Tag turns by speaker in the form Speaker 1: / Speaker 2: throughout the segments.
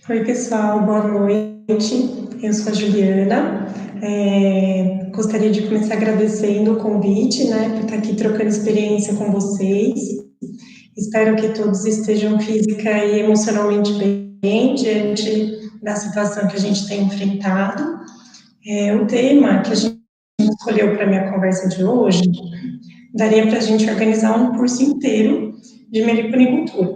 Speaker 1: Oi, pessoal, boa noite. Eu sou a Juliana. Gostaria de começar agradecendo o convite, né, por estar aqui trocando experiência com vocês. Espero que todos estejam física e emocionalmente bem diante da situação que a gente tem enfrentado. O tema que a gente escolheu para a minha conversa de hoje daria para a gente organizar um curso inteiro de meliponicultura.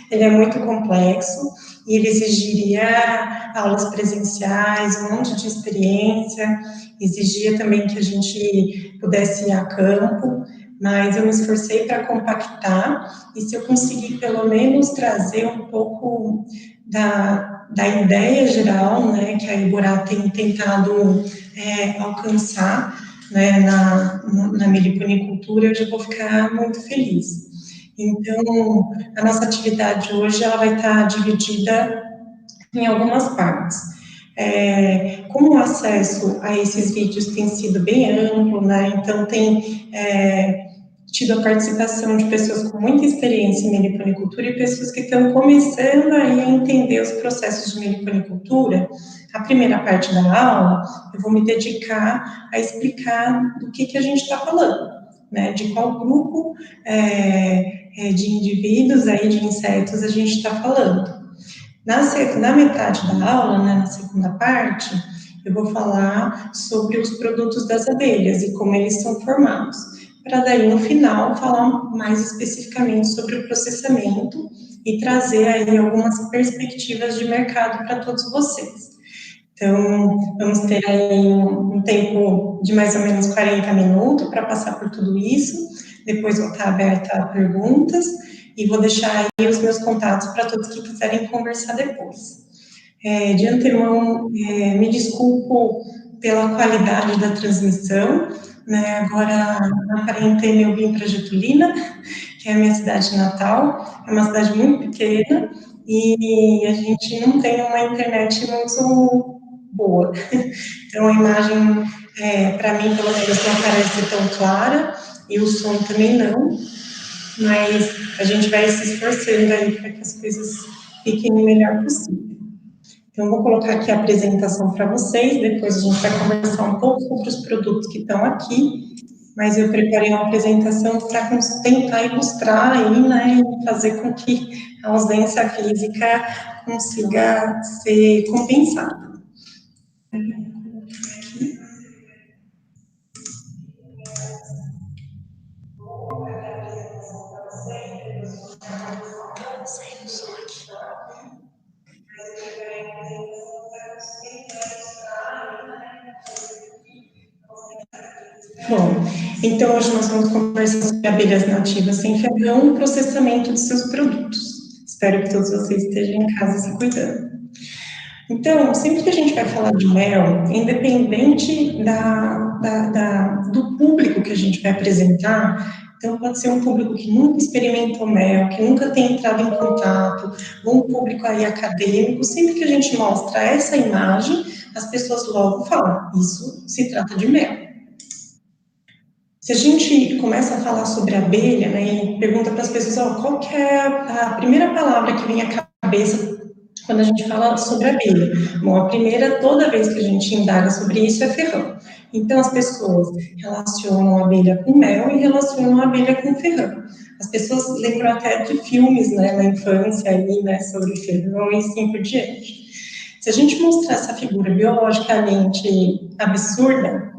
Speaker 1: Ele é muito complexo e ele exigiria aulas presenciais, um monte de experiência, exigia também que a gente pudesse ir a campo, mas eu me esforcei para compactar, e se eu conseguir pelo menos trazer um pouco da ideia geral, né, que a Iborá tem tentado alcançar, né, na meliponicultura, eu já vou ficar muito feliz. Então, a nossa atividade hoje ela vai estar dividida em algumas partes. Como o acesso a esses vídeos tem sido bem amplo, né? Então tem tido a participação de pessoas com muita experiência em meliponicultura e pessoas que estão começando aí a entender os processos de meliponicultura. A primeira parte da aula eu vou me dedicar a explicar do que a gente está falando, né? De qual grupo de indivíduos aí, de insetos a gente está falando. Na metade da aula, né, na segunda parte, eu vou falar sobre os produtos das abelhas e como eles são formados, para daí no final falar mais especificamente sobre o processamento e trazer aí algumas perspectivas de mercado para todos vocês. Então, vamos ter aí um tempo de mais ou menos 40 minutos para passar por tudo isso. Depois vou estar aberta a perguntas e vou deixar aí os meus contatos para todos que quiserem conversar depois. De antemão, me desculpo pela qualidade da transmissão, né? Agora aparentei eu vim para Getulina, que é a minha cidade natal, é uma cidade muito pequena e a gente não tem uma internet muito boa. Então a imagem, para mim, pelo menos, não parece tão clara e o som também não, mas a gente vai se esforçando aí para que as coisas fiquem o melhor possível. Então, vou colocar aqui a apresentação para vocês, depois a gente vai conversar um pouco sobre os produtos que estão aqui, mas eu preparei uma apresentação para tentar ilustrar aí, né, e fazer com que a ausência física consiga ser compensada. Bom, então hoje nós vamos conversar sobre abelhas nativas sem ferrão e o processamento de seus produtos. Espero que todos vocês estejam em casa se cuidando. Então, sempre que a gente vai falar de mel, independente do público que a gente vai apresentar, então pode ser um público que nunca experimentou mel, que nunca tem entrado em contato, ou um público aí acadêmico, sempre que a gente mostra essa imagem, as pessoas logo falam, isso se trata de mel. Se a gente começa a falar sobre abelha, né, e pergunta para as pessoas, qual que é a primeira palavra que vem à cabeça quando a gente fala sobre abelha? Bom, a primeira, toda vez que a gente indaga sobre isso, é ferrão. Então, as pessoas relacionam a abelha com mel e relacionam a abelha com ferrão. As pessoas lembram até de filmes, né, na infância, aí, né, sobre ferrão e assim por diante. Se a gente mostrar essa figura biologicamente absurda,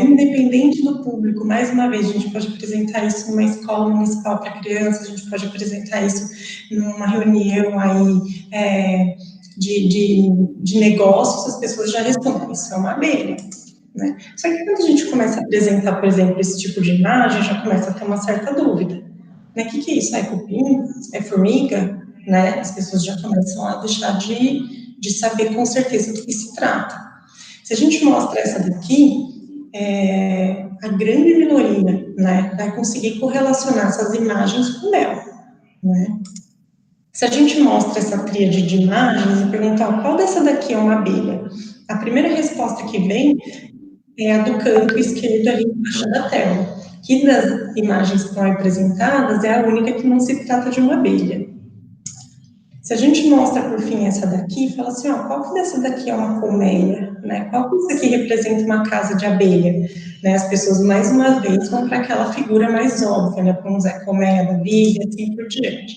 Speaker 1: independente do público, mais uma vez, a gente pode apresentar isso numa escola municipal para crianças, a gente pode apresentar isso numa reunião aí de negócios, as pessoas já respondem, isso é uma abelha. Né? Só que quando a gente começa a apresentar, por exemplo, esse tipo de imagem, já começa a ter uma certa dúvida. Né? O que é isso? É cupim? É formiga? Né? As pessoas já começam a deixar de saber com certeza do que se trata. Se a gente mostra essa daqui, a grande minoria, né, vai conseguir correlacionar essas imagens com mel, né? Se a gente mostra essa tríade de imagens e perguntar qual dessa daqui é uma abelha, a primeira resposta que vem é a do canto esquerdo ali embaixo da tela, que das imagens que estão apresentadas é a única que não se trata de uma abelha. Se a gente mostra, por fim, essa daqui, fala assim, ó, qual que dessa daqui é uma colmeia, né? Qual que isso aqui representa uma casa de abelha? Né? As pessoas, mais uma vez, vão para aquela figura mais óbvia, né? Para um Zé Colmeia da vida, assim por diante.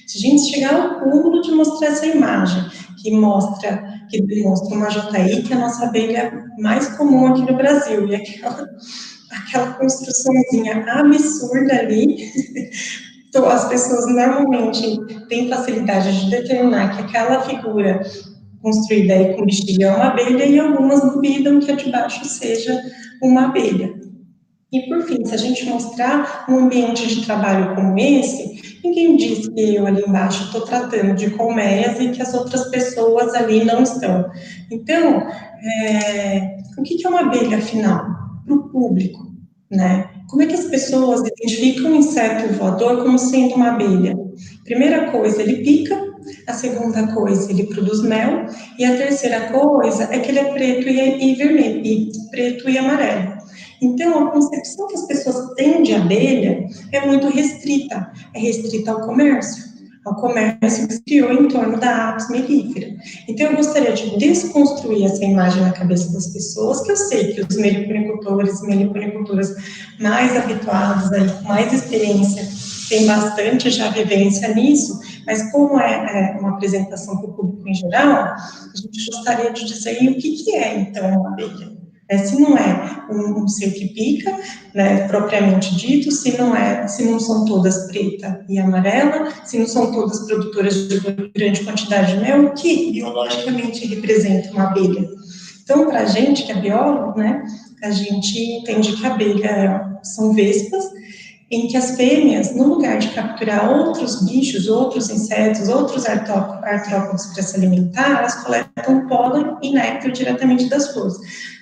Speaker 1: Se a gente chegar ao cúmulo de mostrar essa imagem, que demonstra uma jataí, que é a nossa abelha mais comum aqui no Brasil, e aquela construçãozinha absurda ali, então, as pessoas normalmente têm facilidade de determinar que aquela figura construída aí com bexiga é uma abelha e algumas duvidam que a de baixo seja uma abelha. E, por fim, se a gente mostrar um ambiente de trabalho como esse, ninguém diz que eu ali embaixo estou tratando de colmeias e que as outras pessoas ali não estão. Então, o que é uma abelha, afinal? Para o público, né? Como é que as pessoas identificam o inseto voador como sendo uma abelha? Primeira coisa, ele pica. A segunda coisa, ele produz mel. E a terceira coisa é que ele é preto e vermelho, e preto e amarelo. Então, a concepção que as pessoas têm de abelha é muito restrita. É restrita ao comércio que se criou em torno da apis mellifera. Então, eu gostaria de desconstruir essa imagem na cabeça das pessoas, que eu sei que os meliponicultores e meliponicultoras mais habituados, aí, com mais experiência, têm bastante já vivência nisso, mas como é uma apresentação para o público em geral, a gente gostaria de dizer o que é, então, uma abelha. Se não é um ser que pica, né, propriamente dito, se não são todas preta e amarela, se não são todas produtoras de grande quantidade de mel, o que biologicamente representa uma abelha. Então, para a gente que é biólogo, né, a gente entende que a abelha são vespas, em que as fêmeas, no lugar de capturar outros bichos, outros insetos, outros artrópodes para se alimentar, elas coletam pólen e néctar diretamente das flores.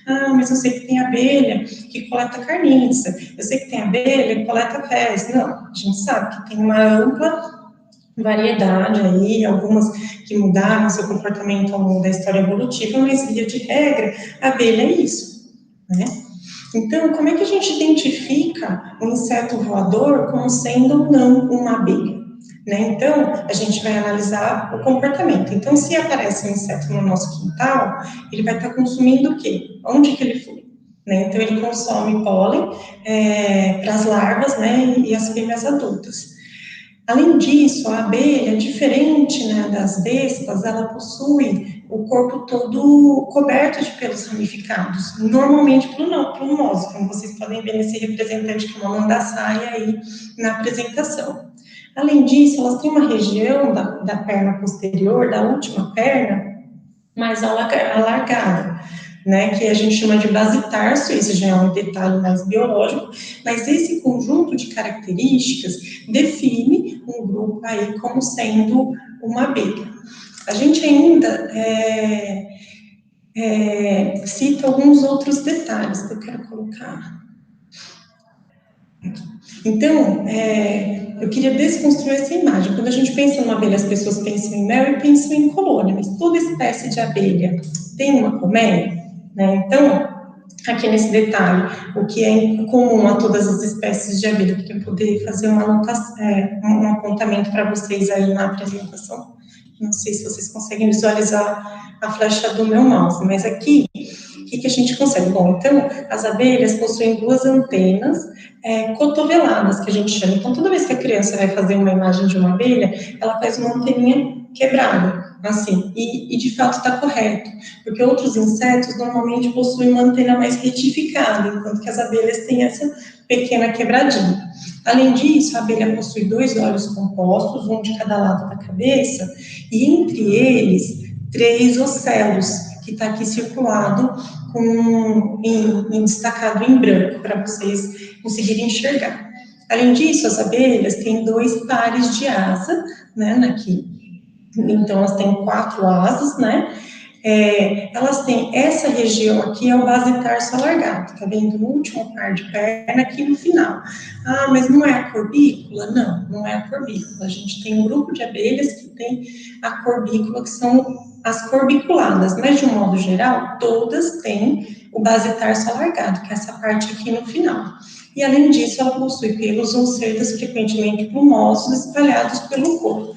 Speaker 1: Ah, mas eu sei que tem abelha que coleta carniça, eu sei que tem abelha que coleta fezes. Não, a gente sabe que tem uma ampla variedade aí, algumas que mudaram seu comportamento ao longo da história evolutiva, mas via de regra, a abelha é isso, né? Então, como é que a gente identifica um inseto voador como sendo ou não uma abelha? Né? Então, a gente vai analisar o comportamento. Então, se aparece um inseto no nosso quintal, ele vai estar consumindo o quê? Onde que ele foi? Né? Então, ele consome pólen para as larvas, né, e as fêmeas adultas. Além disso, a abelha, diferente, né, das vespas, ela possui o corpo todo coberto de pelos ramificados, normalmente plumose, como vocês podem ver nesse representante que é uma mandaçaia aí na apresentação. Além disso, elas têm uma região da perna posterior, da última perna, mais alargada, né, que a gente chama de base-tarso, isso já é um detalhe mais biológico, mas esse conjunto de características define um grupo aí como sendo uma abelha. A gente ainda cita alguns outros detalhes que eu quero colocar. Então, eu queria desconstruir essa imagem. Quando a gente pensa numa abelha, as pessoas pensam em mel e pensam em colônia, mas toda espécie de abelha tem uma colmeia, né? Então, aqui nesse detalhe, o que é comum a todas as espécies de abelha, eu queria poder fazer um apontamento para vocês aí na apresentação. Não sei se vocês conseguem visualizar a flecha do meu mouse, mas aqui, o que a gente consegue? Bom, então, as abelhas possuem duas antenas cotoveladas, que a gente chama. Então, toda vez que a criança vai fazer uma imagem de uma abelha, ela faz uma anteninha quebrada, assim, e de fato está correto, porque outros insetos normalmente possuem uma antena mais retificada, enquanto que as abelhas têm essa pequena quebradinha. Além disso, a abelha possui dois olhos compostos, um de cada lado da cabeça, e entre eles, 3 ocelos, que está aqui circulado, destacado em branco, para vocês conseguirem enxergar. Além disso, as abelhas têm 2 pares de asa, né, aqui. Então, elas têm 4 asas, né? Elas têm essa região aqui, é o base tarso alargado, tá vendo? No último par de perna, aqui no final. Ah, mas não é a corbícula? Não, não é a corbícula. A gente tem um grupo de abelhas que tem a corbícula, que são as corbiculadas, mas de um modo geral, todas têm o base tarso alargado, que é essa parte aqui no final. E além disso, ela possui pelos ou cerdas frequentemente plumosos espalhados pelo corpo.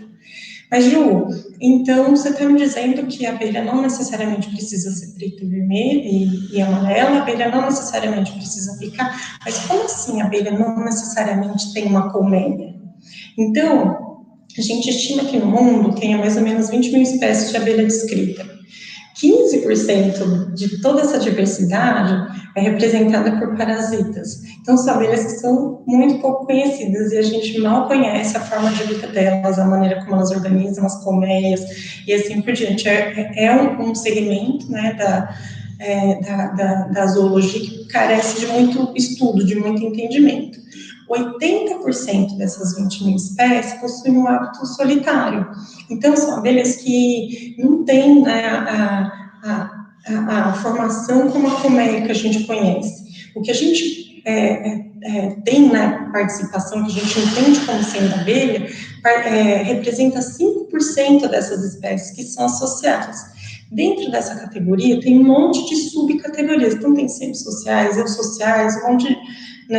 Speaker 1: Mas, Ju, então você está me dizendo que a abelha não necessariamente precisa ser preta e vermelha e amarela, a abelha não necessariamente precisa picar, mas como assim a abelha não necessariamente tem uma colmeia? Então, a gente estima que no mundo tenha mais ou menos 20 mil espécies de abelha descrita. 15% de toda essa diversidade é representada por parasitas. Então, são abelhas que são muito pouco conhecidas e a gente mal conhece a forma de vida delas, a maneira como elas organizam as colmeias e assim por diante. É um segmento, né, da zoologia que carece de muito estudo, de muito entendimento. 80% dessas 20 mil espécies possuem um hábito solitário. Então, são abelhas que não têm, né, a formação como a colmeia que a gente conhece. O que a gente tem na participação, que a gente entende como sendo abelha, representa 5% dessas espécies que são associadas. Dentro dessa categoria, tem um monte de subcategorias. Então, tem sociais, eusociais, um monte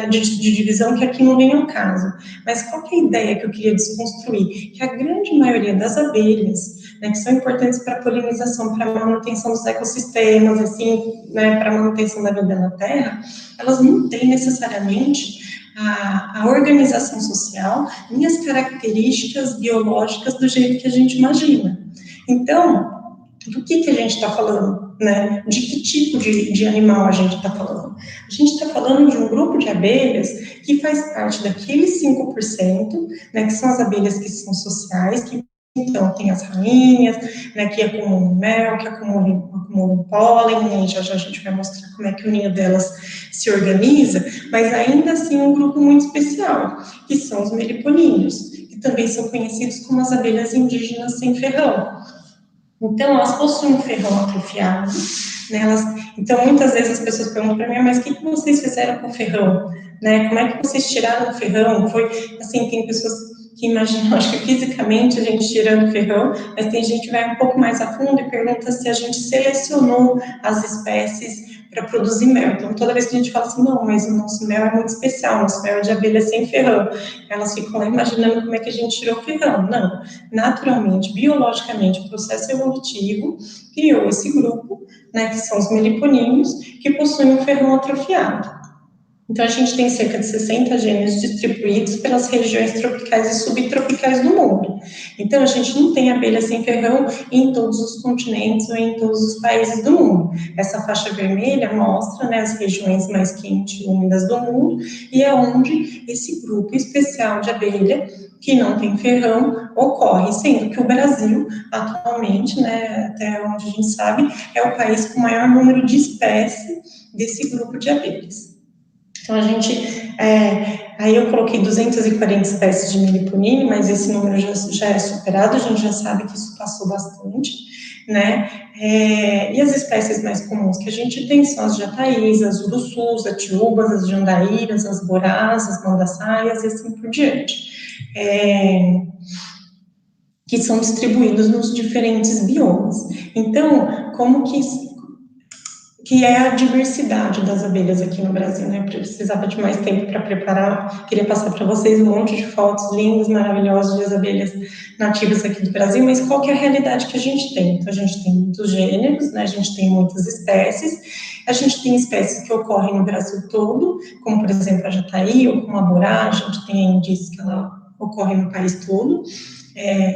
Speaker 1: de divisão que aqui não vem ao caso. Mas qual que é a ideia que eu queria desconstruir? Que a grande maioria das abelhas, né, que são importantes para a polinização, para a manutenção dos ecossistemas, assim, né, para a manutenção da vida na Terra, elas não têm necessariamente a organização social nem as características biológicas do jeito que a gente imagina. Então, do que a gente está falando, né? De que tipo de animal a gente está falando? A gente está falando de um grupo de abelhas que faz parte daqueles 5%, né, que são as abelhas que são sociais, que então tem as rainhas, né, que acumulam mel, que acumulam pólen, né, já a gente vai mostrar como é que o ninho delas se organiza, mas ainda assim um grupo muito especial, que são os meliponíneos, que também são conhecidos como as abelhas indígenas sem ferrão. Então, elas possuem um ferrão atrofiado, né? Então, muitas vezes as pessoas perguntam para mim, mas o que vocês fizeram com o ferrão? Né? Como é que vocês tiraram o ferrão? Foi, assim, tem pessoas que imaginam, acho que fisicamente a gente tirando o ferrão, mas tem gente que vai um pouco mais a fundo e pergunta se a gente selecionou as espécies para produzir mel. Então, toda vez que a gente fala assim, não, mas o nosso mel é muito especial, o nosso mel é de abelha sem ferrão. Elas ficam lá imaginando como é que a gente tirou o ferrão. Não, naturalmente, biologicamente, o processo evolutivo criou esse grupo, né, que são os meliponíneos, que possuem um ferrão atrofiado. Então, a gente tem cerca de 60 gêneros distribuídos pelas regiões tropicais e subtropicais do mundo. Então, a gente não tem abelha sem ferrão em todos os continentes ou em todos os países do mundo. Essa faixa vermelha mostra, né, as regiões mais quentes e úmidas do mundo, e é onde esse grupo especial de abelha, que não tem ferrão, ocorre, sendo que o Brasil, atualmente, né, até onde a gente sabe, é o país com o maior número de espécies desse grupo de abelhas. Então, a gente, aí eu coloquei 240 espécies de meliponíneos, mas esse número já é superado, a gente já sabe que isso passou bastante, né? E as espécies mais comuns que a gente tem são as jataís, as urussus, as tiúbas, as jandaíras, as borás, as mandaçaias e assim por diante. Que são distribuídos nos diferentes biomas. Então, como que é a diversidade das abelhas aqui no Brasil, né? Eu precisava de mais tempo para preparar, queria passar para vocês um monte de fotos lindas, maravilhosas das abelhas nativas aqui do Brasil, mas qual que é a realidade que a gente tem? Então, a gente tem muitos gêneros, né? A gente tem muitas espécies, a gente tem espécies que ocorrem no Brasil todo, como, por exemplo, a jataí ou como a borá, a gente tem indícios que ela ocorre no país todo,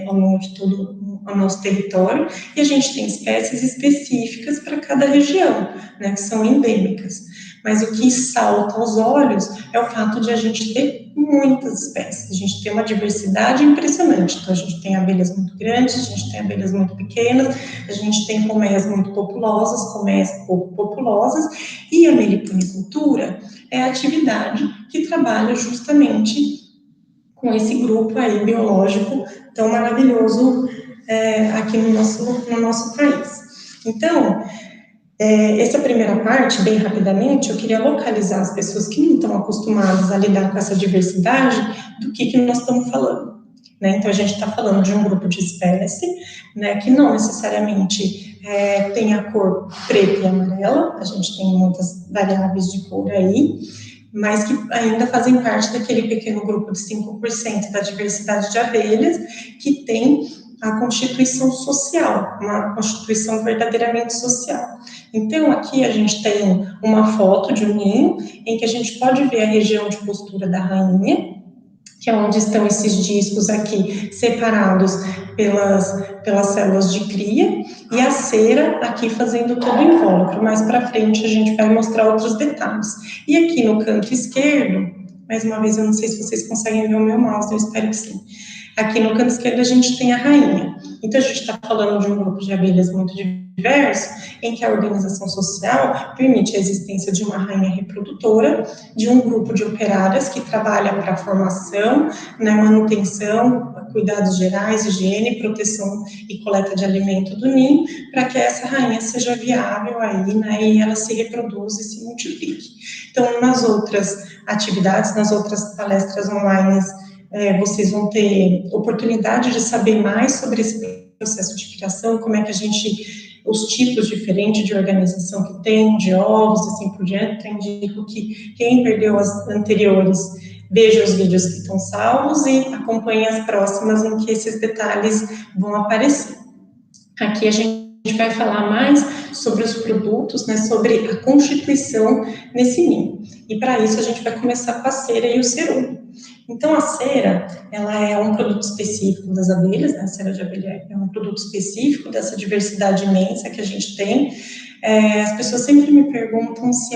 Speaker 1: ao longo de todo o nosso território, e a gente tem espécies específicas para cada região, né, que são endêmicas. Mas o que salta aos olhos é o fato de a gente ter muitas espécies, a gente tem uma diversidade impressionante. Então, a gente tem abelhas muito grandes, a gente tem abelhas muito pequenas, a gente tem colmeias muito populosas, colmeias pouco populosas, e a meliponicultura é a atividade que trabalha justamente com esse grupo aí biológico tão maravilhoso aqui no nosso país. Então, essa primeira parte, bem rapidamente, eu queria localizar as pessoas que não estão acostumadas a lidar com essa diversidade, do que nós estamos falando. Né? Então, a gente está falando de um grupo de espécie, né, que não necessariamente tem a cor preta e amarela, a gente tem muitas variáveis de cor aí, mas que ainda fazem parte daquele pequeno grupo de 5% da diversidade de abelhas, que tem a constituição social, uma constituição verdadeiramente social. Então, aqui a gente tem uma foto de um ninho, em que a gente pode ver a região de postura da rainha, que é onde estão esses discos aqui, separados pelas células de cria, e a cera aqui fazendo todo o invólucro. Mais para frente a gente vai mostrar outros detalhes. E aqui no canto esquerdo, mais uma vez, eu não sei se vocês conseguem ver o meu mouse, eu espero que sim. Aqui no canto esquerdo a gente tem a rainha. Então, a gente está falando de um grupo de abelhas muito diverso, em que a organização social permite a existência de uma rainha reprodutora, de um grupo de operárias que trabalha para a formação, manutenção, cuidados gerais, higiene, proteção e coleta de alimento do ninho, para que essa rainha seja viável aí, e ela se reproduza e se multiplique. Então, nas outras atividades, nas outras palestras online, vocês vão ter oportunidade de saber mais sobre esse processo de criação, como é que os tipos diferentes de organização que tem, de ovos, assim por diante. Eu indico que quem perdeu as anteriores, veja os vídeos que estão salvos e acompanhe as próximas, em que esses detalhes vão aparecer. Aqui a gente vai falar mais sobre os produtos, sobre a constituição nesse ninho. E para isso a gente vai começar com a cera e o cerume. Então, a cera, ela é um produto específico das abelhas, a cera de abelha é um produto específico dessa diversidade imensa que a gente tem. As pessoas sempre me perguntam se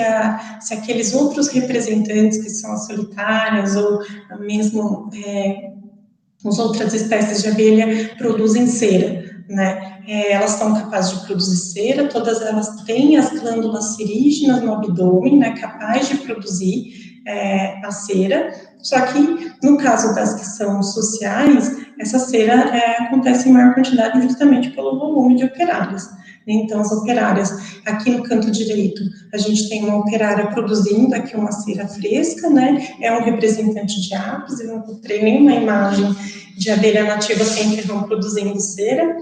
Speaker 1: aqueles outros representantes, que são as solitárias, ou mesmo as outras espécies de abelha, produzem cera, elas são capazes de produzir cera, todas elas têm as glândulas serígenas no abdômen, capaz de produzir a cera. Só que, no caso das que são sociais, essa cera acontece em maior quantidade justamente pelo volume de operárias. Então, as operárias, aqui no canto direito, a gente tem uma operária produzindo aqui uma cera fresca, é um representante de apis, eu não encontrei nenhuma imagem de abelha nativa sem que vão produzindo cera,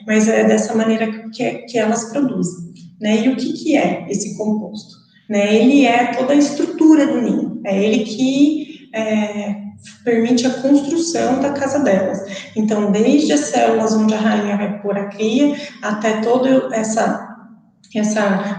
Speaker 1: mas é dessa maneira que elas produzem. E o que é esse composto? Ele é toda a estrutura do ninho, é ele que permite a construção da casa delas. Então, desde as células onde a rainha vai pôr a cria, até toda essa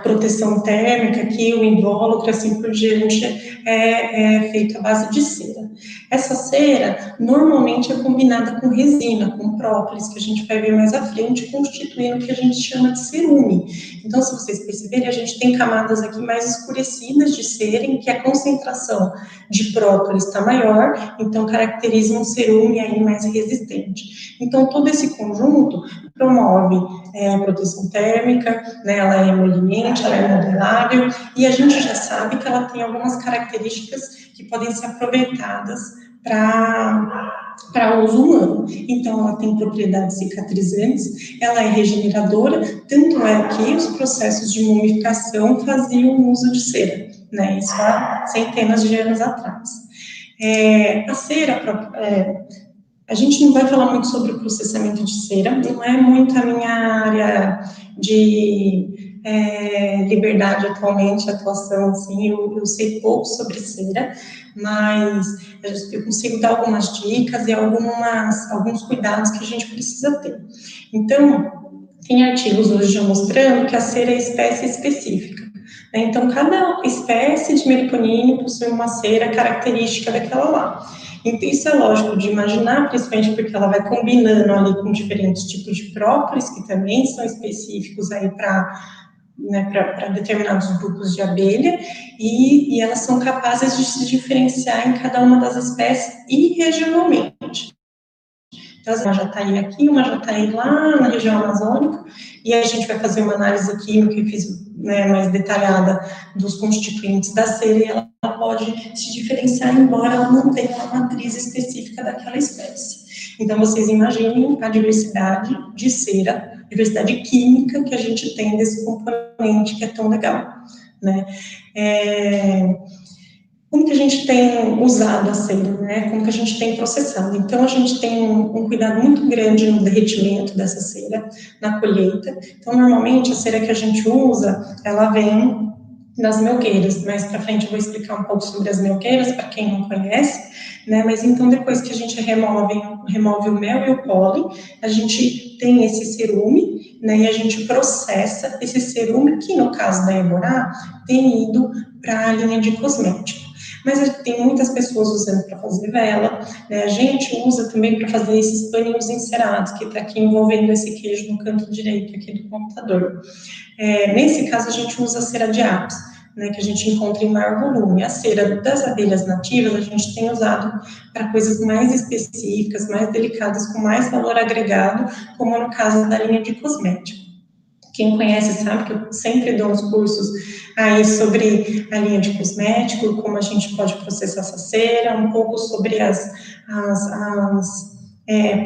Speaker 1: proteção térmica aqui, o invólucro, assim por diante, é feito à base de cera. Essa cera, normalmente, é combinada com resina, com própolis, que a gente vai ver mais à frente, constituindo o que a gente chama de cerume. Então, se vocês perceberem, a gente tem camadas aqui mais escurecidas de cera, em que a concentração de própolis está maior, então caracteriza um cerume aí mais resistente. Então, todo esse conjunto promove a proteção térmica, ela é emoliente, ela é modelável, e a gente já sabe que ela tem algumas características que podem ser aproveitadas para uso humano. Então, ela tem propriedades cicatrizantes, ela é regeneradora, tanto é que os processos de mumificação faziam uso de cera, isso há centenas de anos atrás. A cera, a gente não vai falar muito sobre o processamento de cera, não é muito a minha área de liberdade atualmente, atuação, assim, eu sei pouco sobre cera, mas eu consigo dar algumas dicas e alguns cuidados que a gente precisa ter. Então, tem artigos hoje já mostrando que a cera é espécie específica. Então, cada espécie de meliponine possui uma cera característica daquela lá. Então, isso é lógico de imaginar, principalmente porque ela vai combinando ali com diferentes tipos de própolis, que também são específicos aí para determinados grupos de abelha, e elas são capazes de se diferenciar em cada uma das espécies e regionalmente. Então, uma jataí aqui, uma jataí lá na região amazônica, e a gente vai fazer uma análise química que eu fiz mais detalhada dos constituintes da cera, e ela pode se diferenciar, embora ela não tenha uma matriz específica daquela espécie. Então, vocês imaginem a diversidade de cera, diversidade química que a gente tem desse componente que é tão legal, Como que a gente tem usado a cera, Como que a gente tem processado? Então, a gente tem um cuidado muito grande no derretimento dessa cera, na colheita. Então, normalmente, a cera que a gente usa, ela vem das melgueiras. Mais para frente eu vou explicar um pouco sobre as melgueiras, para quem não conhece, né? Mas então, depois que a gente remove o mel e o pólen, a gente tem esse cerume, né? E a gente processa esse cerume, que no caso da Eborá, tem ido para a linha de cosmético. Mas tem muitas pessoas usando para fazer vela, né? A gente usa também para fazer esses paninhos encerados, que está aqui envolvendo esse queijo no canto direito aqui do computador. Nesse caso, a gente usa a cera de apis, né, que a gente encontra em maior volume. A cera das abelhas nativas a gente tem usado para coisas mais específicas, mais delicadas, com mais valor agregado, como no caso da linha de cosmético. Quem conhece sabe que eu sempre dou uns cursos aí sobre a linha de cosmético, como a gente pode processar essa cera, um pouco sobre as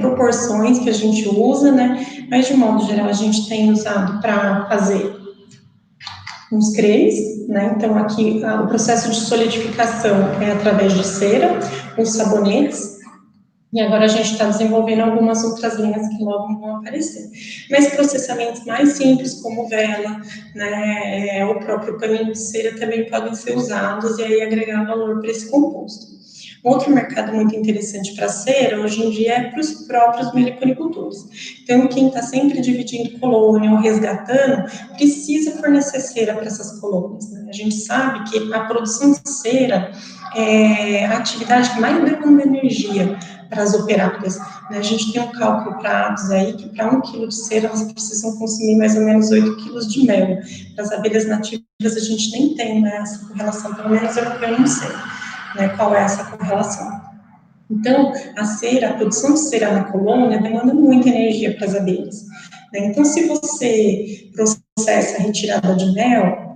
Speaker 1: proporções que a gente usa, né? Mas de modo geral a gente tem usado para fazer uns cremes, né? Então aqui o processo de solidificação é através de cera, os sabonetes, e agora a gente está desenvolvendo algumas outras linhas que logo vão aparecer. Mas processamentos mais simples, como vela, né, o próprio paninho de cera também podem ser usados e aí agregar valor para esse composto. Outro mercado muito interessante para a cera, hoje em dia, é para os próprios meliponicultores. Então, quem está sempre dividindo colônia ou resgatando, precisa fornecer cera para essas colônias, né? A gente sabe que a produção de cera é a atividade que mais demanda energia para as operárias, né? A gente tem um cálculo para aves aí que para 1 quilo de cera elas precisam consumir mais ou menos 8 quilos de mel. Para as abelhas nativas a gente nem tem, né, essa correlação, pelo menos eu não sei, né, qual é essa correlação. Então, a cera, a produção de cera na colônia demanda muita energia para as abelhas, né? Então, se você processa a retirada de mel,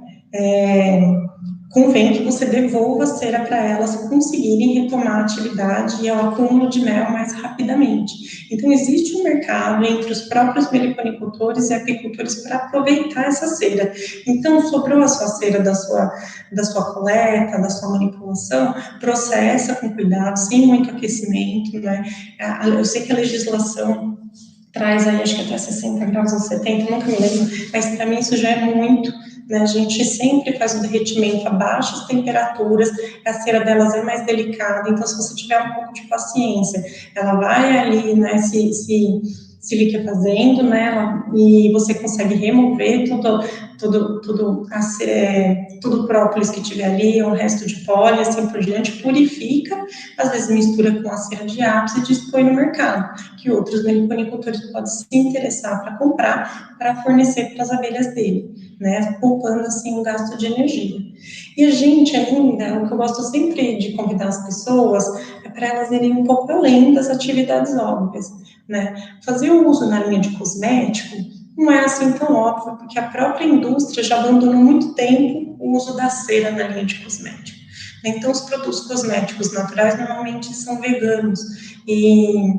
Speaker 1: convém que você devolva a cera para elas conseguirem retomar a atividade e o acúmulo de mel mais rapidamente. Então, existe um mercado entre os próprios meliponicultores e apicultores para aproveitar essa cera. Então, sobrou a sua cera da sua coleta, da sua manipulação, processa com cuidado, sem muito aquecimento, né? Eu sei que a legislação traz aí, acho que até 60 graus ou 70, nunca me lembro, mas para mim isso já é muito, né? A gente sempre faz o derretimento a baixas temperaturas, a cera delas é mais delicada, então se você tiver um pouco de paciência, ela vai ali, né, se liquefazendo, né, e você consegue remover tudo o própolis que tiver ali, o resto de pólen, assim por diante, purifica, às vezes mistura com a cera de ápice e dispõe no mercado, que outros meliponicultores podem se interessar para comprar, para fornecer para as abelhas dele, né, poupando assim um gasto de energia. E a gente ainda, o que eu gosto sempre de convidar as pessoas é para elas irem um pouco além das atividades óbvias, né? Fazer o uso na linha de cosmético não é assim tão óbvio, porque a própria indústria já abandonou muito tempo o uso da cera na linha de cosmético. Então, os produtos cosméticos naturais normalmente são veganos, e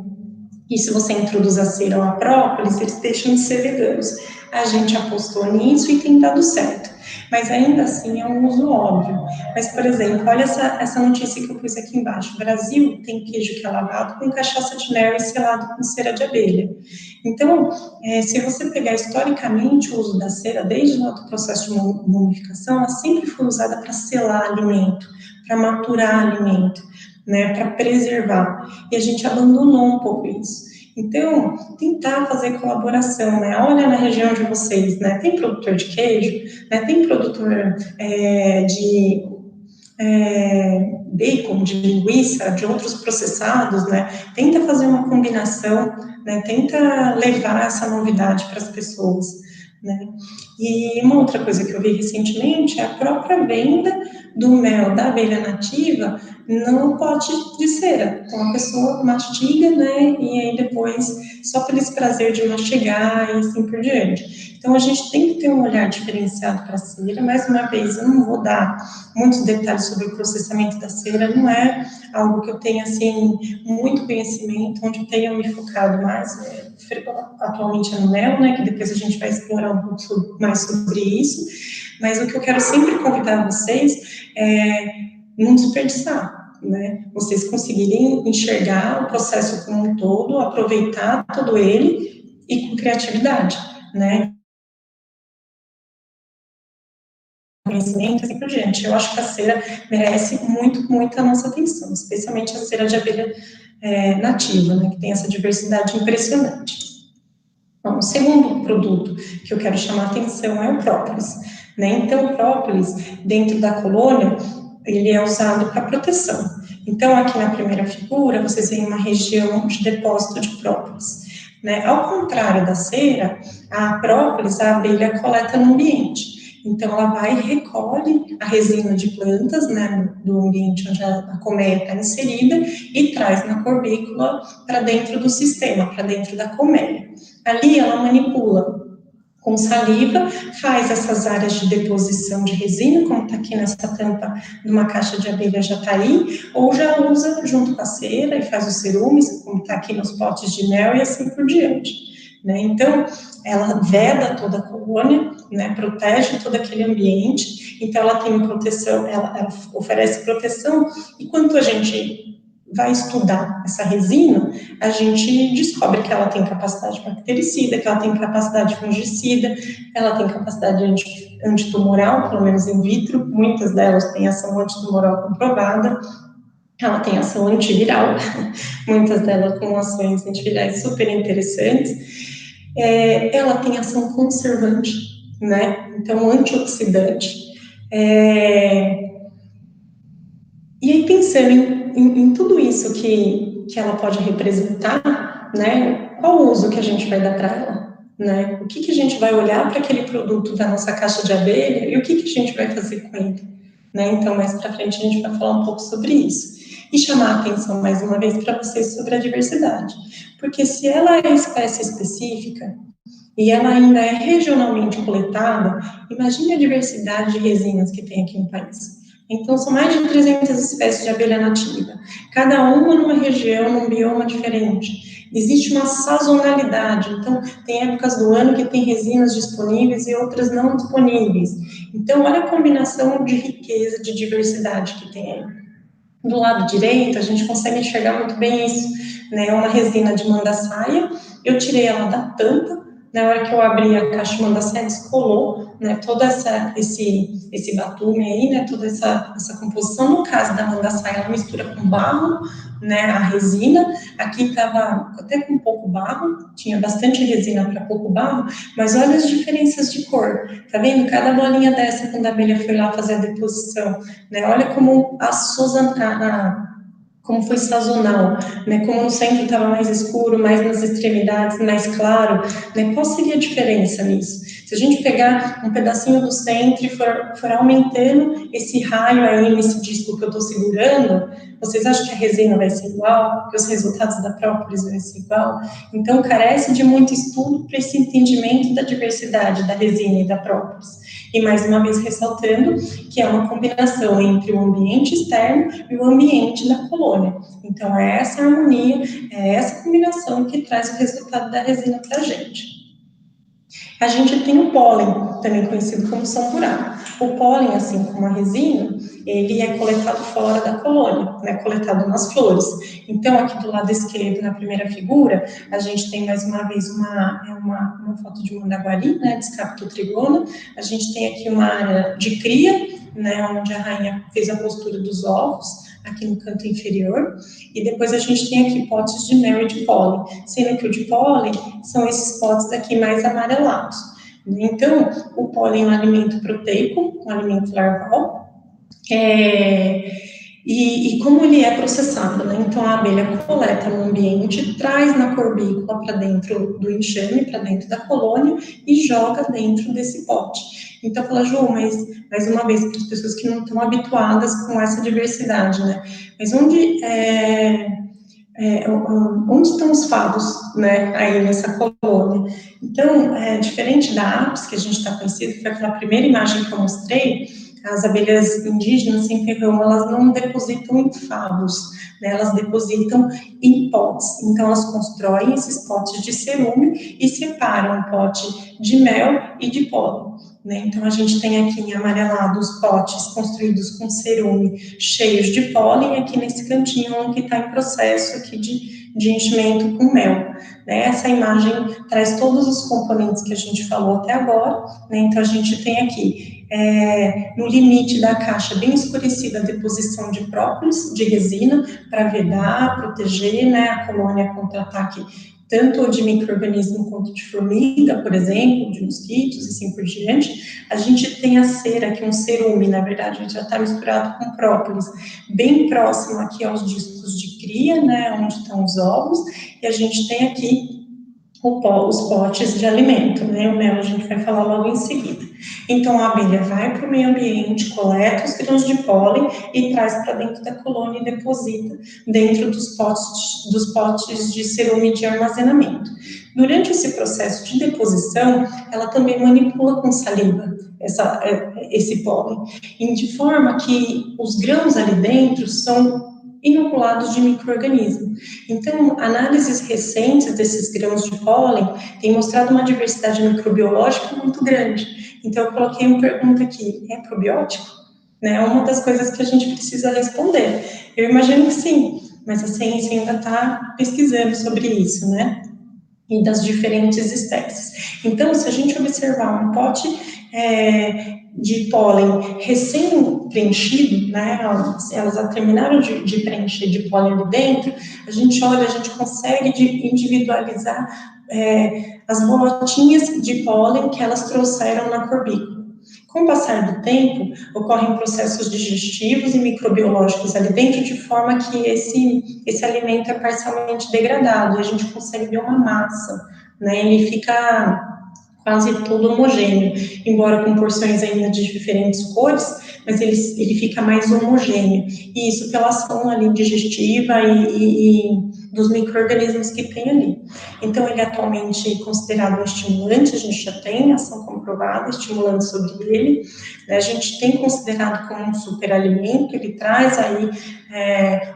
Speaker 1: se você introduz a cera ou a própolis, eles deixam de ser veganos. A gente apostou nisso e tem dado certo. Mas ainda assim é um uso óbvio. Mas, por exemplo, olha essa notícia que eu pus aqui embaixo. O Brasil tem queijo que é lavado com cachaça de mel e selado com cera de abelha. Então, se você pegar historicamente o uso da cera, desde o processo de mumificação, ela sempre foi usada para selar alimento, para maturar alimento, né, para preservar. E a gente abandonou um pouco isso. Então, tentar fazer colaboração, né? Olha na região de vocês, né? Tem produtor de queijo, né? Tem produtor de bacon, de linguiça, de outros processados, né? Tenta fazer uma combinação, né? Tenta levar essa novidade para as pessoas, né? E uma outra coisa que eu vi recentemente é a própria venda do mel da abelha nativa no pote de cera. Então a pessoa mastiga, né? E aí depois, só pelo esse prazer de mastigar e assim por diante. Então a gente tem que ter um olhar diferenciado para a cera. Mais uma vez, eu não vou dar muitos detalhes sobre o processamento da cera, não é algo que eu tenha assim muito conhecimento, onde eu tenha me focado mais, atualmente é no mel, né, que depois a gente vai explorar um pouco mais sobre isso, mas o que eu quero sempre convidar vocês é não desperdiçar, né, vocês conseguirem enxergar o processo como um todo, aproveitar todo ele e com criatividade, né. conhecimento e assim por diante. Eu acho que a cera merece muita nossa atenção, especialmente a cera de abelha nativa, né, que tem essa diversidade impressionante. Bom, o segundo produto que eu quero chamar a atenção é o própolis, né? Então, o própolis, dentro da colônia, ele é usado para proteção. Então, aqui na primeira figura, vocês veem uma região de depósito de própolis, né? Ao contrário da cera, a própolis, a abelha coleta no ambiente. Então, ela vai e recolhe a resina de plantas, né, do ambiente onde a colmeia está inserida e traz na corbícula para dentro do sistema, para dentro da colmeia. Ali, ela manipula com saliva, faz essas áreas de deposição de resina, como está aqui nessa tampa de uma caixa de abelha jataí, ou já usa junto com a cera e faz os cerumes, como está aqui nos potes de mel e assim por diante, né? Então, ela veda toda a colônia, né, protege todo aquele ambiente, então ela tem proteção, ela oferece proteção, e quando a gente vai estudar essa resina, a gente descobre que ela tem capacidade bactericida, que ela tem capacidade fungicida, ela tem capacidade antitumoral, pelo menos in vitro, muitas delas têm ação antitumoral comprovada, ela tem ação antiviral, muitas delas com ações antivirais super interessantes, ela tem ação conservante, né, então antioxidante, e aí, pensando em tudo isso que ela pode representar, né, qual o uso que a gente vai dar para ela? Né? O que a gente vai olhar para aquele produto da nossa caixa de abelha e o que a gente vai fazer com ele? Né? Então, mais para frente, a gente vai falar um pouco sobre isso. E chamar a atenção, mais uma vez, para vocês sobre a diversidade. Porque se ela é espécie específica e ela ainda é regionalmente coletada, imagine a diversidade de resinas que tem aqui no país. Então, são mais de 300 espécies de abelha nativa, cada uma numa região, num bioma diferente. Existe uma sazonalidade, então, tem épocas do ano que tem resinas disponíveis e outras não disponíveis. Então, olha a combinação de riqueza, de diversidade que tem aí. Do lado direito, a gente consegue enxergar muito bem isso, né? É uma resina de mandaçaia, eu tirei ela da tampa, na hora que eu abri a caixa de mandaçaia, descolou, né, todo esse batume aí, né, toda essa composição. No caso da mandaçaia, ela mistura com barro, né, a resina. Aqui estava até com pouco barro, tinha bastante resina para pouco barro, mas olha as diferenças de cor, tá vendo? Cada bolinha dessa, quando a abelha foi lá fazer a deposição, né, olha como como foi sazonal, né? Como no centro estava mais escuro, mais nas extremidades, mais claro, né? Qual seria a diferença nisso? Se a gente pegar um pedacinho do centro e for aumentando esse raio aí, nesse disco que eu estou segurando, vocês acham que a resina vai ser igual? Que os resultados da própolis vão ser igual? Então, carece de muito estudo para esse entendimento da diversidade da resina e da própolis. E, mais uma vez, ressaltando que é uma combinação entre o ambiente externo e o ambiente da colônia. Então, é essa harmonia, é essa combinação que traz o resultado da resina para a gente. A gente tem o pólen, também conhecido como samburá. O pólen, assim como a resina, ele é coletado fora da colônia, né, coletado nas flores. Então, aqui do lado esquerdo, na primeira figura, a gente tem mais uma vez uma foto de mandaguari, né, de Scaptotrigona. A gente tem aqui uma área de cria, né, onde a rainha fez a postura dos ovos, aqui no canto inferior, e depois a gente tem aqui potes de mel e de pólen, sendo que o de pólen são esses potes aqui mais amarelados. Então, o pólen é um alimento proteico, um alimento larval, e como ele é processado, né? Então, a abelha coleta no ambiente, traz na corbícula para dentro do enxame, para dentro da colônia, e joga dentro desse pote. Então, fala, Ju, mas mais uma vez, para as pessoas que não estão habituadas com essa diversidade, né? Mas onde estão os favos, né, aí nessa colônia? Então, diferente da apis, que a gente está conhecido, que foi aquela primeira imagem que eu mostrei, as abelhas indígenas sem ferrão, elas não depositam em favos, né, elas depositam em potes. Então, elas constroem esses potes de cerume e separam o pote de mel e de pólen. Né? Então, a gente tem aqui em amarelado os potes construídos com cerume cheios de pólen, aqui nesse cantinho que está em processo aqui de enchimento com mel. Né? Essa imagem traz todos os componentes que a gente falou até agora, né? Então a gente tem aqui, no limite da caixa bem escurecida, a deposição de própolis, de resina, para vedar, proteger, né, a colônia contra ataque tanto de micro-organismo quanto de formiga, por exemplo, de mosquitos e assim por diante. A gente tem a cera, que é um cerume, na verdade, ele já está misturado com própolis, bem próximo aqui aos discos de cria, né, onde estão os ovos, e a gente tem aqui os potes de alimento, né, o mel a gente vai falar logo em seguida. Então, a abelha vai para o meio ambiente, coleta os grãos de pólen e traz para dentro da colônia e deposita dentro dos potes de cerume de armazenamento. Durante esse processo de deposição, ela também manipula com saliva esse pólen, de forma que os grãos ali dentro são inoculados de micro-organismo. Então, análises recentes desses grãos de pólen têm mostrado uma diversidade microbiológica muito grande. Então, eu coloquei uma pergunta aqui, é probiótico? Né, é uma das coisas que a gente precisa responder. Eu imagino que sim, mas a ciência ainda está pesquisando sobre isso, né? E das diferentes espécies. Então, se a gente observar um pote de pólen recém-preenchido, né, elas terminaram de preencher de pólen ali dentro, a gente olha, a gente consegue individualizar as bolotinhas de pólen que elas trouxeram na corbícula. Com o passar do tempo, ocorrem processos digestivos e microbiológicos ali dentro, de forma que esse alimento é parcialmente degradado, e a gente consegue ver uma massa, né? Ele fica quase todo homogêneo, embora com porções ainda de diferentes cores, mas ele fica mais homogêneo, e isso pela ação ali digestiva e dos micro-organismos que tem ali. Então, ele é atualmente considerado um estimulante, a gente já tem ação comprovada, estimulante sobre ele, né? A gente tem considerado como um superalimento, ele traz aí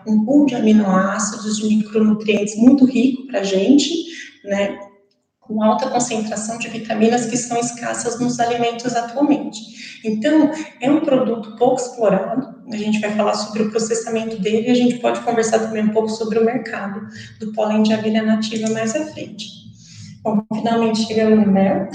Speaker 1: um pool de aminoácidos, de micronutrientes muito rico para a gente, né? Com alta concentração de vitaminas que são escassas nos alimentos atualmente. Então, é um produto pouco explorado, a gente vai falar sobre o processamento dele e a gente pode conversar também um pouco sobre o mercado do pólen de abelha nativa mais à frente. Bom, finalmente chegamos no mel.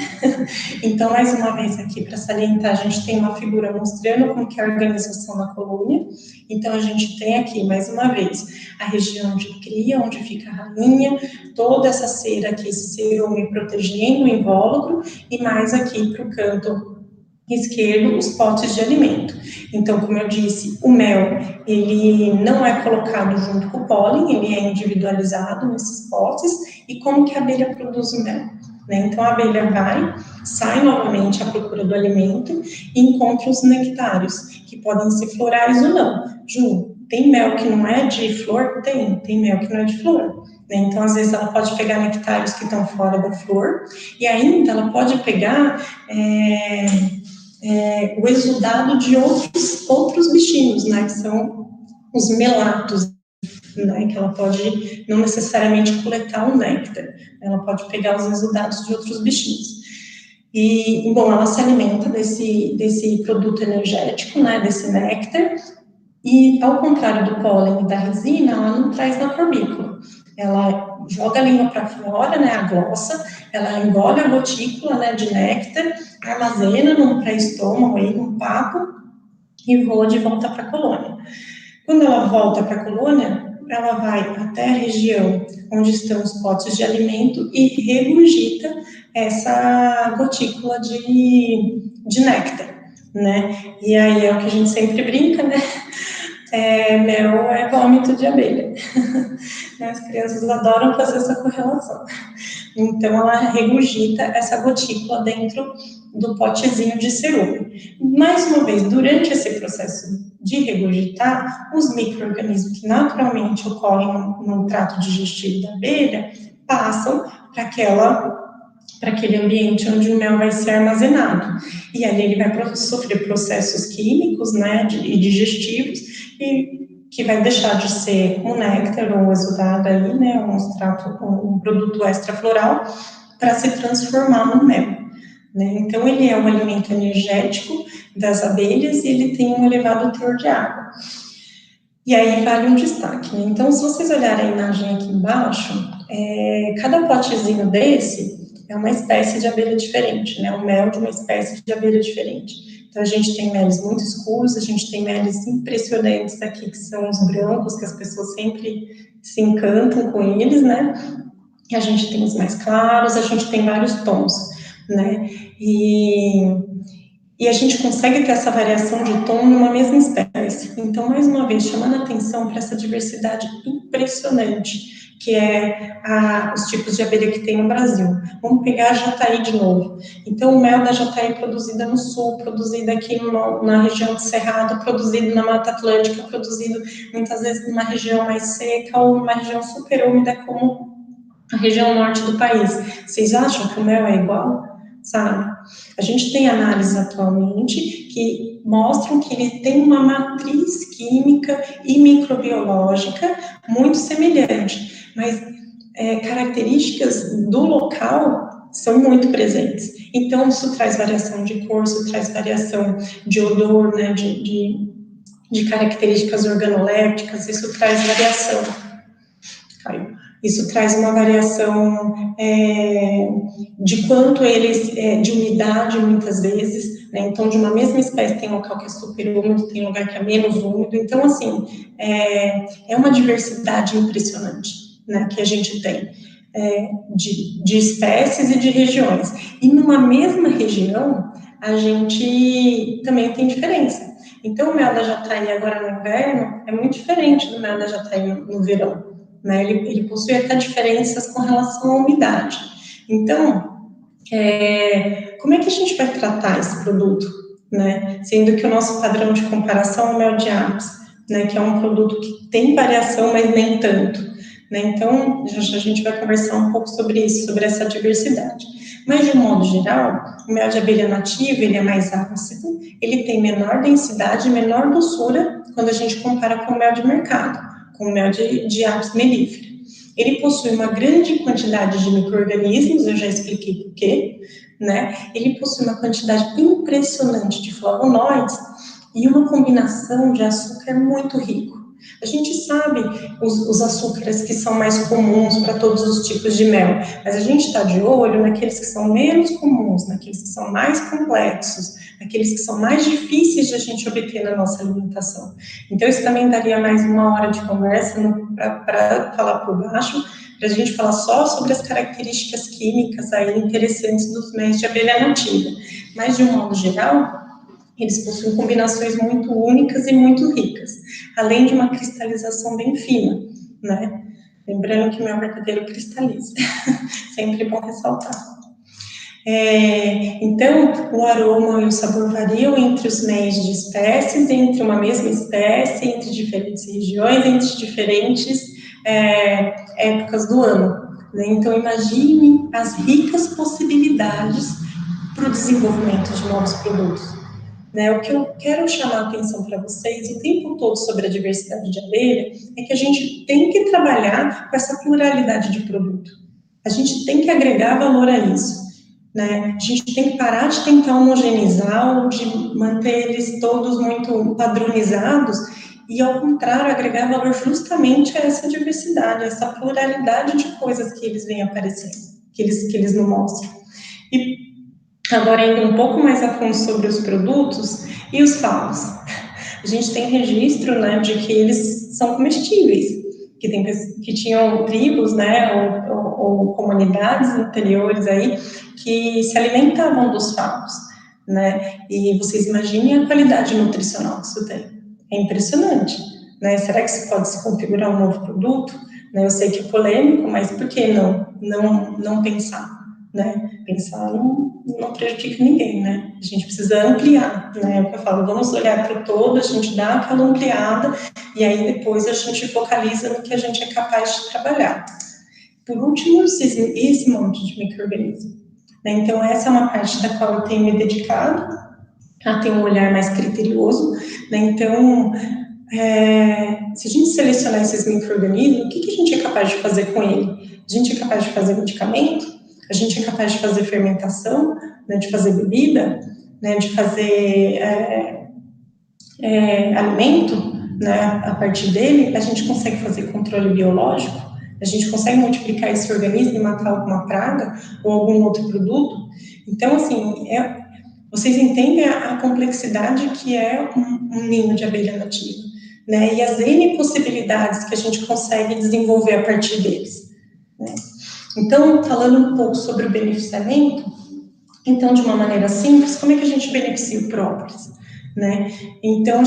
Speaker 1: Então, mais uma vez aqui para salientar, a gente tem uma figura mostrando como que é a organização da colônia. Então, a gente tem aqui, mais uma vez, a região de cria, onde fica a rainha, toda essa cera aqui, esse cerume protegendo o invólucro, e mais aqui para o canto esquerdo, os potes de alimento. Então, como eu disse, o mel, ele não é colocado junto com o pólen, ele é individualizado nesses potes. E como que a abelha produz o mel? Né? Então, a abelha sai novamente à procura do alimento e encontra os nectários, que podem ser florais ou não. Ju, tem mel que não é de flor? Tem mel que não é de flor. Né? Então, às vezes, ela pode pegar nectários que estão fora da flor, e ainda ela pode pegar o exudado de outros bichinhos, né, que são os melatos, né, que ela pode não necessariamente coletar o néctar, ela pode pegar os exudados de outros bichinhos. E, bom, ela se alimenta desse produto energético, né, desse néctar, e ao contrário do pólen e da resina, ela não traz na corbícula. Ela joga a língua para fora, né, a glossa, ela engole a gotícula, né, de néctar, armazena num pré-estômago, aí, num papo, e voa de volta para a colônia. Quando ela volta para a colônia, ela vai até a região onde estão os potes de alimento e regurgita essa gotícula de néctar, né? E aí é o que a gente sempre brinca, né? Mel é vômito de abelha. As crianças adoram fazer essa correlação. Então, ela regurgita essa gotícula dentro do potezinho de cerume. Mais uma vez, durante esse processo de regurgitar, os micro-organismos que naturalmente ocorrem no trato digestivo da abelha passam para aquele ambiente onde o mel vai ser armazenado. E ali ele vai sofrer processos químicos, né, e digestivos, e que vai deixar de ser um néctar ou um exudado aí, né, um produto extrafloral, para se transformar no mel. Né? Então, ele é um alimento energético das abelhas e ele tem um elevado teor de água. E aí vale um destaque, né? Então, se vocês olharem a imagem aqui embaixo, cada potezinho desse é uma espécie de abelha diferente, né? O mel de uma espécie de abelha diferente. Então, a gente tem meles muito escuros, a gente tem meles impressionantes aqui, que são os brancos, que as pessoas sempre se encantam com eles, né? E a gente tem os mais claros, a gente tem vários tons, né? E a gente consegue ter essa variação de tom numa mesma espécie. Então, mais uma vez, chamando a atenção para essa diversidade impressionante que é os tipos de abelha que tem no Brasil. Vamos pegar a jataí de novo. Então, o mel da jataí é produzida no sul, produzida aqui na região do Cerrado, produzido na Mata Atlântica, produzido muitas vezes numa região mais seca ou numa região super úmida como a região norte do país. Vocês acham que o mel é igual? Sabe? A gente tem análises atualmente que mostram que ele tem uma matriz química e microbiológica muito semelhante, mas características do local são muito presentes. Então, isso traz variação de cor, isso traz variação de odor, né, de características organolépticas, isso traz variação. Caiu. Isso traz uma variação de quanto eles, de umidade muitas vezes, né? Então, de uma mesma espécie, tem local que é super úmido, tem lugar que é menos úmido. Então, assim, é uma diversidade impressionante, né, que a gente tem de espécies e de regiões. E numa mesma região, a gente também tem diferença. Então, o mel da jataí agora no inverno é muito diferente do mel da jataí no verão. Né, ele possui até diferenças com relação à umidade. Então, como é que a gente vai tratar esse produto? Né? Sendo que o nosso padrão de comparação é o mel de aves, né, que é um produto que tem variação, mas nem tanto. Né? Então, a gente vai conversar um pouco sobre isso, sobre essa diversidade. Mas, de um modo geral, o mel de abelha nativa ele é mais ácido, ele tem menor densidade e menor doçura quando a gente compara com o mel de mercado, com o mel de aves melífera. Ele possui uma grande quantidade de micro-organismos, eu já expliquei por quê, né? Ele possui uma quantidade impressionante de flavonoides e uma combinação de açúcar muito rico. A gente sabe os açúcares que são mais comuns para todos os tipos de mel, mas a gente está de olho naqueles que são menos comuns, naqueles que são mais complexos, aqueles que são mais difíceis de a gente obter na nossa alimentação. Então, isso também daria mais uma hora de conversa para falar por baixo, para a gente falar só sobre as características químicas aí interessantes dos mel de abelha nativa. Mas, de um modo geral, eles possuem combinações muito únicas e muito ricas, além de uma cristalização bem fina, né? Lembrando que o mel verdadeiro cristaliza. Sempre bom ressaltar. Então, o aroma e o sabor variam entre os méis de espécies, entre uma mesma espécie, entre diferentes regiões, entre diferentes épocas do ano. Né? Então, imagine as ricas possibilidades para o desenvolvimento de novos produtos. Né? O que eu quero chamar a atenção para vocês o tempo todo sobre a diversidade de abelha é que a gente tem que trabalhar com essa pluralidade de produto. A gente tem que agregar valor a isso. Né? A gente tem que parar de tentar homogeneizar ou de manter eles todos muito padronizados e, ao contrário, agregar valor justamente a essa diversidade, a essa pluralidade de coisas que eles vêm aparecendo, que eles nos mostram. E agora, indo um pouco mais a fundo sobre os produtos e os favos. A gente tem registro, né, de que eles são comestíveis, que tinham tribos, né, ou comunidades anteriores aí, que se alimentavam dos favos, né, e vocês imaginem a qualidade nutricional que isso tem. É impressionante, né, será que isso pode se configurar um novo produto? Né, eu sei que é polêmico, mas por que não pensar? Né, pensar não prejudica ninguém, né, a gente precisa ampliar, né, eu falo, vamos olhar para o todo, a gente dá aquela ampliada, e aí depois a gente focaliza no que a gente é capaz de trabalhar. Por último, esse monte de micro-organismo. Né? Então, essa é uma parte da qual eu tenho me dedicado a ter um olhar mais criterioso. Né? Então, se a gente selecionar esses micro-organismos, o que a gente é capaz de fazer com ele? A gente é capaz de fazer medicamento? A gente é capaz de fazer fermentação? Né? De fazer bebida? Né? De fazer alimento? né, a partir dele, a gente consegue fazer controle biológico, a gente consegue multiplicar esse organismo e matar alguma praga ou algum outro produto. Então, assim, vocês entendem a complexidade que é um ninho de abelha nativa, né, e as N possibilidades que a gente consegue desenvolver a partir deles, né. Então, falando um pouco sobre o beneficiamento, então, de uma maneira simples, como é que a gente beneficia o própolis, né? Então,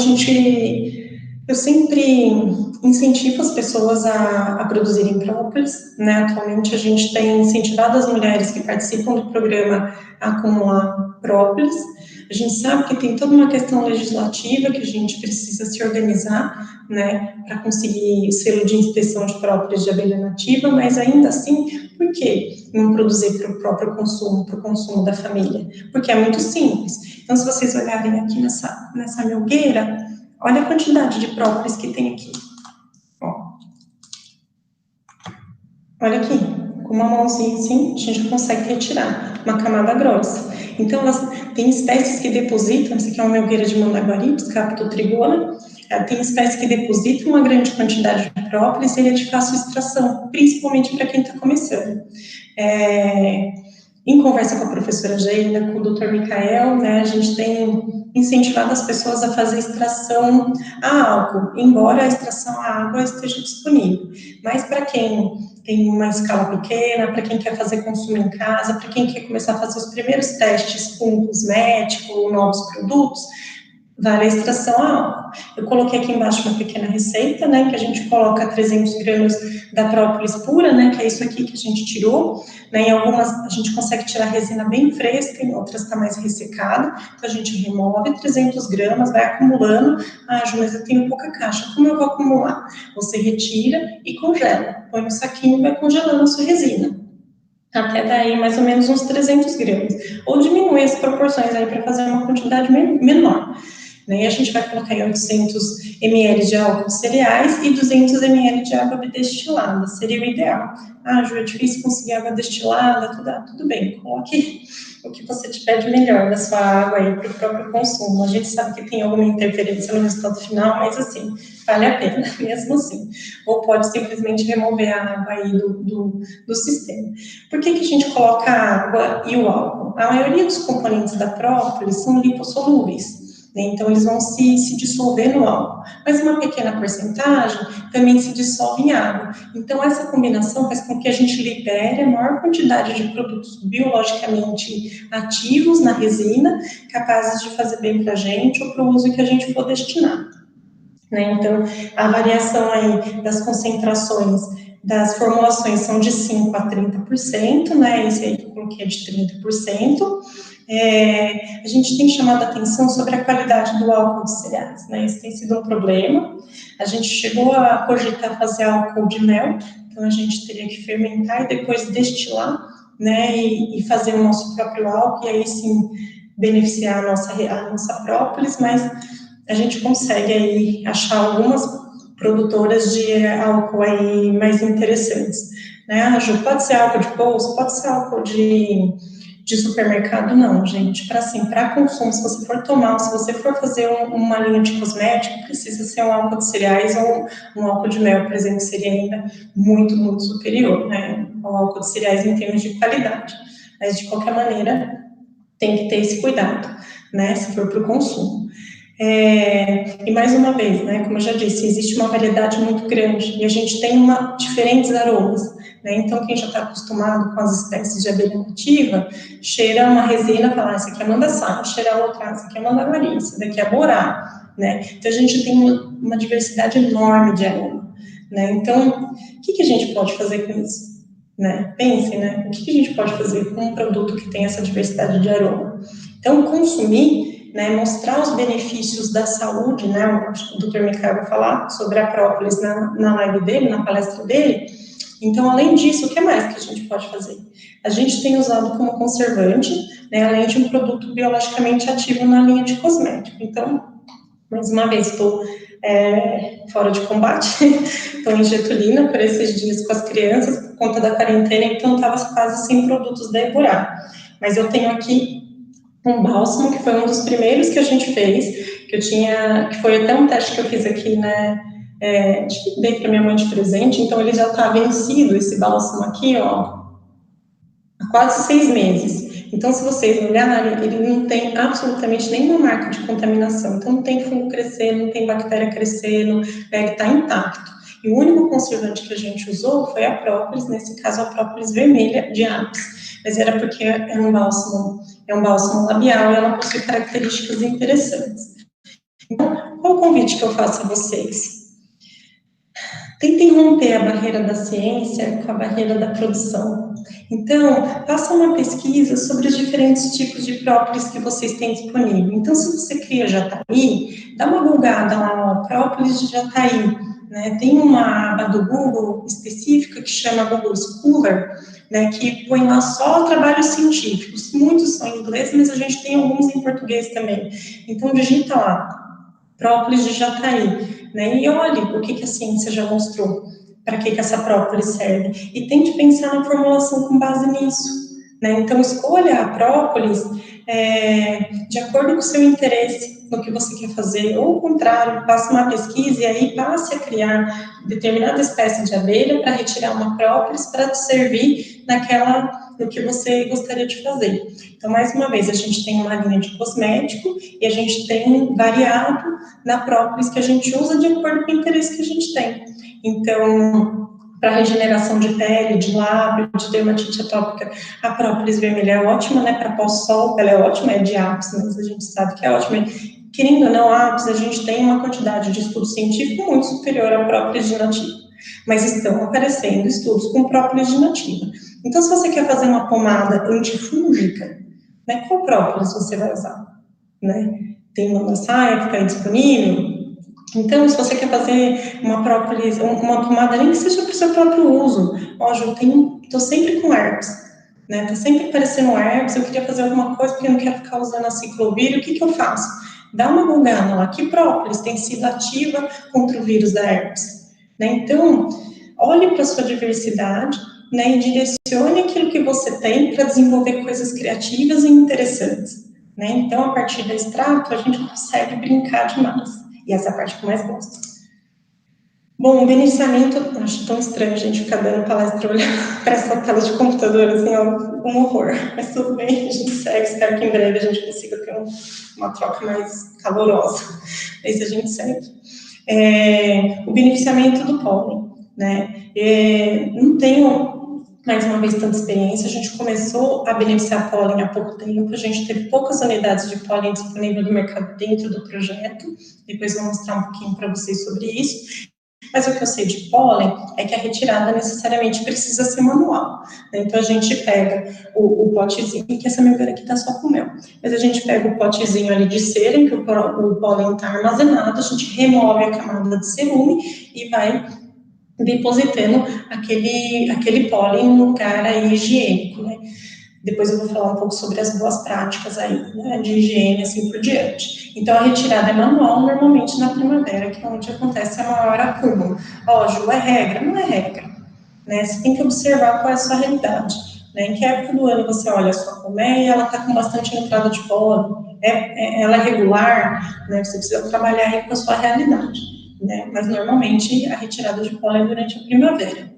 Speaker 1: eu sempre incentivo as pessoas a produzirem própolis, né? Atualmente, a gente tem incentivado as mulheres que participam do programa a acumular própolis. A gente sabe que tem toda uma questão legislativa que a gente precisa se organizar, né, para conseguir o selo de inspeção de própolis de abelha nativa, mas ainda assim, por que não produzir para o próprio consumo, para o consumo da família? Porque é muito simples. Então, se vocês olharem aqui nessa melgueira, olha a quantidade de própolis que tem aqui. Ó. Olha aqui, com uma mãozinha assim, a gente consegue retirar uma camada grossa. Então, tem espécies que depositam, essa aqui é uma melgueira de Mandaguari, Captotrigona, tem espécies que depositam uma grande quantidade de própolis e ele é de fácil extração, principalmente para quem está começando. Em conversa com a professora Geila, com o Dr. Micael, né, a gente tem incentivado as pessoas a fazer extração a álcool, embora a extração a água esteja disponível. Mas para quem tem uma escala pequena, para quem quer fazer consumo em casa, para quem quer começar a fazer os primeiros testes com um cosmético ou novos produtos, vale a extração a álcool. Eu coloquei aqui embaixo uma pequena receita, né, que a gente coloca 300 gramas da própolis pura, né, que é isso aqui que a gente tirou, né, em algumas a gente consegue tirar a resina bem fresca, em outras está mais ressecada, então a gente remove 300 gramas, vai acumulando. Ah, Ju, mas eu tenho pouca caixa, como eu vou acumular? Você retira e congela, põe no saquinho e vai congelando a sua resina. Até daí mais ou menos uns 300 gramas, ou diminui as proporções aí para fazer uma quantidade menor. E a gente vai colocar em 800 ml de álcool de cereais e 200 ml de água destilada, seria o ideal. Ah, Ju, é difícil conseguir água destilada, tudo bem, coloque o que você tiver de melhor da sua água aí para o próprio consumo. A gente sabe que tem alguma interferência no resultado final, mas assim, vale a pena, mesmo assim. Ou pode simplesmente remover a água aí do sistema. Por que a gente coloca a água e o álcool? A maioria dos componentes da própolis são lipossolúveis. Então, eles vão se dissolver no álcool, mas uma pequena porcentagem também se dissolve em água. Então, essa combinação faz com que a gente libere a maior quantidade de produtos biologicamente ativos na resina, capazes de fazer bem para a gente ou para o uso que a gente for destinar. Então, a variação aí das concentrações das formulações são de 5% a 30%, né? Esse aí que eu coloquei é de 30%. A gente tem chamado a atenção sobre a qualidade do álcool de cereais, né? Isso tem sido um problema. A gente chegou a cogitar fazer álcool de mel, então a gente teria que fermentar e depois destilar, né? E fazer o nosso próprio álcool, e aí sim beneficiar a nossa própolis, mas a gente consegue aí achar algumas produtoras de álcool aí mais interessantes, né? Ju, pode ser álcool de bolsa, pode ser álcool de supermercado, não, gente. Para consumo, se você for tomar, se você for fazer uma linha de cosmético, precisa ser um álcool de cereais ou um álcool de mel, por exemplo, que seria ainda muito, muito superior, né? Ao álcool de cereais em termos de qualidade. Mas, de qualquer maneira, tem que ter esse cuidado, né? Se for para o consumo. E mais uma vez, né, como eu já disse, existe uma variedade muito grande e a gente tem diferentes aromas, né? Então, quem já está acostumado com as espécies de abelha nativa, cheira uma resina e fala, essa aqui é mandaçá, cheira outra, essa aqui é mandaguari, essa daqui é borá, né? Então, a gente tem uma diversidade enorme de aroma, né? Então, o que a gente pode fazer com isso? Né? Pensem, né? O que a gente pode fazer com um produto que tem essa diversidade de aroma? Então, consumir, né, mostrar os benefícios da saúde, né, acho que o Dr. Micael vai falar sobre a própolis na live dele, na palestra dele. Então, além disso, o que mais que a gente pode fazer? A gente tem usado como conservante, né, além de um produto biologicamente ativo na linha de cosmético. Então, mais uma vez, estou fora de combate, estou em Getulina por esses dias com as crianças, por conta da quarentena, então estava quase sem produtos da Eborá. Mas eu tenho aqui um bálsamo, que foi um dos primeiros que a gente fez, que foi até um teste que eu fiz aqui, né, acho que dei para minha mãe de presente, então ele já está vencido, esse bálsamo aqui, ó, há quase 6 meses. Então, se vocês olharem, ele não tem absolutamente nenhuma marca de contaminação. Então, não tem fungo crescendo, não tem bactéria crescendo, ele está intacto. E o único conservante que a gente usou foi a própolis, nesse caso a própolis vermelha de Apis. Mas era porque é um bálsamo labial e ela possui características interessantes. Então, qual o convite que eu faço a vocês? Tentem romper a barreira da ciência com a barreira da produção. Então, faça uma pesquisa sobre os diferentes tipos de própolis que vocês têm disponível. Então, se você cria Jataí, dá uma bugada lá no própolis de Jataí. Né? Tem uma aba do Google específica que chama Google Scholar, né, que põe lá só trabalhos científicos. Muitos são em inglês, mas a gente tem alguns em português também. Então, digita lá, própolis de Jataí. Né? E olhe o que a ciência já mostrou, para que essa própolis serve, e tente pensar na formulação com base nisso. Né? Então, escolha a própolis de acordo com o seu interesse, no que você quer fazer, ou ao contrário, faça uma pesquisa e aí passe a criar determinada espécie de abelha para retirar uma própolis para te servir no que você gostaria de fazer. Então, mais uma vez, a gente tem uma linha de cosmético e a gente tem variado na própolis que a gente usa de acordo com o interesse que a gente tem. Então, para regeneração de pele, de lábio, de dermatite atópica, a própolis vermelha é ótima, né? Para pós-sol, ela é ótima, é de Apis, mas a gente sabe que é ótima. Querendo ou não, Apis, a gente tem uma quantidade de estudo científico muito superior à própolis de nativa, mas estão aparecendo estudos com própolis de nativa. Então, se você quer fazer uma pomada antifúngica, né, qual própolis você vai usar? Né? Tem uma saia que está disponível. Então, se você quer fazer uma própolis, uma pomada, nem que seja para o seu próprio uso. Ó, Ju, estou sempre com herpes, né? Tá sempre aparecendo herpes, eu queria fazer alguma coisa porque eu não quero ficar usando a ciclovírus, o que eu faço? Dá uma bugada lá, que própolis tem sido ativa contra o vírus da herpes? Né? Então, olhe para a sua diversidade, né, e direcione aquilo que você tem para desenvolver coisas criativas e interessantes. Né? Então, a partir da extrato, a gente consegue brincar demais. E essa é a parte que eu mais gosto. Bom, o beneficiamento, acho tão estranho a gente ficar dando palestra olhando para essa tela de computador, assim, é um horror. Mas tudo bem, a gente segue, espero que em breve a gente consiga ter uma troca mais calorosa. Aí a gente segue. O beneficiamento do pólen, né? Não tenho, mais uma vez, tanta experiência. A gente começou a beneficiar pólen há pouco tempo, a gente teve poucas unidades de pólen disponível no mercado dentro do projeto, depois eu vou mostrar um pouquinho para vocês sobre isso. Mas o que eu sei de pólen é que a retirada necessariamente precisa ser manual. Né? Então, a gente pega o potezinho, que essa membrana aqui está só com mel, mas a gente pega o potezinho ali de cera, em que o pólen está armazenado, a gente remove a camada de cerume e vai depositando aquele pólen em um lugar aí higiênico, né? Depois eu vou falar um pouco sobre as boas práticas aí, né, de higiene, assim por diante. Então, a retirada é manual, normalmente na primavera, que é onde acontece a maior acúmulo. Ó, Ju, é regra? Não é regra. Né? Você tem que observar qual é a sua realidade. Né? Em que época do ano você olha a sua colmeia e ela está com bastante entrada de pólen? Ela é regular? Né? Você precisa trabalhar aí com a sua realidade. Né? Mas, normalmente, a retirada de pólen é durante a primavera.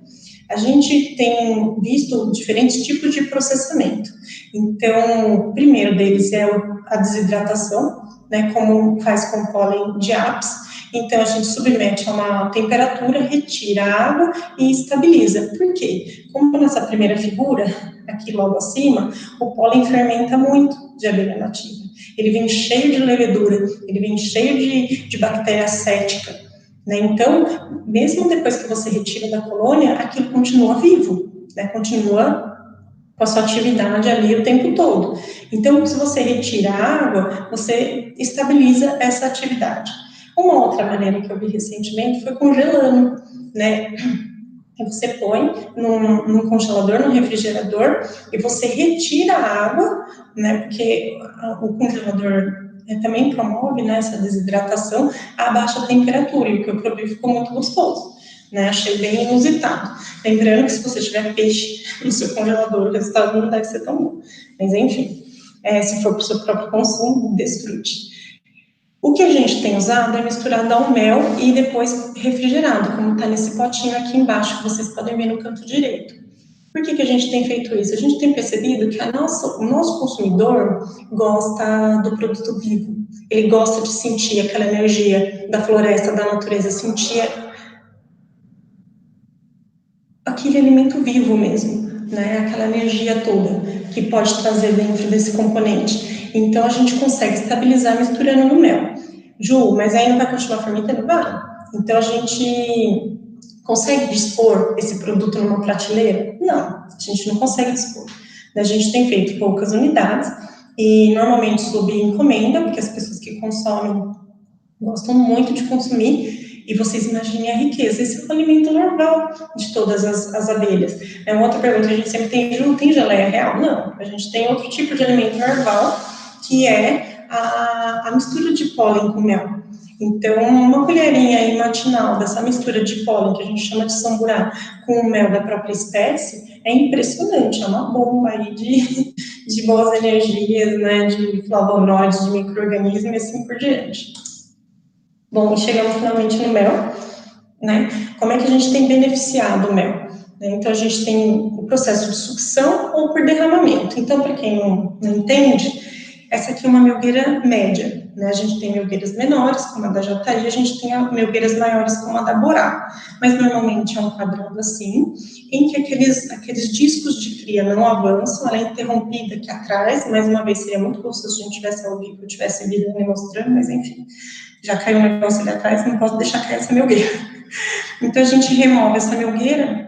Speaker 1: A gente tem visto diferentes tipos de processamento. Então, o primeiro deles é a desidratação, né, como faz com o pólen de Apis. Então, a gente submete a uma temperatura, retira a água e estabiliza. Por quê? Como nessa primeira figura, aqui logo acima, o pólen fermenta muito de abelha nativa. Ele vem cheio de levedura, ele vem cheio de bactéria acética. Né? Então, mesmo depois que você retira da colônia, aquilo continua vivo, né? Continua com a sua atividade ali o tempo todo. Então, se você retira a água, você estabiliza essa atividade. Uma outra maneira que eu vi recentemente foi congelando, né? Você põe num congelador, num refrigerador, e você retira a água, né? Porque o congelador também promove, né, essa desidratação a baixa temperatura, e o que eu provei ficou muito gostoso, né? Achei bem inusitado. Lembrando que se você tiver peixe no seu congelador, o resultado não deve ser tão bom. Mas enfim, se for para o seu próprio consumo, desfrute. O que a gente tem usado é misturado ao mel e depois refrigerado, como está nesse potinho aqui embaixo, que vocês podem ver no canto direito. Por que a gente tem feito isso? A gente tem percebido que o nosso consumidor gosta do produto vivo. Ele gosta de sentir aquela energia da floresta, da natureza, sentir aquele alimento vivo mesmo, né? Aquela energia toda que pode trazer dentro desse componente. Então, a gente consegue estabilizar misturando no mel. Ju, mas aí não vai continuar fermentando? Vai. Então, a gente consegue dispor esse produto numa prateleira? Não, a gente não consegue dispor. A gente tem feito poucas unidades e normalmente sob encomenda, porque as pessoas que consomem gostam muito de consumir, e vocês imaginem a riqueza. Esse é o alimento normal de todas as abelhas. É uma outra pergunta que a gente sempre tem: Ju, tem geleia real? Não, a gente tem outro tipo de alimento normal, que é a mistura de pólen com mel. Então, uma colherinha aí matinal dessa mistura de pólen, que a gente chama de samburá, com o mel da própria espécie, é impressionante, é uma bomba aí de boas energias, né, de flavonoides, de micro-organismos e assim por diante. Bom, chegamos finalmente no mel, né? Como é que a gente tem beneficiado o mel? Então, a gente tem o processo de sucção ou por derramamento. Então, para quem não entende, essa aqui é uma melgueira média, né? A gente tem melgueiras menores, como a da Jataí, a gente tem melgueiras maiores, como a da Borá. Mas, normalmente, é um quadrado assim, em que aqueles discos de cria não avançam, ela é interrompida aqui atrás. Mais uma vez, seria muito gostoso se a gente tivesse ao vivo, eu tivesse vídeo me mostrando, mas, enfim, já caiu um negócio ali atrás, não posso deixar cair essa melgueira. Então, a gente remove essa melgueira,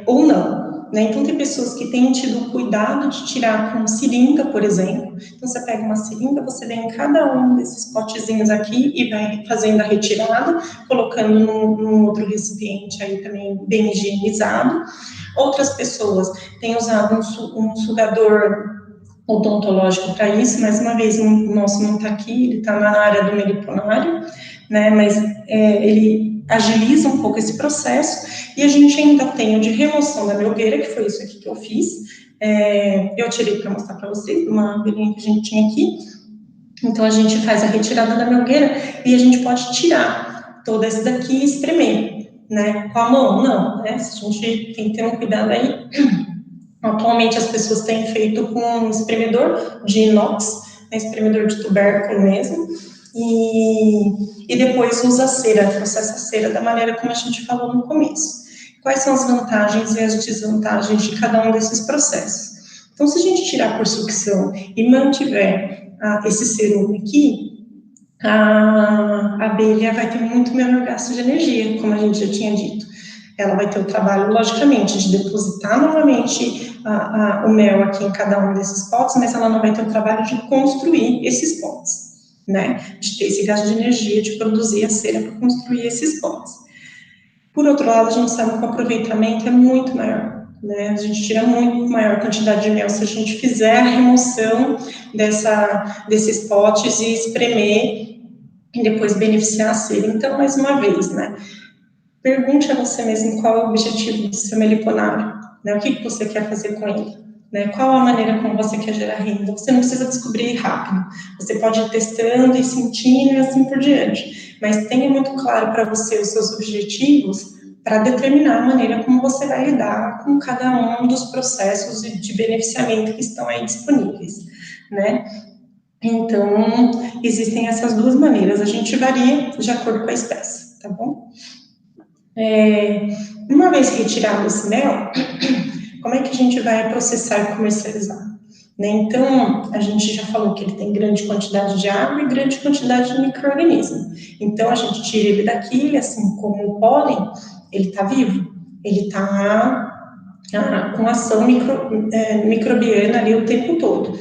Speaker 1: ou não, né? Então, tem pessoas que têm tido o cuidado de tirar com seringa, por exemplo. Então, você pega uma seringa, você vem em cada um desses potezinhos aqui e vai fazendo a retirada, colocando num outro recipiente aí também bem higienizado. Outras pessoas têm usado um sugador odontológico para isso. Mais uma vez, o nosso não está aqui, ele está na área do meliponário, né? Mas ele agiliza um pouco esse processo. E a gente ainda tem o de remoção da melgueira, que foi isso aqui que eu fiz. Eu tirei para mostrar para vocês uma abelhinha que a gente tinha aqui. Então, a gente faz a retirada da melgueira e a gente pode tirar toda essa daqui e espremer, né? Com a mão, não, né? A gente tem que ter um cuidado aí. Atualmente, as pessoas têm feito com um espremedor de inox, espremedor de tubérculo mesmo, e depois usa a cera, processa a cera da maneira como a gente falou no começo. Quais são as vantagens e as desvantagens de cada um desses processos? Então, se a gente tirar por sucção e mantiver esse cerume aqui, a abelha vai ter muito menor gasto de energia, como a gente já tinha dito. Ela vai ter o trabalho, logicamente, de depositar novamente o mel aqui em cada um desses potes, mas ela não vai ter o trabalho de construir esses potes, né? De ter esse gasto de energia, de produzir a cera para construir esses potes. Por outro lado, a gente sabe que o aproveitamento é muito maior, né? A gente tira muito maior quantidade de mel se a gente fizer a remoção desses potes e espremer e depois beneficiar a cera. Então, mais uma vez, né? Pergunte a você mesmo qual é o objetivo do seu meliponário, né? O que você quer fazer com ele, né? Qual a maneira como você quer gerar renda. Você não precisa descobrir rápido, você pode ir testando e sentindo e assim por diante, mas tenha muito claro para você os seus objetivos para determinar a maneira como você vai lidar com cada um dos processos de beneficiamento que estão aí disponíveis, né? Então, existem essas duas maneiras, a gente varia de acordo com a espécie, tá bom? Uma vez retirado esse mel, como é que a gente vai processar e comercializar? Né? Então, a gente já falou que ele tem grande quantidade de água e grande quantidade de micro-organismo. Então, a gente tira ele daqui, assim como o pólen, ele está vivo, ele está com ação microbiana ali o tempo todo.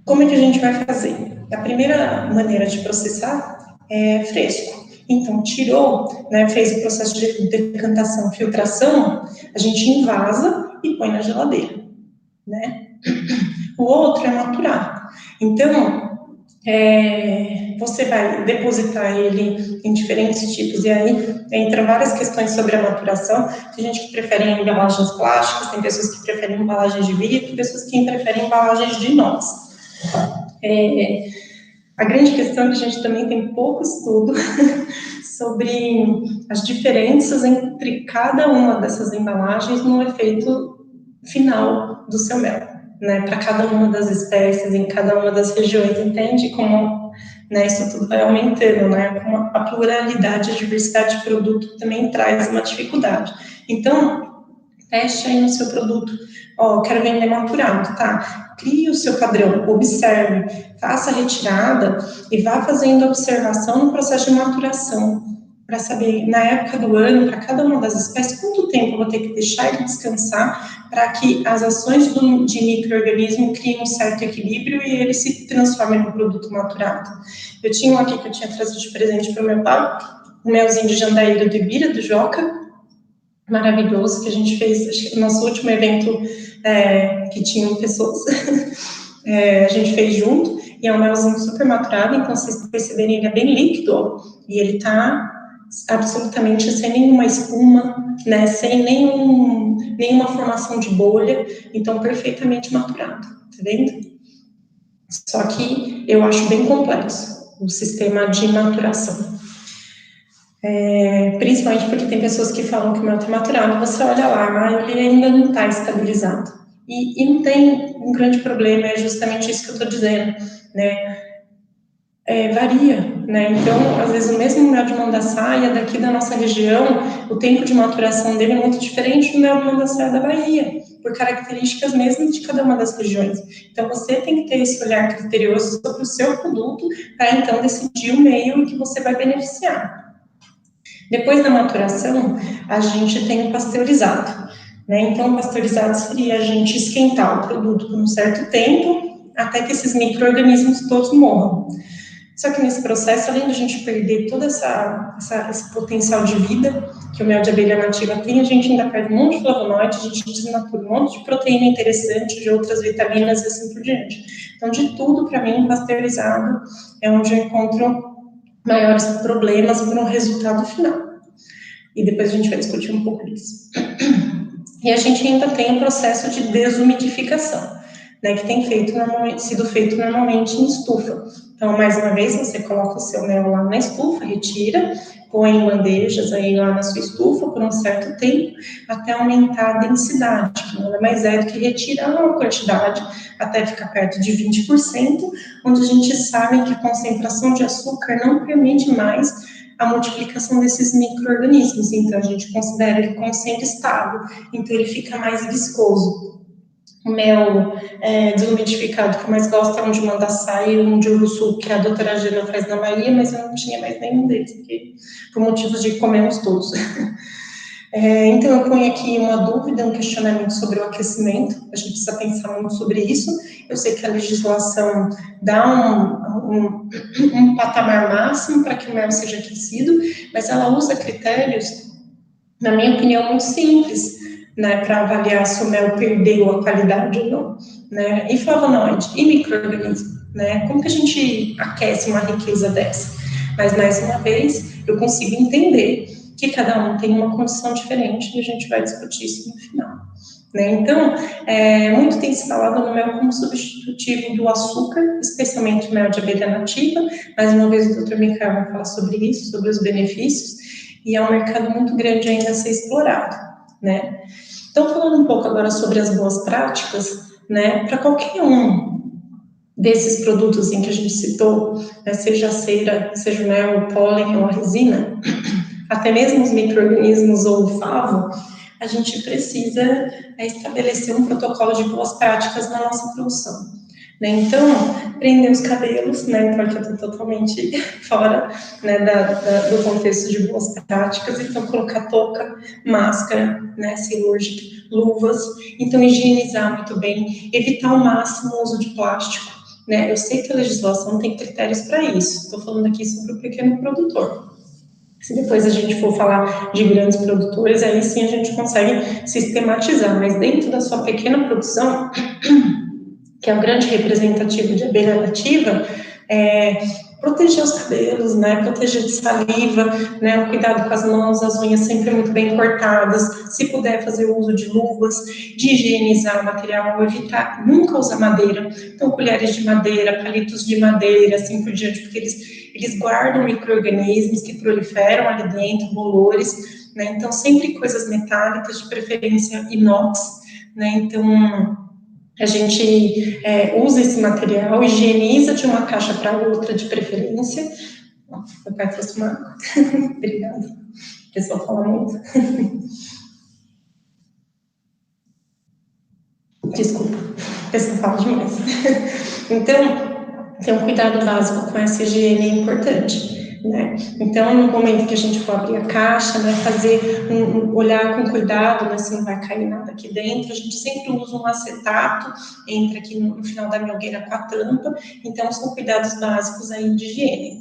Speaker 1: Como é que a gente vai fazer? A primeira maneira de processar é fresco. Então, tirou, né, fez o processo de decantação, filtração, a gente invasa e põe na geladeira, né? O outro é maturar. Então, você vai depositar ele em diferentes tipos, e aí entram várias questões sobre a maturação. Tem gente que prefere embalagens plásticas, tem pessoas que preferem embalagens de vidro, tem pessoas que preferem embalagens de inox. A grande questão é que a gente também tem pouco estudo sobre as diferenças entre cada uma dessas embalagens no efeito final do seu mel, né, para cada uma das espécies, em cada uma das regiões, entende como, né, isso tudo vai aumentando, né, como a pluralidade, a diversidade de produto também traz uma dificuldade. Então, teste aí no seu produto. Ó, quero vender maturado, tá? Crie o seu padrão, observe, faça a retirada e vá fazendo observação no processo de maturação, para saber, na época do ano, para cada uma das espécies, quanto tempo eu vou ter que deixar ele descansar para que as ações de micro-organismo criem um certo equilíbrio e ele se transforme no produto maturado. Eu tinha um aqui que eu tinha trazido de presente para o meu pai, um melzinho de jandaíra do Ibira, do Joca, maravilhoso, que a gente fez, acho que no nosso último evento, que tinham pessoas, a gente fez junto, e é um melzinho super maturado, então vocês perceberem, ele é bem líquido, ó, e ele tá absolutamente sem nenhuma espuma, né, sem nenhuma formação de bolha, então perfeitamente maturado, tá vendo? Só que eu acho bem complexo o sistema de maturação. Principalmente porque tem pessoas que falam que o mel está maturado, você olha lá, ele ainda não está estabilizado. E não tem um grande problema, é justamente isso que eu estou dizendo, né? Varia, né? Então, às vezes, o mesmo mel de Mandaçaia daqui da nossa região, o tempo de maturação dele é muito diferente do mel de Mandaçaia da Bahia, por características mesmo de cada uma das regiões. Então, você tem que ter esse olhar criterioso sobre o seu produto para, então, decidir o meio que você vai beneficiar. Depois da maturação, a gente tem o pasteurizado, né? Então, o pasteurizado seria a gente esquentar o produto por um certo tempo, até que esses micro-organismos todos morram. Só que nesse processo, além de a gente perder todo esse potencial de vida que o mel de abelha nativa tem, a gente ainda perde um monte de flavonoide, a gente desnatura um monte de proteína interessante, de outras vitaminas e assim por diante. Então, de tudo, para mim, pasteurizado é onde eu encontro maiores problemas para o resultado final. E depois a gente vai discutir um pouco disso. E a gente ainda tem o processo de desumidificação, né, que tem sido feito normalmente em estufa. Então, mais uma vez, você coloca o seu mel lá na estufa, retira, põe em bandejas aí lá na sua estufa por um certo tempo, até aumentar a densidade, que nada mais é do que retirar uma quantidade até ficar perto de 20%, onde a gente sabe que a concentração de açúcar não permite mais a multiplicação desses micro-organismos, então a gente considera ele como sendo estável, então ele fica mais viscoso. O mel desumidificado que eu mais gosto é um de Mandaçaia e um de Uruçu, que a doutora Gina faz na Bahia, mas eu não tinha mais nenhum deles, porque, por motivos de comermos todos. Então, eu ponho aqui uma dúvida, um questionamento sobre o aquecimento, a gente precisa pensar muito sobre isso. Eu sei que a legislação dá um patamar máximo para que o mel seja aquecido, mas ela usa critérios, na minha opinião, muito simples, né, para avaliar se o mel perdeu a qualidade ou não, né, e flavonoide, e micro-organismo, né, como que a gente aquece uma riqueza dessa? Mas, mais uma vez, eu consigo entender que cada um tem uma condição diferente e a gente vai discutir isso no final, né, então, muito tem se falado no mel como substitutivo do açúcar, especialmente o mel de abelha nativa, mais uma vez o Dr. Michael vai falar sobre isso, sobre os benefícios, e é um mercado muito grande ainda a ser explorado, né. Então, falando um pouco agora sobre as boas práticas, né, para qualquer um desses produtos em que a gente citou, né, seja a cera, seja o mel, o pólen ou a resina, até mesmo os micro-organismos ou o favo, a gente precisa estabelecer um protocolo de boas práticas na nossa produção. Né? Então, prender os cabelos, né, porque eu estou totalmente fora, né, do contexto de boas práticas, então colocar touca, máscara, né, cirúrgica, luvas, então higienizar muito bem, evitar ao máximo o uso de plástico, né, eu sei que a legislação tem critérios para isso, estou falando aqui sobre o pequeno produtor. Se depois a gente for falar de grandes produtores, aí sim a gente consegue sistematizar, mas dentro da sua pequena produção, que é o grande representativo de abelha nativa, proteger os cabelos, né, proteger de saliva, né, o cuidado com as mãos, as unhas sempre muito bem cortadas, se puder fazer o uso de luvas, de higienizar o material, evitar, nunca usar madeira, então colheres de madeira, palitos de madeira, assim por diante, porque eles guardam micro-organismos que proliferam ali dentro, bolores, né, então sempre coisas metálicas, de preferência inox, né, então a gente usa esse material, higieniza de uma caixa para outra, de preferência. Meu pai trouxe uma água. Obrigada. O pessoal fala muito. Desculpa, o pessoal fala demais. Então, ter um cuidado básico com essa higiene é importante. Né? Então, no momento que a gente for abrir a caixa, né, olhar com cuidado, né, se não vai cair nada aqui dentro, a gente sempre usa um acetato, entra aqui no final da melgueira com a tampa, então são cuidados básicos aí de higiene.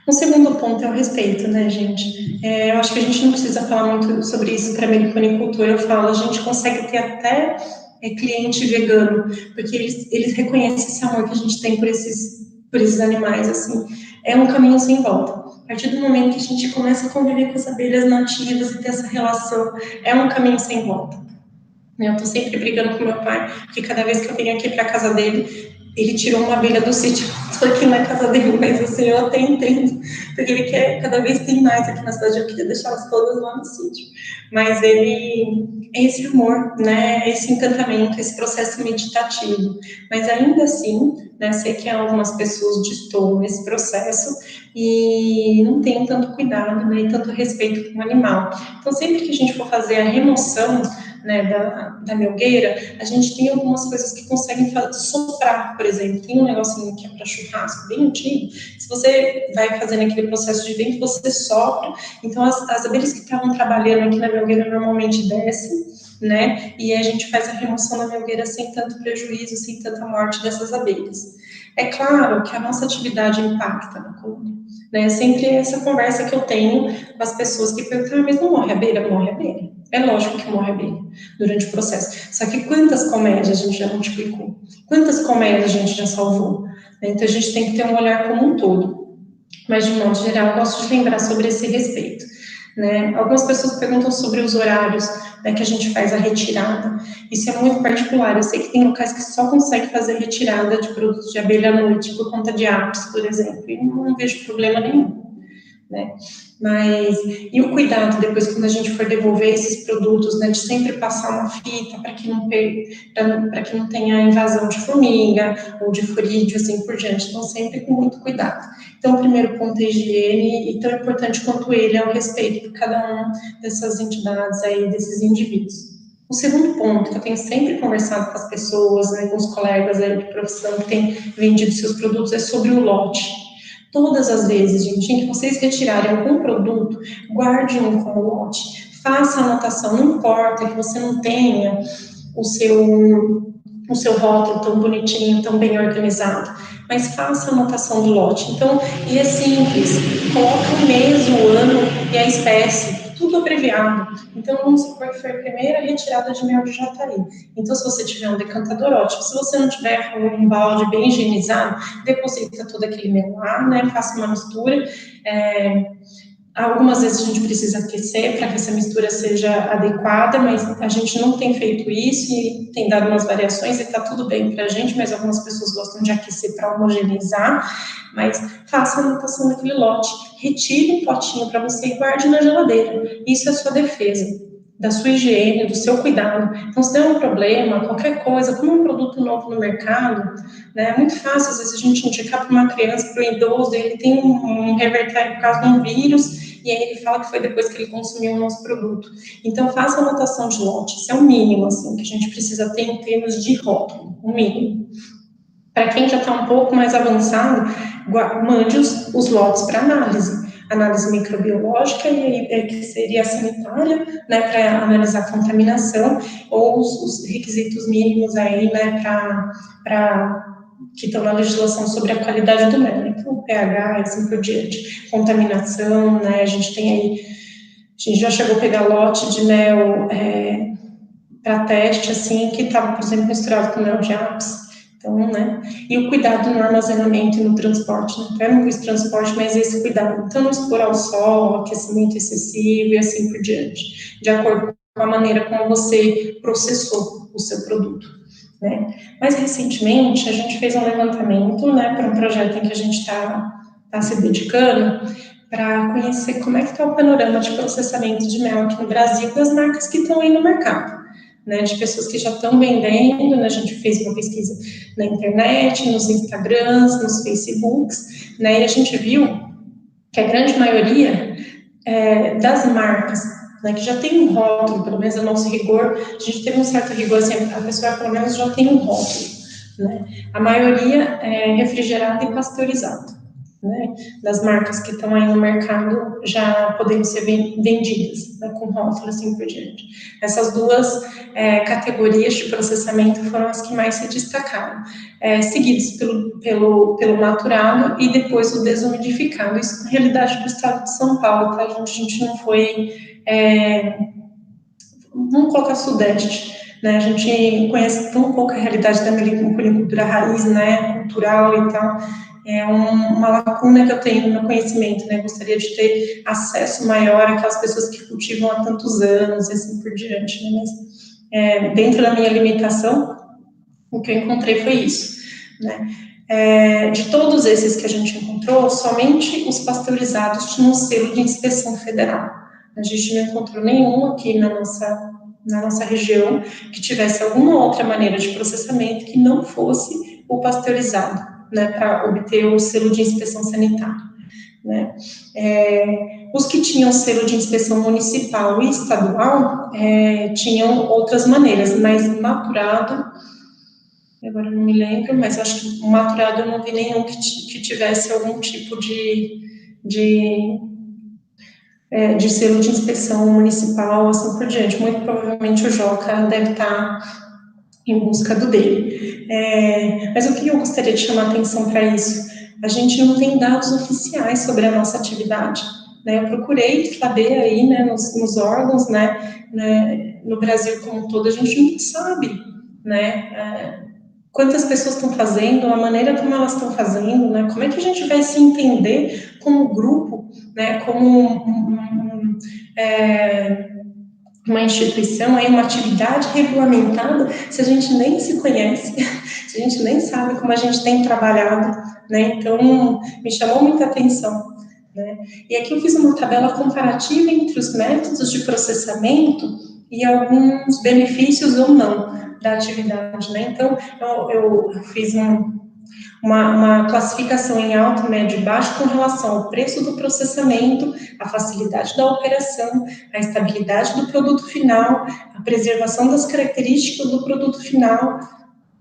Speaker 1: O segundo ponto é o respeito, né, gente? Eu acho que a gente não precisa falar muito sobre isso para a meliponicultura, eu falo, a gente consegue ter até cliente vegano, porque eles reconhecem esse amor que a gente tem por esses animais, assim, é um caminho sem volta. A partir do momento que a gente começa a conviver com as abelhas nativas e ter essa relação, é um caminho sem volta. Eu tô sempre brigando com meu pai, porque cada vez que eu venho aqui para casa dele, ele tirou uma abelha do sítio, tô aqui na casa dele, mas assim, eu até entendo, porque ele quer, cada vez tem mais aqui na cidade, eu queria deixá-las todas lá no sítio. Mas ele, é esse amor, né, esse encantamento, esse processo meditativo. Mas ainda assim, né, sei que algumas pessoas destoam esse processo e não tem tanto cuidado, né, e tanto respeito com o animal. Então, sempre que a gente for fazer a remoção, né, da melgueira, a gente tem algumas coisas que conseguem soprar, por exemplo. Tem um negocinho que é para churrasco, bem antigo. Se você vai fazendo aquele processo de vento, você sopra. Então, as abelhas que estavam trabalhando aqui na melgueira normalmente descem, né? E a gente faz a remoção da melgueira sem tanto prejuízo, sem tanta morte dessas abelhas. É claro que a nossa atividade impacta na colônia, né? Sempre essa conversa que eu tenho com as pessoas que perguntam, mas não morre abelha? Morre abelha. É lógico que morre abelha durante o processo. Só que quantas colmeias a gente já multiplicou? Quantas colmeias a gente já salvou? Então a gente tem que ter um olhar como um todo. Mas, de modo geral, eu gosto de lembrar sobre esse respeito. Né? Algumas pessoas perguntam sobre os horários, né, que a gente faz a retirada. Isso é muito particular. Eu sei que tem locais que só conseguem fazer retirada de produtos de abelha à noite por conta de apis, por exemplo, e não vejo problema nenhum. Né? Mas, e o cuidado depois, quando a gente for devolver esses produtos, né, de sempre passar uma fita para que não tenha invasão de formiga ou de furídeo, assim por diante. Então, sempre com muito cuidado. Então, o primeiro ponto é a higiene, e tão importante quanto ele é o respeito por cada uma dessas entidades aí, desses indivíduos. O segundo ponto, que eu tenho sempre conversado com as pessoas, né, com os colegas aí de profissão que têm vendido seus produtos, é sobre o lote. Todas as vezes, gente, em que vocês retirarem algum produto, guarde-o como lote, faça a anotação, não importa que você não tenha o seu rótulo tão bonitinho, tão bem organizado, mas faça a anotação do lote. Então, e é simples, coloca o mês, o ano e a espécie, tudo abreviado. Então, vamos supor que foi a primeira retirada de mel de jataí. Então, se você tiver um decantador, ótimo. Se você não tiver um balde bem higienizado, deposita todo aquele mel lá, né? Faça uma mistura. Algumas vezes a gente precisa aquecer para que essa mistura seja adequada, mas a gente não tem feito isso e tem dado umas variações e está tudo bem para a gente, mas algumas pessoas gostam de aquecer para homogeneizar, mas faça a anotação daquele lote, retire um potinho para você e guarde na geladeira. Isso é a sua defesa, da sua higiene, do seu cuidado. Então, se der um problema, qualquer coisa, como um produto novo no mercado, né, é muito fácil, às vezes, a gente indicar para uma criança, para um idoso, ele tem um revertério por causa de um vírus, e aí ele fala que foi depois que ele consumiu o nosso produto. Então, faça a anotação de lote, isso é o mínimo, assim, que a gente precisa ter em termos de rótulo, o mínimo. Para quem já está um pouco mais avançado, mande os lotes para análise microbiológica, e aí, que seria a sanitária, né, para analisar a contaminação, ou os requisitos mínimos aí, né, que estão na legislação sobre a qualidade do mel, então pH e assim por diante, contaminação, né, a gente já chegou a pegar lote de mel para teste, assim, que estava, por exemplo, misturado com mel de apis. Então, né, e o cuidado no armazenamento e no transporte, né, então eu não pus transporte, mas esse cuidado, então não expor ao sol, ao aquecimento excessivo e assim por diante, de acordo com a maneira como você processou o seu produto, né. Mais recentemente, a gente fez um levantamento, né, para um projeto em que a gente está se dedicando, para conhecer como é que está o panorama de processamento de mel aqui no Brasil das marcas que estão aí no mercado, né, de pessoas que já estão vendendo, né, a gente fez uma pesquisa na internet, nos Instagrams, nos Facebooks, né, e a gente viu que a grande maioria das marcas, né, que já tem um rótulo, pelo menos o nosso rigor, a gente teve um certo rigor, assim, a pessoa pelo menos já tem um rótulo, né, a maioria é refrigerada e pasteurizada, né, das marcas que estão aí no mercado já podendo ser vendidas, né, com rótulo assim por diante. Essas duas categorias de processamento foram as que mais se destacaram, seguidos pelo maturado e depois o desumidificado. Isso na realidade do estado de São Paulo, tá? A gente não foi, vamos colocar Sudeste, né? A gente conhece tão pouco a realidade da meliponicultura raiz, né, cultural e tal. É uma lacuna que eu tenho no meu conhecimento, né? Gostaria de ter acesso maior àquelas pessoas que cultivam há tantos anos e assim por diante, né? Mas dentro da minha limitação, o que eu encontrei foi isso, né? De todos esses que a gente encontrou, somente os pasteurizados tinham um selo de inspeção federal. A gente não encontrou nenhum aqui na nossa região que tivesse alguma outra maneira de processamento que não fosse o pasteurizado, né, para obter o selo de inspeção sanitária, né. Os que tinham selo de inspeção municipal e estadual tinham outras maneiras, mas maturado, agora não me lembro, mas acho que maturado eu não vi nenhum que tivesse algum tipo de selo de inspeção municipal, assim por diante. Muito provavelmente o Joca deve estar em busca do dele. Mas o que eu gostaria de chamar a atenção para isso? A gente não tem dados oficiais sobre a nossa atividade, né? Eu procurei saber aí, né, nos órgãos, né, no Brasil como um todo, a gente não sabe, né, quantas pessoas estão fazendo, a maneira como elas estão fazendo, né, como é que a gente vai se entender como grupo, né, como uma instituição, aí uma atividade regulamentada, se a gente nem se conhece, se a gente nem sabe como a gente tem trabalhado, né? Então, me chamou muita atenção, né? E aqui eu fiz uma tabela comparativa entre os métodos de processamento e alguns benefícios ou não da atividade, né? Então, eu fiz uma classificação em alto, médio e baixo com relação ao preço do processamento, a facilidade da operação, a estabilidade do produto final, a preservação das características do produto final,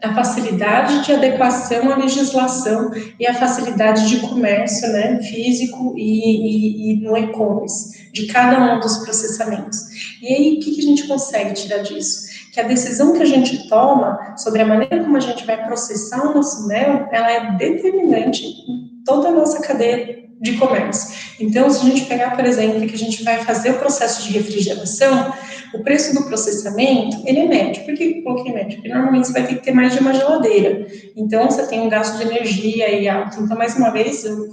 Speaker 1: a facilidade de adequação à legislação e a facilidade de comércio, né, físico e no e-commerce, de cada um dos processamentos. E aí, o que a gente consegue tirar disso? Que a decisão que a gente toma sobre a maneira como a gente vai processar o nosso mel, ela é determinante em toda a nossa cadeia de comércio. Então, se a gente pegar, por exemplo, que a gente vai fazer o processo de refrigeração, o preço do processamento, ele é médio. Por que eu coloquei médio? Porque normalmente você vai ter que ter mais de uma geladeira. Então, você tem um gasto de energia aí alto. Então, mais uma vez, eu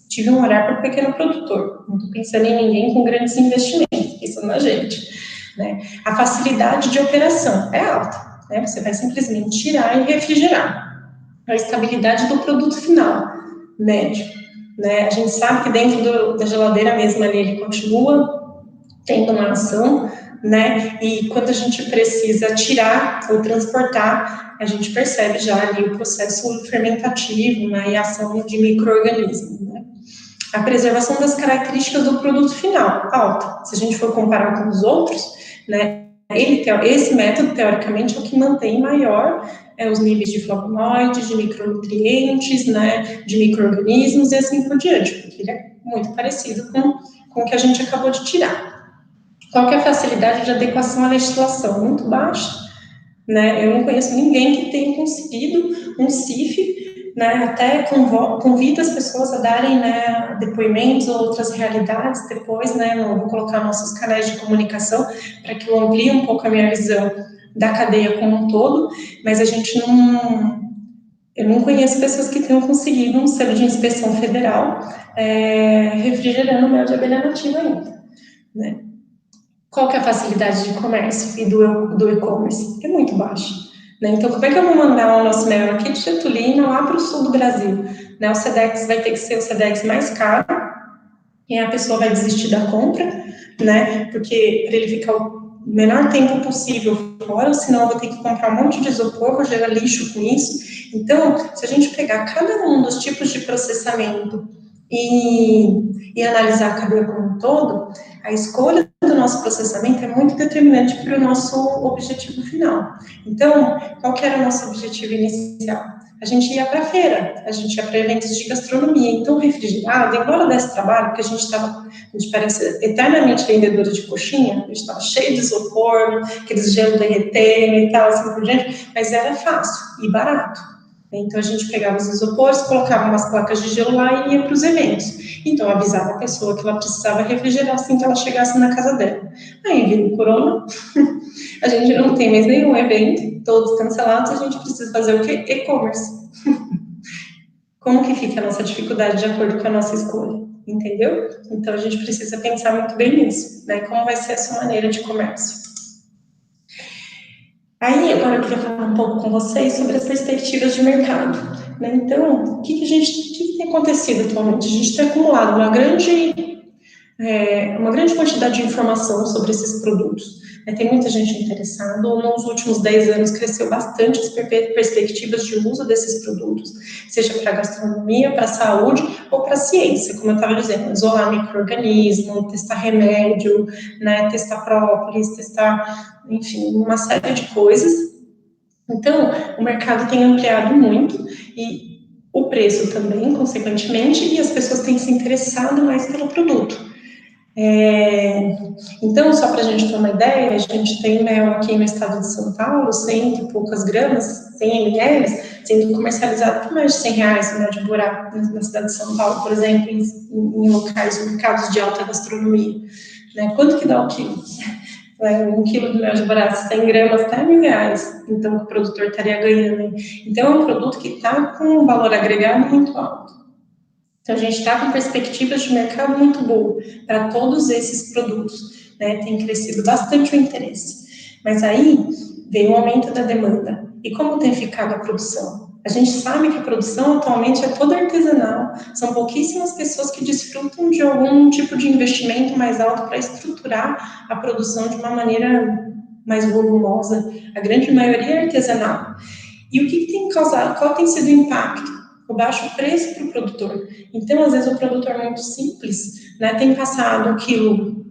Speaker 1: tive um olhar para o pequeno produtor. Não estou pensando em ninguém com grandes investimentos, pensando na gente, né? A facilidade de operação é alta, né? Você vai simplesmente tirar e refrigerar. A estabilidade do produto final, médio, né? A gente sabe que dentro da geladeira mesmo ali ele continua tendo uma ação, né? E quando a gente precisa tirar ou transportar, a gente percebe já ali o processo fermentativo, né? E a ação de micro-organismos, né? A preservação das características do produto final, alta. Se a gente for comparar com os outros, né? Esse método, teoricamente, é o que mantém maior os níveis de flavonoides, de micronutrientes, né? De micro-organismos e assim por diante, porque ele é muito parecido com o que a gente acabou de tirar. Qual que é a facilidade de adequação à legislação? Muito baixa, né? Eu não conheço ninguém que tenha conseguido um CIF, né? Até convido as pessoas a darem, né, depoimentos ou outras realidades depois, né? Vou colocar nossos canais de comunicação para que eu amplie um pouco a minha visão da cadeia como um todo, mas a gente Eu não conheço pessoas que tenham conseguido um selo de inspeção federal refrigerando mel de abelha nativa ainda, né? Qual que é a facilidade de comércio e do e-commerce? É muito baixa, né? Então, como é que eu vou mandar o nosso mel aqui de Getulina lá para o sul do Brasil? Né? O Sedex vai ter que ser o Sedex mais caro, e a pessoa vai desistir da compra, né? Porque para ele ficar o menor tempo possível fora, senão eu vou ter que comprar um monte de isopor, vou gerar lixo com isso. Então, se a gente pegar cada um dos tipos de processamento e analisar a cadeia como um todo, a escolha do nosso processamento é muito determinante para o nosso objetivo final. Então, qual que era o nosso objetivo inicial? A gente ia para a feira, a gente ia para eventos de gastronomia. Então, refrigerado, embora desse trabalho, porque a gente parece eternamente vendedora de coxinha, a gente estava cheio de isopor, aqueles gelo derretendo e tal, assim por diante, mas era fácil e barato. Então, a gente pegava os isopores, colocava umas placas de gelo lá e ia para os eventos. Então, avisava a pessoa que ela precisava refrigerar assim que ela chegasse na casa dela. Aí, veio o corona, a gente não tem mais nenhum evento, todos cancelados, a gente precisa fazer o quê? E-commerce. Como que fica a nossa dificuldade de acordo com a nossa escolha? Entendeu? Então, a gente precisa pensar muito bem nisso, né? Como vai ser a sua maneira de comércio. Aí, agora eu queria falar um pouco com vocês sobre as perspectivas de mercado, né? Então, o que tem acontecido atualmente? A gente tem acumulado uma grande quantidade de informação sobre esses produtos. Tem muita gente interessada. Nos últimos 10 anos cresceu bastante as perspectivas de uso desses produtos, seja para gastronomia, para saúde ou para ciência, como eu estava dizendo, isolar micro-organismo, testar remédio, né, testar própolis, testar, enfim, uma série de coisas. Então, o mercado tem ampliado muito e o preço também, consequentemente, e as pessoas têm se interessado mais pelo produto. Então, só para a gente ter uma ideia, a gente tem mel aqui no estado de São Paulo, 100 e poucas gramas, 100 ml, sendo comercializado por mais de R$100 o mel de Borá, na cidade de São Paulo, por exemplo, em locais, mercados de alta gastronomia. Né? Quanto que dá o quilo? 1 quilo de mel de Borá, 100 gramas, está R$1.000, então o produtor estaria ganhando. Então, é um produto que está com um valor agregado muito alto. Então, a gente está com perspectivas de mercado muito boa para todos esses produtos, né? Tem crescido bastante o interesse. Mas aí vem o aumento da demanda. E como tem ficado a produção? A gente sabe que a produção atualmente é toda artesanal. São pouquíssimas pessoas que desfrutam de algum tipo de investimento mais alto para estruturar a produção de uma maneira mais volumosa. A grande maioria é artesanal. E o que tem causado? Qual tem sido o impacto? O baixo preço para o produtor. Então, às vezes, o produtor muito simples, né, tem passado aquilo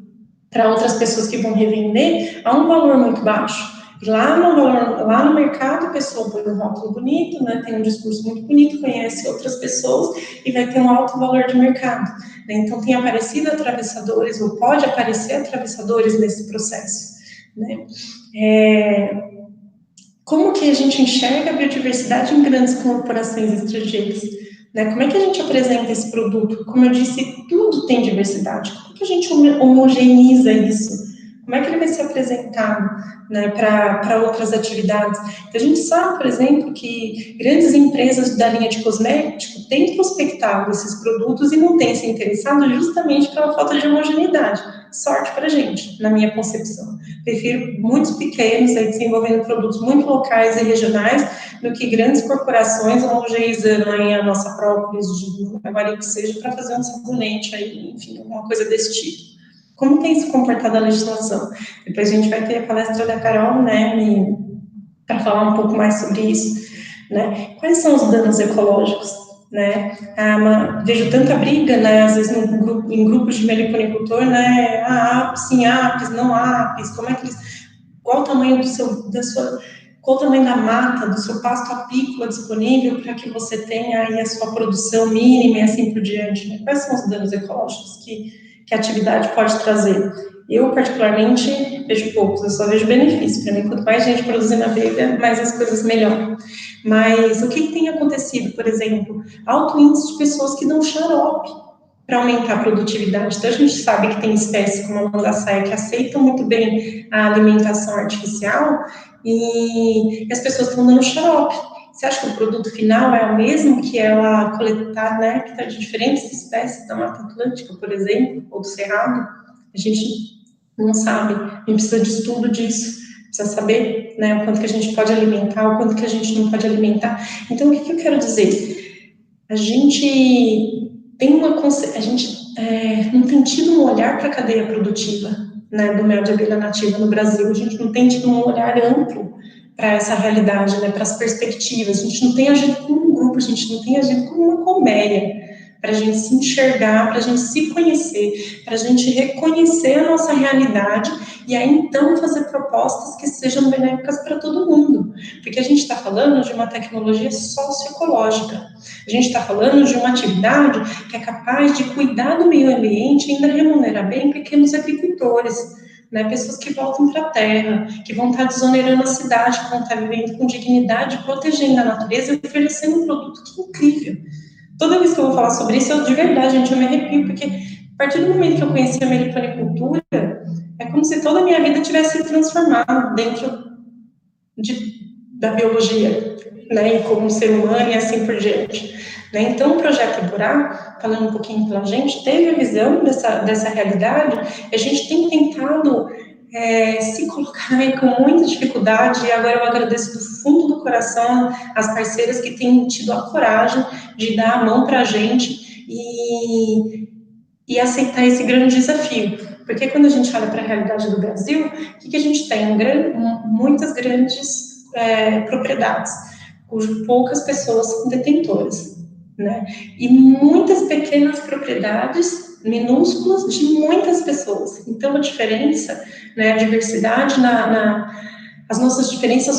Speaker 1: para outras pessoas que vão revender a um valor muito baixo. E lá no mercado, a pessoa põe um rótulo bonito, né, tem um discurso muito bonito, conhece outras pessoas e vai ter um alto valor de mercado. Né? Então, tem aparecido atravessadores, ou pode aparecer atravessadores nesse processo. Né? Como que a gente enxerga a biodiversidade em grandes corporações estrangeiras? Né? Como é que a gente apresenta esse produto? Como eu disse, tudo tem diversidade. Como que a gente homogeneiza isso? Como é que ele vai ser apresentado, né, para outras atividades? Então, a gente sabe, por exemplo, que grandes empresas da linha de cosmético têm prospectado esses produtos e não têm se interessado justamente pela falta de homogeneidade. Sorte para a gente, na minha concepção. Prefiro muitos pequenos aí desenvolvendo produtos muito locais e regionais do que grandes corporações homogeneizando aí a nossa própria de agora que seja para fazer um sabonete aí, enfim, alguma coisa desse tipo. Como tem se comportado a legislação? Depois a gente vai ter a palestra da Carol, né, para falar um pouco mais sobre isso, né? Quais são os danos ecológicos, né? Vejo tanta briga, né, às vezes em grupos de meliponicultor, né? Sim, apis, não apis, como é que eles... Qual o tamanho qual o tamanho da mata, do seu pasto apícola disponível para que você tenha aí a sua produção mínima e assim por diante, né? Quais são os danos ecológicos que a atividade pode trazer? Eu, particularmente, vejo poucos, eu só vejo benefícios. Para mim, quanto mais gente produzindo abelha, mais as coisas melhoram. Mas o que tem acontecido, por exemplo? Alto índice de pessoas que dão xarope para aumentar a produtividade. Então, a gente sabe que tem espécies como a mangaçaia que aceitam muito bem a alimentação artificial e as pessoas estão dando xarope. Você acha que o produto final é o mesmo que ela coletar, né, que está de diferentes espécies da Mata Atlântica, por exemplo, ou do Cerrado? A gente não sabe, a gente precisa de estudo disso, precisa saber, né, o quanto que a gente pode alimentar, o quanto que a gente não pode alimentar. Então, o que eu quero dizer? A gente não tem tido um olhar para a cadeia produtiva, né, do mel de abelha nativa no Brasil. A gente não tem tido um olhar amplo para essa realidade, né, para as perspectivas. A gente não tem agido como um grupo, a gente não tem agido como uma colmeia, para a gente se enxergar, para a gente se conhecer, para a gente reconhecer a nossa realidade e aí então fazer propostas que sejam benéficas para todo mundo. Porque a gente está falando de uma tecnologia socioecológica, a gente está falando de uma atividade que é capaz de cuidar do meio ambiente e ainda remunerar bem pequenos agricultores, né, pessoas que voltam para a terra, que vão estar desonerando a cidade, que vão estar vivendo com dignidade, protegendo a natureza e oferecendo um produto que é incrível. Toda vez que eu vou falar sobre isso, de verdade, gente, eu me arrepio, porque a partir do momento que eu conheci a meliponicultura, é como se toda a minha vida tivesse se transformado dentro da biologia, né, e como ser humano e assim por diante. Né? Então, o Projeto Eborá, falando um pouquinho pela gente, teve a visão dessa realidade, e a gente tem tentado se colocar com muita dificuldade, e agora eu agradeço do fundo do coração as parceiras que têm tido a coragem de dar a mão para a gente e aceitar esse grande desafio. Porque quando a gente olha para a realidade do Brasil, o que a gente tem? Muitas grandes propriedades, cujo poucas pessoas são detentoras, né? E muitas pequenas propriedades minúsculas de muitas pessoas. Então, a diferença, né, a diversidade, as nossas diferenças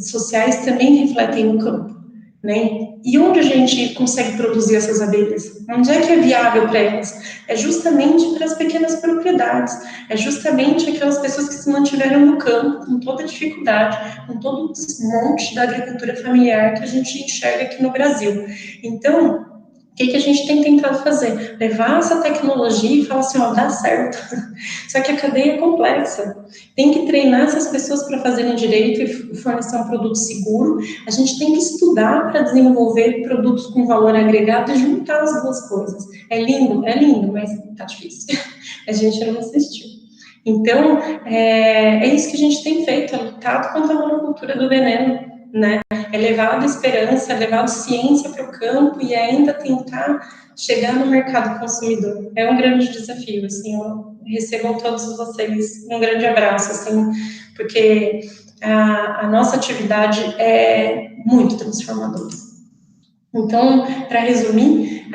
Speaker 1: sociais também refletem no campo, né? E onde a gente consegue produzir essas abelhas? Onde é que é viável para elas? É justamente para as pequenas propriedades, é justamente aquelas pessoas que se mantiveram no campo, com toda a dificuldade, com todo o desmonte da agricultura familiar que a gente enxerga aqui no Brasil. Então, o que a gente tem tentado fazer? Levar essa tecnologia e falar assim, ó, dá certo. Só que a cadeia é complexa. Tem que treinar essas pessoas para fazerem direito e fornecer um produto seguro. A gente tem que estudar para desenvolver produtos com valor agregado e juntar as duas coisas. É lindo, mas tá difícil. A gente não assistiu. Então, é isso que a gente tem feito, é lutado contra a monocultura do veneno, né? É levado esperança, é levado ciência para o campo e ainda tentar chegar no mercado consumidor. É um grande desafio, assim, recebam todos vocês um grande abraço, assim, porque a nossa atividade é muito transformadora. Então, para resumir,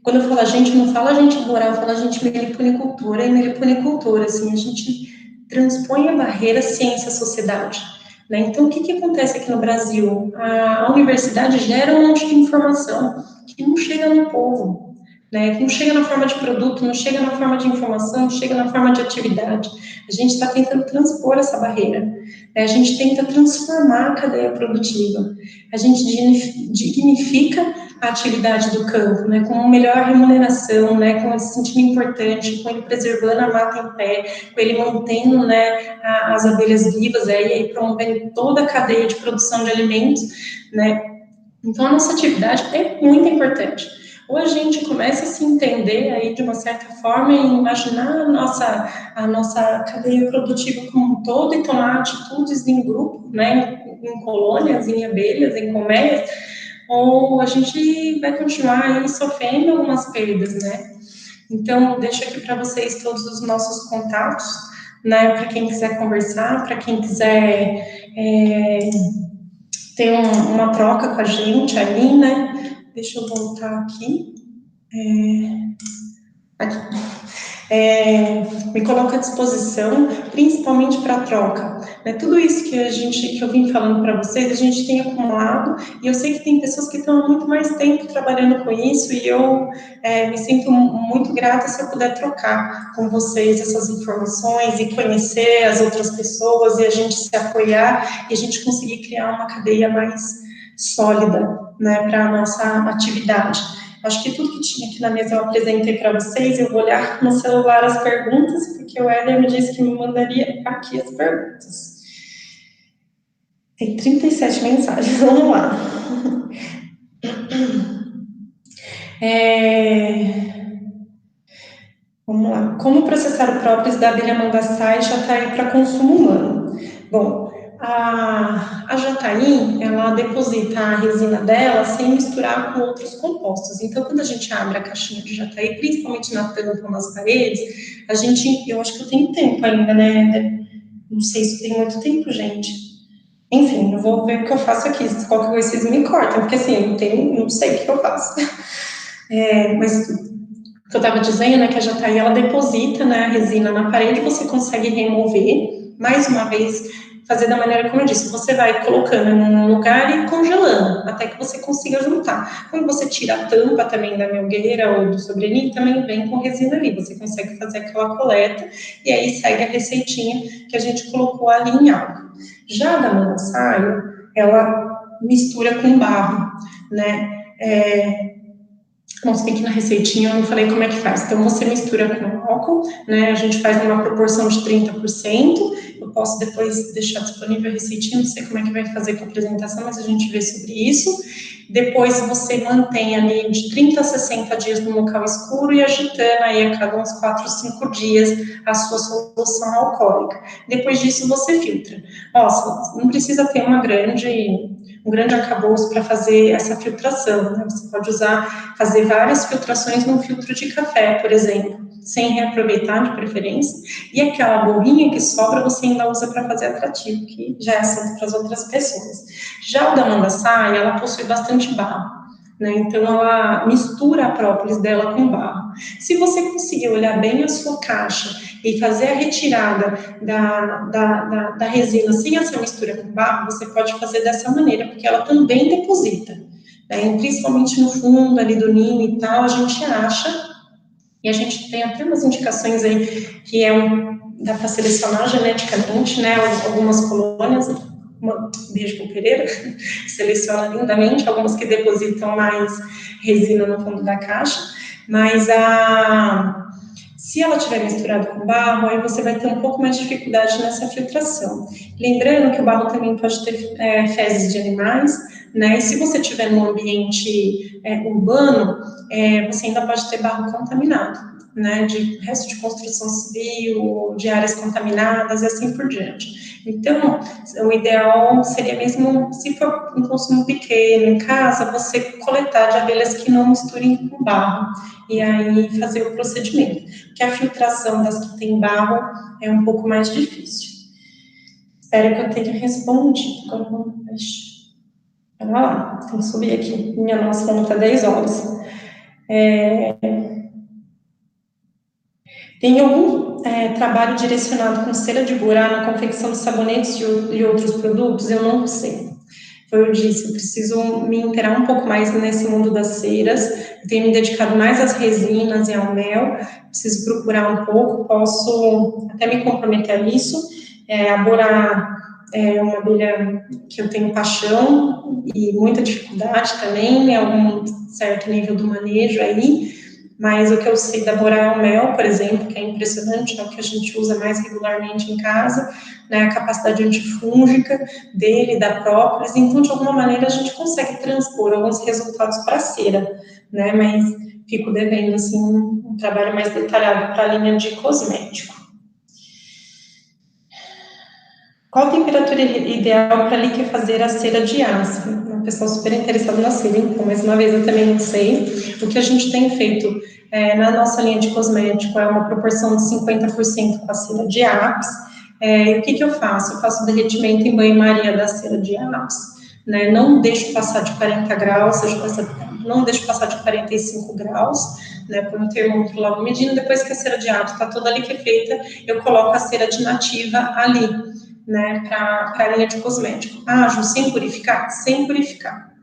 Speaker 1: quando eu falo a gente, não fala a gente rural, eu falo a gente meliponicultura e meliponicultura, assim, a gente transpõe a barreira ciência-sociedade. Né? Então, o que acontece aqui no Brasil? A universidade gera um monte de informação que não chega no povo, né? Não chega na forma de produto, não chega na forma de informação, não chega na forma de atividade. A gente está tentando transpor essa barreira, né? A gente tenta transformar a cadeia produtiva, a gente dignifica a atividade do campo, né? Com melhor remuneração, né? Com ele se sentindo importante, com ele preservando a mata em pé, com ele mantendo, né, as abelhas vivas, e aí promovendo toda a cadeia de produção de alimentos, né? Então, a nossa atividade é muito importante. Ou a gente começa a se entender aí de uma certa forma e imaginar a nossa cadeia produtiva como um todo e tomar atitudes em grupo, né, em colônias, em abelhas, em colmeias, ou a gente vai continuar aí sofrendo algumas perdas, né? Então, deixo aqui para vocês todos os nossos contatos, né, para quem quiser conversar, para quem quiser ter uma troca com a gente ali, né? Deixa eu voltar aqui. Aqui. Me coloco à disposição, principalmente para troca. Né? Tudo isso que eu vim falando para vocês, a gente tem acumulado, e eu sei que tem pessoas que estão há muito mais tempo trabalhando com isso, e eu me sinto muito grata se eu puder trocar com vocês essas informações e conhecer as outras pessoas, e a gente se apoiar, e a gente conseguir criar uma cadeia mais sólida, né, para a nossa atividade. Acho que tudo que tinha aqui na mesa eu apresentei para vocês. Eu vou olhar no celular as perguntas, porque o Éder me disse que me mandaria aqui as perguntas. Tem 37 mensagens, vamos lá. Vamos lá. Como processar o própolis da abelha mandaçaí e jataí para consumo humano? Bom, a jataí, ela deposita a resina dela sem misturar com outros compostos. Então, quando a gente abre a caixinha de jataí, principalmente na tampa ou nas paredes, eu acho que eu tenho tempo ainda, né? Não sei se tem muito tempo, gente. Enfim, eu vou ver o que eu faço aqui. Qualquer coisa vocês me cortam, porque assim, eu não sei o que eu faço. Mas o que eu estava dizendo é que a jataí, ela deposita, né, a resina na parede, você consegue remover, mais uma vez, fazer da maneira como eu disse, você vai colocando num lugar e congelando, até que você consiga juntar. Quando você tira a tampa também da melgueira ou do sobreninho, também vem com resina ali, você consegue fazer aquela coleta, e aí segue a receitinha que a gente colocou ali em álcool. Já da manassaia, ela mistura com barro, né, bom, se bem que na receitinha eu não falei como é que faz. Então, você mistura com álcool, né? A gente faz numa proporção de 30%. Eu posso depois deixar disponível a receitinha, não sei como é que vai fazer com a apresentação, mas a gente vê sobre isso. Depois, você mantém ali de 30 a 60 dias no local escuro e agitando aí a cada uns 4, 5 dias a sua solução alcoólica. Depois disso, você filtra. Nossa, não precisa ter um grande arcabouço para fazer essa filtração, né? Você pode fazer várias filtrações num filtro de café, por exemplo, sem reaproveitar de preferência, e aquela borrinha que sobra você ainda usa para fazer atrativo, que já é assunto para as outras pessoas. Já o da mandaçaia, ela possui bastante barro, né? Então ela mistura a própolis dela com barro. Se você conseguir olhar bem a sua caixa e fazer a retirada da resina sem essa mistura com barro, você pode fazer dessa maneira, porque ela também deposita, né? Principalmente no fundo ali do ninho e tal, a gente acha, e a gente tem até umas indicações aí que dá para selecionar geneticamente, né? Algumas colônias, beijo pro Pereira, seleciona lindamente, algumas que depositam mais resina no fundo da caixa, mas se ela tiver misturado com barro, aí você vai ter um pouco mais de dificuldade nessa filtração. Lembrando que o barro também pode ter fezes de animais, né? E se você tiver num ambiente urbano, você ainda pode ter barro contaminado, né? De resto de construção civil, de áreas contaminadas e assim por diante. Então, o ideal seria mesmo, se for um consumo pequeno em casa, você coletar de abelhas que não misturem com barro e aí fazer o procedimento. Porque a filtração das que tem barro é um pouco mais difícil. Espero que eu tenha respondido. Agora vamos lá, tem que subir aqui. Minha nossa, não está 10 horas. Tem algum trabalho direcionado com cera de burá na confecção de sabonetes e outros produtos? Eu não sei. Como eu disse, eu preciso me inteirar um pouco mais nesse mundo das ceras, eu tenho me dedicado mais às resinas e ao mel, preciso procurar um pouco, posso até me comprometer a isso. A borá é uma abelha que eu tenho paixão e muita dificuldade também, em algum certo nível do manejo aí, mas o que eu sei da borá é o mel, por exemplo, que é impressionante, é o que a gente usa mais regularmente em casa, né, a capacidade antifúngica dele, da própolis, então, de alguma maneira, a gente consegue transpor alguns resultados para a cera, né, mas fico devendo, assim, um trabalho mais detalhado para a linha de cosmético. Qual a temperatura ideal para liquefazer a cera de aço? Uma pessoa super interessada na cera, então, mais uma vez, eu também não sei. O que a gente tem feito na nossa linha de cosmético é uma proporção de 50% com a cera de ápice. E o que eu faço? Eu faço derretimento em banho-maria da cera de ápice, né? Não deixo passar de 40 graus, não deixo passar de 45 graus, né? Põe um termômetro logo medindo. Depois que a cera de ápice está toda liquefeita, eu coloco a cera de nativa ali, né, para a linha de cosmético. Ju, sem purificar? Sem purificar.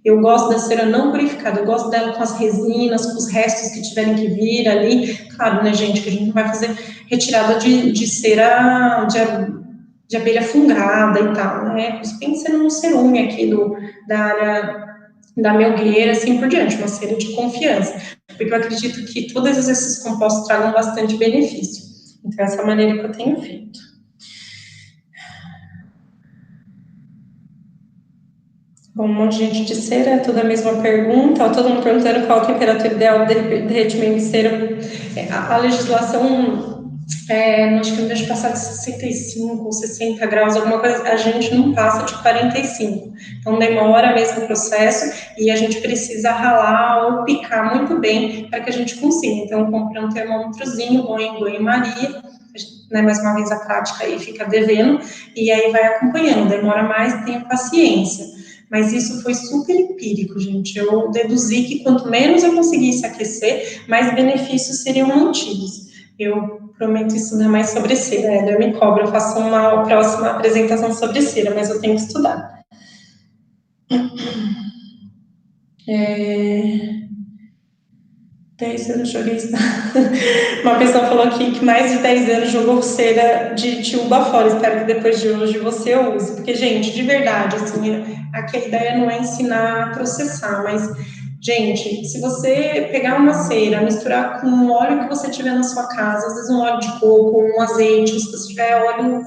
Speaker 1: Eu gosto da cera não purificada, eu gosto dela com as resinas, com os restos que tiverem que vir ali. Claro, né, gente, que a gente não vai fazer retirada de cera de abelha fungada e tal, né? Pensando no cerume aqui da área da melgueira, assim por diante, uma cera de confiança. Porque eu acredito que todos esses compostos tragam bastante benefício. Então, essa é a maneira que eu tenho feito. Bom, um monte de gente de cera, tudo a mesma pergunta, todo mundo perguntando qual a temperatura ideal de derretimento de cera. A legislação, acho que não deixa passar de 65 ou 60 graus, alguma coisa, a gente não passa de 45. Então, demora mesmo o processo e a gente precisa ralar ou picar muito bem para que a gente consiga. Então, eu comprei um termômetrozinho, bom em banho-maria, né, mais uma vez a prática aí fica devendo, e aí vai acompanhando, demora mais, tenha paciência. Mas isso foi super empírico, gente. Eu deduzi que quanto menos eu conseguisse aquecer, mais benefícios seriam mantidos. Eu prometo estudar mais sobre cera. Eu me cobro, eu faço uma próxima apresentação sobre cera, mas eu tenho que estudar. 10 anos joguei. Uma pessoa falou aqui que mais de 10 anos jogou cera de uva fora. Espero que depois de hoje você use. Porque, gente, de verdade, assim, aqui a ideia não é ensinar a processar, mas, gente, se você pegar uma cera, misturar com o óleo que você tiver na sua casa, às vezes um óleo de coco, um azeite, se você tiver óleo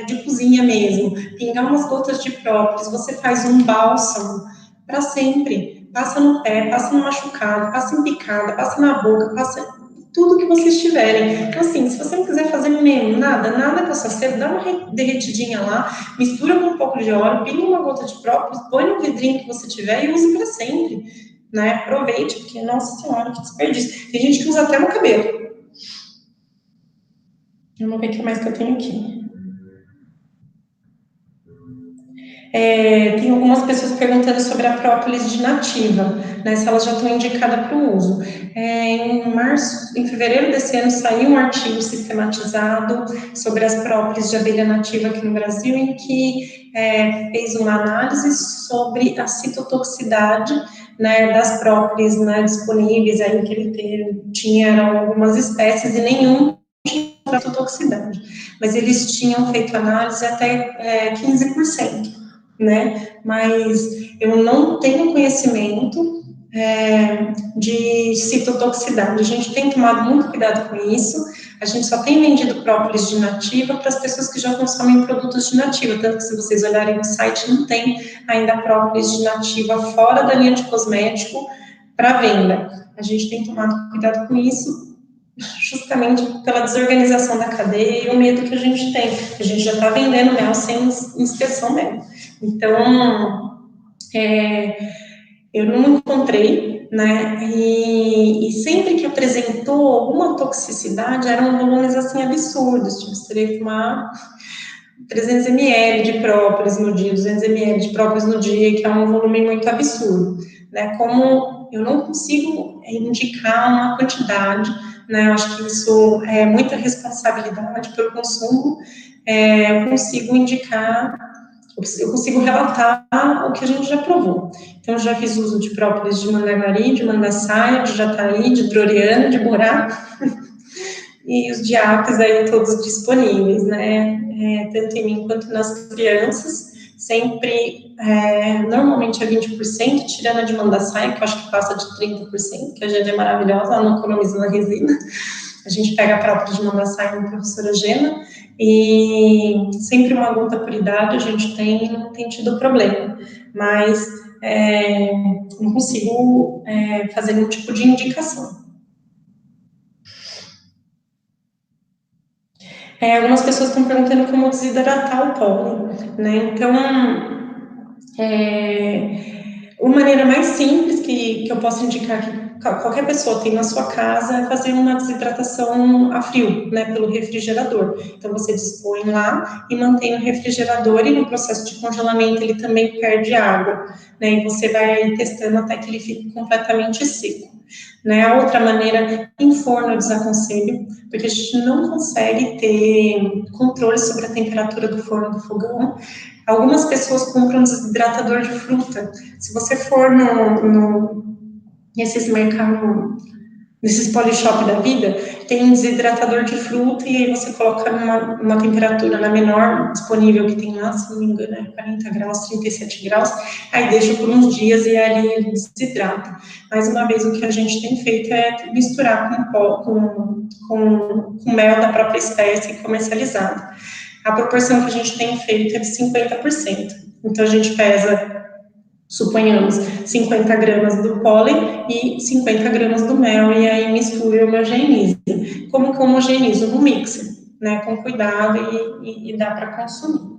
Speaker 1: de cozinha mesmo, pingar umas gotas de própolis, você faz um bálsamo para sempre. Passa no pé, passa no machucado, passa em picada, passa na boca, passa tudo que vocês tiverem. Então, assim, se você não quiser fazer mesmo nada com a sua cera, dá uma derretidinha lá, mistura com um pouco de óleo, pinga uma gota de própolis, põe no vidrinho que você tiver e use para sempre, né? Aproveite, porque, nossa senhora, que desperdício. Tem gente que usa até no cabelo. Vamos ver o que mais que eu tenho aqui. Tem algumas pessoas perguntando sobre a própolis de nativa, né, se elas já estão indicadas para o uso. Em fevereiro desse ano saiu um artigo sistematizado sobre as própolis de abelha nativa aqui no Brasil, em que fez uma análise sobre a citotoxicidade, né, das própolis, né, disponíveis aí que ele tinha algumas espécies e nenhum tinha citotoxicidade, mas eles tinham feito análise até 15%. Né? Mas eu não tenho conhecimento de citotoxicidade. A gente tem tomado muito cuidado com isso. A gente só tem vendido própolis de nativa para as pessoas que já consomem produtos de nativa. Tanto que, se vocês olharem no site, não tem ainda própolis de nativa fora da linha de cosmético para venda. A gente tem tomado cuidado com isso, justamente pela desorganização da cadeia e o medo que a gente tem. A gente já está vendendo mel sem inspeção mesmo. Então, eu não encontrei, né? E sempre que apresentou alguma toxicidade, eram volumes assim absurdos. Tipo, você teria que tomar 300 ml de própolis no dia, 200 ml de própolis no dia, que é um volume muito absurdo, né? Como eu não consigo indicar uma quantidade, né? Eu acho que isso é muita responsabilidade pelo consumo. Eu consigo indicar, eu consigo relatar o que a gente já provou. Então, eu já fiz uso de própolis de mandaguari, de mandaçaia, de jataí, de droriana, de borá, e os diapes aí todos disponíveis, né? Tanto em mim quanto nas crianças, sempre, normalmente é 20%, tirando a de mandaçaia, que eu acho que passa de 30%, que a gente é maravilhosa, ela não economiza na resina. A gente pega a própria de mandaçaia com a professora Gena, e sempre uma gota por idade a gente tem e não tem tido problema. Mas não consigo fazer nenhum tipo de indicação. Algumas pessoas estão perguntando como desidratar o pólen, né? Então, uma maneira mais simples que eu posso indicar que qualquer pessoa tem na sua casa é fazer uma desidratação a frio, né, pelo refrigerador. Então, você dispõe lá e mantém no refrigerador, e no processo de congelamento ele também perde água, né, e você vai testando até que ele fique completamente seco. Né? A outra maneira, em forno eu desaconselho, porque a gente não consegue ter controle sobre a temperatura do forno do fogão. Algumas pessoas compram desidratador de fruta. Se você for nesses mercados, nesses polishop da vida, tem um desidratador de fruta, e aí você coloca numa temperatura na menor disponível que tem lá, se não me engano, 40 graus, 37 graus, aí deixa por uns dias e ali ele desidrata. Mais uma vez, o que a gente tem feito é misturar com mel da própria espécie comercializado. A proporção que a gente tem feito é de 50%. Então, a gente pesa suponhamos, 50 gramas do pólen e 50 gramas do mel, e aí misturo e homogeneizo. Como que homogeneizo? No mixer, né, com cuidado e dá para consumir.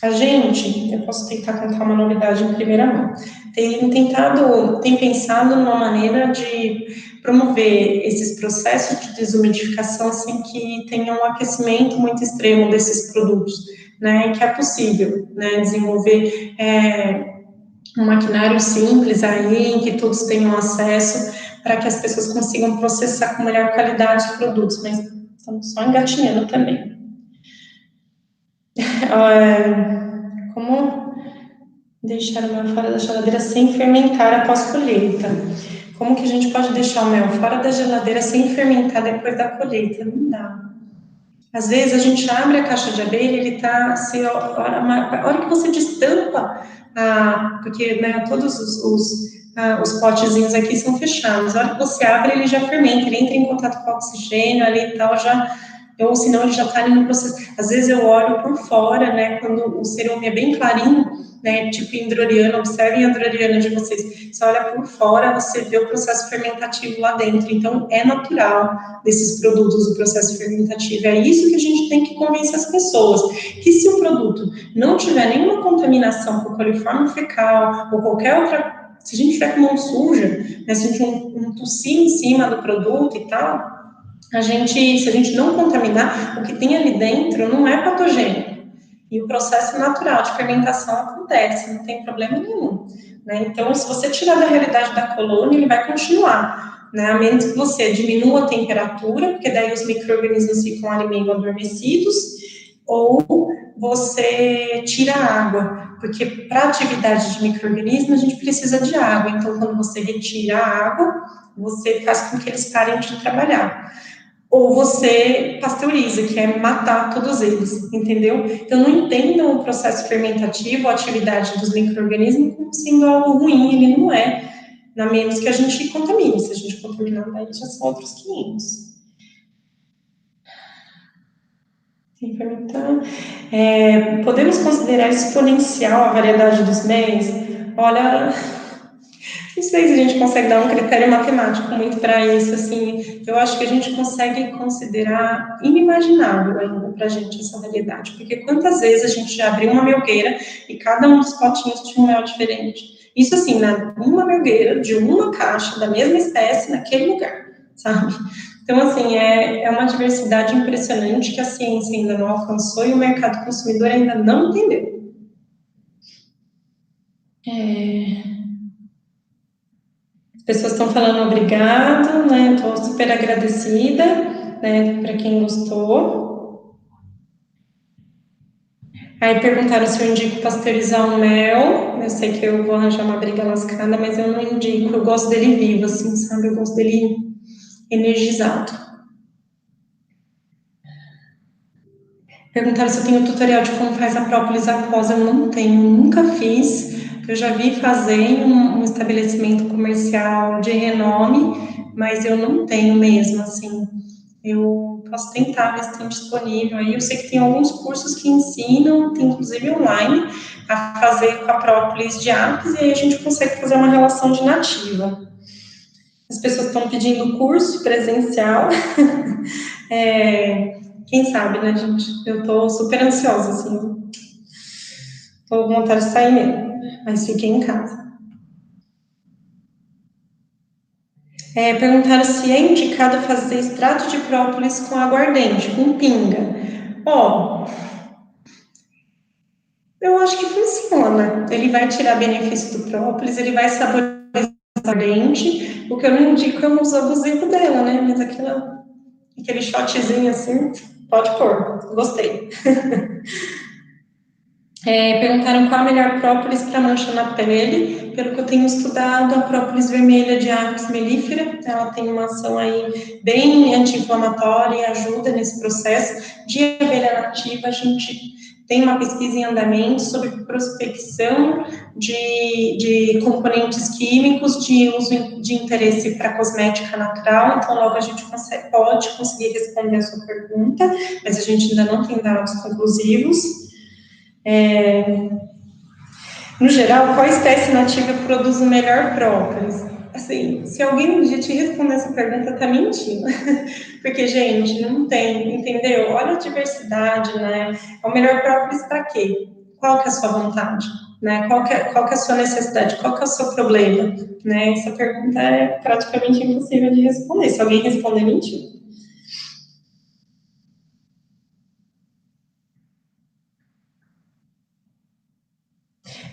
Speaker 1: A gente, eu posso tentar contar uma novidade em primeira mão, tem pensado numa maneira de promover esses processos de desumidificação sem que tenha um aquecimento muito extremo desses produtos, né, que é possível, né, desenvolver um maquinário simples aí, em que todos tenham acesso, para que as pessoas consigam processar com melhor qualidade os produtos, mas estamos só engatinhando também. Como deixar o mel fora da geladeira sem fermentar após colheita? Como que a gente pode deixar o mel fora da geladeira sem fermentar depois da colheita? Não dá. Às vezes a gente abre a caixa de abelha, ele tá assim, a hora que você destampa, porque né, todos os potezinhos aqui são fechados, a hora que você abre ele já fermenta, ele entra em contato com o oxigênio ali e tal, ou senão ele já está ali no processo. Às vezes eu olho por fora, né, quando o cerume é bem clarinho, né, tipo hidroriana, observem a hidroriana de vocês, você olha por fora, você vê o processo fermentativo lá dentro, então é natural desses produtos o processo fermentativo, é isso que a gente tem que convencer as pessoas, que se o produto não tiver nenhuma contaminação por coliforme fecal, ou qualquer outra, se a gente tiver com mão suja, né, se a gente um tossir em cima do produto e tal, se a gente não contaminar, o que tem ali dentro não é patogênico. E o processo natural de fermentação acontece, não tem problema nenhum. Né? Então, se você tirar da realidade da colônia, ele vai continuar. Né? A menos que você diminua a temperatura, porque daí os micro-organismos ficam ali meio adormecidos, ou você tira a água, porque para a atividade de micro-organismo a gente precisa de água. Então, quando você retira a água, você faz com que eles parem de trabalhar. Ou você pasteuriza, que é matar todos eles, entendeu? Então, não entendam o processo fermentativo, a atividade dos micro-organismos como sendo algo ruim, ele não é, a menos que a gente contamine. Se a gente contaminar, daí já são outros 500. Sem fermentar. Podemos considerar exponencial a variedade dos meis? Olha, não sei se a gente consegue dar um critério matemático muito para isso, assim, eu acho que a gente consegue considerar inimaginável ainda para a gente essa variedade, porque quantas vezes a gente já abriu uma melgueira e cada um dos potinhos tinha um mel diferente. Isso, assim, uma melgueira de uma caixa da mesma espécie naquele lugar, sabe? Então, assim, é uma diversidade impressionante que a ciência ainda não alcançou e o mercado consumidor ainda não entendeu. As pessoas estão falando obrigado, né? Estou super agradecida, né? Para quem gostou. Aí perguntaram se eu indico pasteurizar o mel. Eu sei que eu vou arranjar uma briga lascada, mas eu não indico. Eu gosto dele vivo, assim, sabe? Eu gosto dele energizado. Perguntaram se eu tenho tutorial de como faz a própolis aquosa. Eu não tenho, nunca fiz. Eu já vi fazer em um estabelecimento comercial de renome, mas eu não tenho mesmo, assim. Eu posso tentar ver se tem disponível aí. Eu sei que tem alguns cursos que ensinam, tem inclusive online, a fazer com a própolis de apis, e aí a gente consegue fazer uma relação de nativa. As pessoas estão pedindo curso presencial. Quem sabe, né, gente? Eu tô super ansiosa, assim. Tô com vontade de sair mesmo, mas fiquem em casa. Perguntaram se é indicado fazer extrato de própolis com aguardente, com pinga. Eu acho que funciona. Ele vai tirar benefício do própolis, ele vai saborizar o aguardente. O que eu não indico é o uso abusivo dela, né? Mas aquele shotzinho assim, pode pôr. Gostei. Perguntaram qual a melhor própolis para mancha na pele. Pelo que eu tenho estudado, a própolis vermelha de Apis mellifera, ela tem uma ação aí bem anti-inflamatória e ajuda nesse processo. De abelha nativa, a gente tem uma pesquisa em andamento sobre prospecção de componentes químicos de uso de interesse para cosmética natural, então logo a gente pode conseguir responder a sua pergunta, mas a gente ainda não tem dados conclusivos. No geral, qual espécie nativa produz o melhor própolis? Assim, se alguém um dia te responder essa pergunta, tá mentindo. Porque, gente, não tem, entendeu? Olha a diversidade, né? É o melhor própolis para quê? Qual que é a sua vontade? Né? Qual que é a sua necessidade? Qual que é o seu problema? Né? Essa pergunta é praticamente impossível de responder. Se alguém responder, mentiu.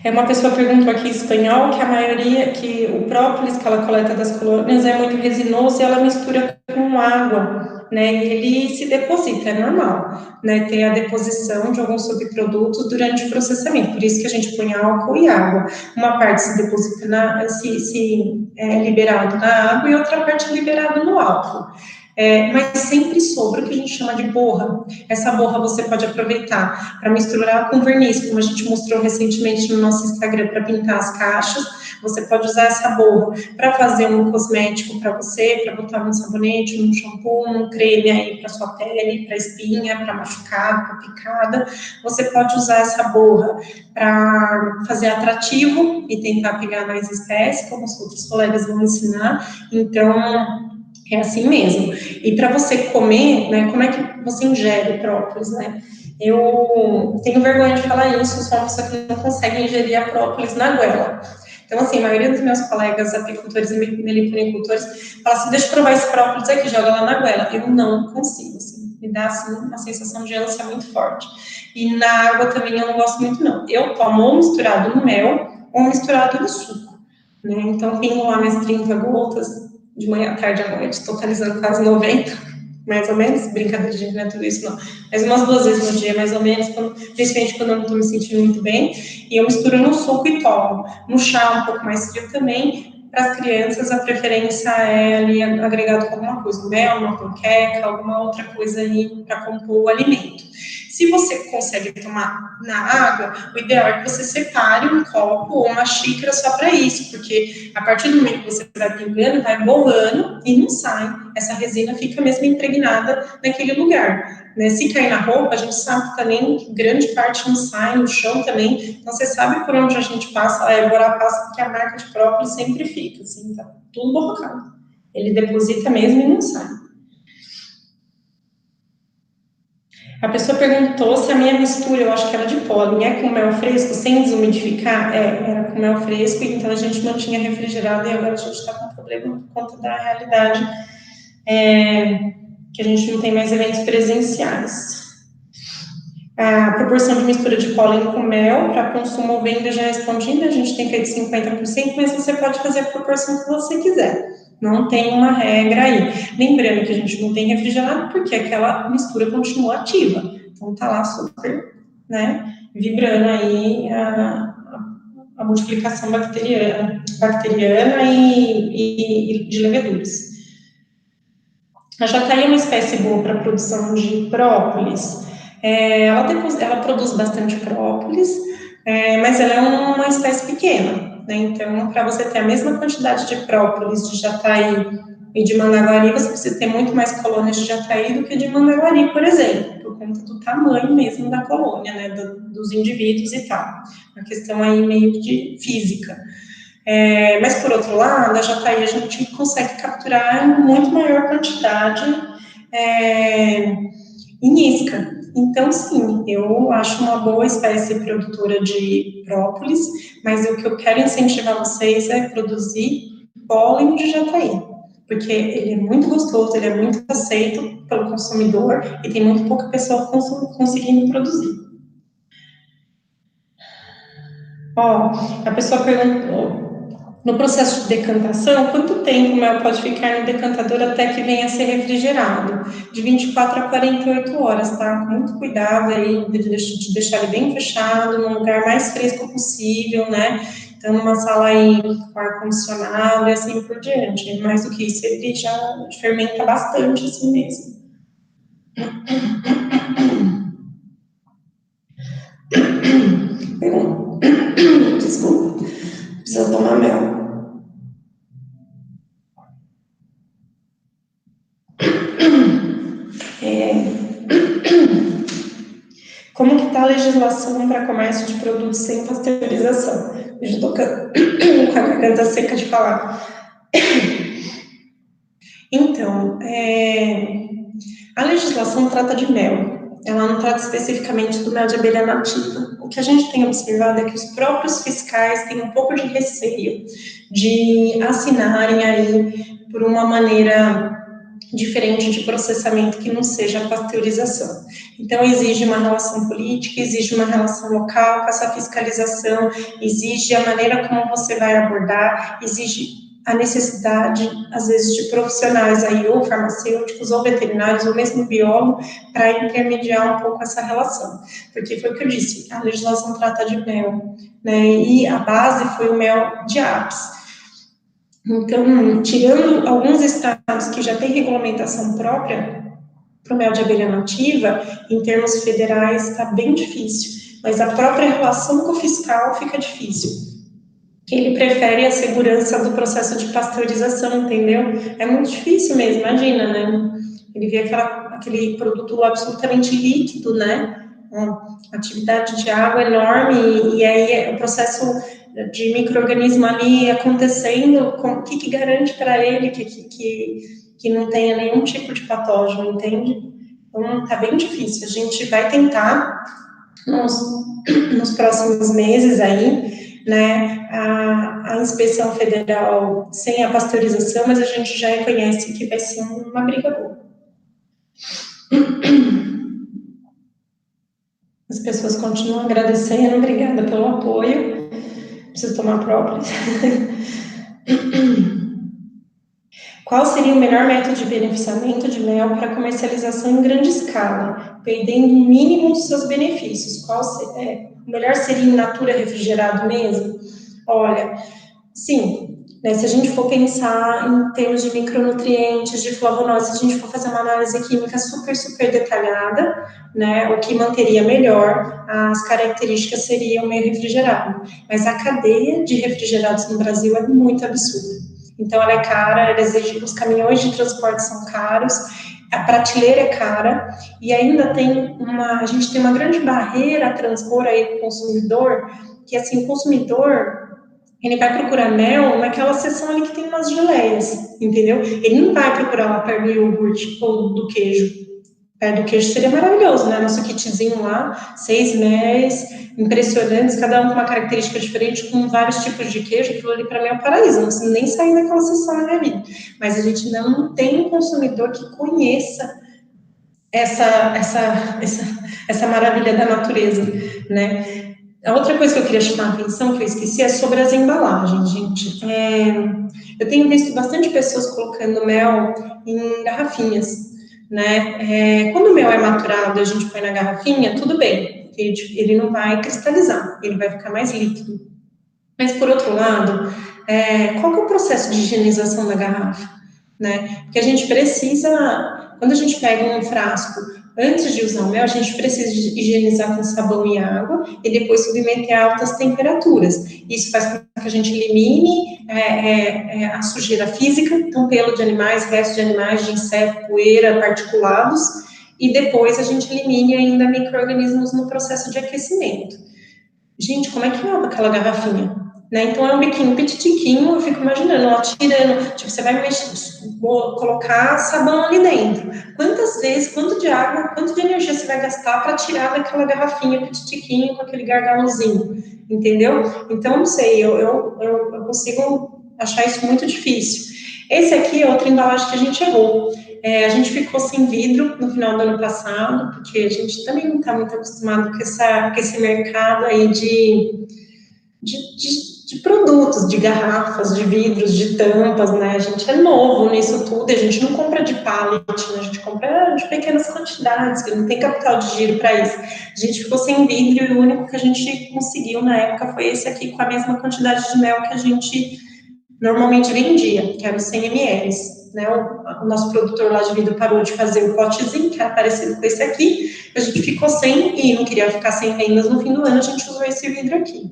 Speaker 1: Uma pessoa perguntou aqui em espanhol que a maioria, que o própolis que ela coleta das colônias é muito resinoso e ela mistura com água, né? E ele se deposita, é normal, né? Ter a deposição de alguns subprodutos durante o processamento. Por isso que a gente põe álcool e água. Uma parte se deposita se é liberado na água e outra parte é liberado no álcool. Mas sempre sobra o que a gente chama de borra. Essa borra você pode aproveitar para misturar com verniz, como a gente mostrou recentemente no nosso Instagram, para pintar as caixas. Você pode usar essa borra para fazer um cosmético para você, para botar um sabonete, um shampoo, um creme aí para sua pele, para espinha, para machucado, para picada. Você pode usar essa borra para fazer atrativo e tentar pegar mais espécies, como os outros colegas vão ensinar. Então, é assim mesmo. E para você comer, né, como é que você ingere própolis, né? Eu tenho vergonha de falar isso, sou uma pessoa que não consegue ingerir a própolis na goela. Então, assim, a maioria dos meus colegas apicultores e meliponicultores fala assim, deixa eu provar esse própolis aqui, joga lá na goela. Eu não consigo, assim, me dá, assim, uma sensação de ânsia muito forte. E na água também eu não gosto muito, não. Eu tomo ou misturado no mel ou misturado no suco, né? Então, pingo lá minhas 30 gotas, de manhã, tarde à noite, totalizando quase 90, mais ou menos. Brincadeira, gente, não é tudo isso, não. Mas umas 2 vezes no dia, mais ou menos, principalmente quando eu não estou me sentindo muito bem. E eu misturo no suco e tomo. No chá, um pouco mais frio também. Para as crianças, a preferência é ali agregado com alguma coisa, mel, uma panqueca, alguma outra coisa aí para compor o alimento. Se você consegue tomar na água, o ideal é que você separe um copo ou uma xícara só para isso, porque a partir do momento que você vai pingando, vai bolando e não sai. Essa resina fica mesmo impregnada naquele lugar. Né? Se cair na roupa, a gente sabe também que grande parte não sai, no chão também. Então, você sabe por onde a gente passa, a Évora passa, porque a marca de própolis sempre fica, assim, tá tudo borrocado. Ele deposita mesmo e não sai. A pessoa perguntou se a minha mistura, eu acho que era de pólen, é com mel fresco, sem desumidificar? Era com mel fresco, então a gente mantinha refrigerado e agora a gente está com problema por conta da realidade, que a gente não tem mais eventos presenciais. A proporção de mistura de pólen com mel para consumo ou venda já respondida, a gente tem feito 50%, mas você pode fazer a proporção que você quiser. Não tem uma regra aí. Lembrando que a gente não tem refrigerado porque aquela mistura continua ativa. Então tá lá super, né, vibrando aí a multiplicação bacteriana e de leveduras. A jataí é uma espécie boa para a produção de própolis. Ela produz bastante própolis, mas ela é uma espécie pequena, né? Então, para você ter a mesma quantidade de própolis de jataí e de mandaguari, você precisa ter muito mais colônias de jataí do que de mandaguari, por exemplo, por conta do tamanho mesmo da colônia, né? Dos indivíduos e tal. Uma questão aí meio de física. Mas, por outro lado, a jataí a gente consegue capturar em muito maior quantidade em isca. Então, sim, eu acho uma boa espécie produtora de própolis, mas o que eu quero incentivar vocês é produzir pólen de jataí, porque ele é muito gostoso, ele é muito aceito pelo consumidor e tem muito pouca pessoa conseguindo produzir. Ó, a pessoa perguntou, no processo de decantação, quanto tempo o mel pode ficar no decantador até que venha a ser refrigerado? De 24 a 48 horas, tá? Com muito cuidado aí de deixar ele bem fechado, num lugar mais fresco possível, né? Então, numa sala aí com ar-condicionado e assim por diante. Mais do que isso, ele já fermenta bastante assim mesmo. Desculpa, precisa tomar mel. Como que está a legislação para comércio de produtos sem pasteurização? Eu já estou com a garganta seca de falar. Então, a legislação trata de mel, ela não trata especificamente do mel de abelha nativa. O que a gente tem observado é que os próprios fiscais têm um pouco de receio de assinarem aí por uma maneira diferente de processamento que não seja a pasteurização. Então, exige uma relação política, exige uma relação local com essa fiscalização, exige a maneira como você vai abordar, exige a necessidade, às vezes, de profissionais aí, ou farmacêuticos, ou veterinários, ou mesmo biólogo, para intermediar um pouco essa relação. Porque foi o que eu disse, a legislação trata de mel, né, e a base foi o mel de apis. Então, tirando alguns estados que já têm regulamentação própria para o mel de abelha nativa, em termos federais, está bem difícil. Mas a própria relação com o fiscal fica difícil. Ele prefere a segurança do processo de pasteurização, entendeu? É muito difícil mesmo, imagina, né? Ele vê aquele produto absolutamente líquido, né? Uma atividade de água enorme, e aí o processo de micro-organismo ali acontecendo, o que garante para ele que não tenha nenhum tipo de patógeno, entende? Então, tá bem difícil. A gente vai tentar, nos próximos meses aí, né, a inspeção federal sem a pasteurização, mas a gente já reconhece que vai ser uma briga boa. As pessoas continuam agradecendo, obrigada pelo apoio. Preciso tomar própolis. Qual seria o melhor método de beneficiamento de mel para comercialização em grande escala, perdendo o mínimo dos seus benefícios? O melhor seria in natura refrigerado mesmo? Olha, sim, né, se a gente for pensar em termos de micronutrientes, de flavonoides, se a gente for fazer uma análise química super, super detalhada, né, o que manteria melhor as características seria o meio refrigerado. Mas a cadeia de refrigerados no Brasil é muito absurda. Então, ela é cara, ela exige, os caminhões de transporte são caros, a prateleira é cara, e ainda a gente tem uma grande barreira a transpor aí para o consumidor, que assim, o consumidor, ele vai procurar mel naquela seção ali que tem umas geleias, entendeu? Ele não vai procurar lá perto do iogurte ou do queijo. Perto do queijo seria maravilhoso, né? Nosso kitzinho lá, 6 mels, impressionantes, cada um com uma característica diferente, com vários tipos de queijo, aquilo ali para mim é um paraíso, não precisa nem sair daquela seção na minha vida. Mas a gente não tem um consumidor que conheça essa maravilha da natureza, né? A outra coisa que eu queria chamar a atenção, que eu esqueci, é sobre as embalagens, gente. Eu tenho visto bastante pessoas colocando mel em garrafinhas, né? Quando o mel é maturado e a gente põe na garrafinha, tudo bem, ele não vai cristalizar, ele vai ficar mais líquido. Mas, por outro lado, qual que é o processo de higienização da garrafa? Né? Porque a gente precisa, quando a gente pega um frasco, antes de usar o mel, a gente precisa higienizar com sabão e água e depois submeter a altas temperaturas. Isso faz com que a gente elimine a sujeira física, então pelo de animais, restos de animais, de inseto, poeira, particulados, e depois a gente elimine ainda micro-organismos no processo de aquecimento. Gente, como é que lava aquela garrafinha? Né? Então é um biquinho petitiquinho, eu fico imaginando, ela tirando, tipo, você vai colocar sabão ali dentro. Quantas vezes, quanto de água, quanto de energia você vai gastar para tirar daquela garrafinha petitiquinho com aquele gargalozinho, entendeu? Então, não sei, eu consigo achar isso muito difícil. Esse aqui é outra embalagem que a gente errou. A gente ficou sem vidro no final do ano passado, porque a gente também não está muito acostumado com esse mercado aí de produtos, de garrafas, de vidros, de tampas, né? A gente é novo nisso tudo, a gente não compra de pallet, né? A gente compra de pequenas quantidades, que não tem capital de giro para isso. A gente ficou sem vidro e o único que a gente conseguiu na época foi esse aqui, com a mesma quantidade de mel que a gente normalmente vendia, que era os 100 ml. Né? O nosso produtor lá de vidro parou de fazer o potezinho, que era parecido com esse aqui, a gente ficou sem, e não queria ficar sem vendas no fim do ano, a gente usou esse vidro aqui.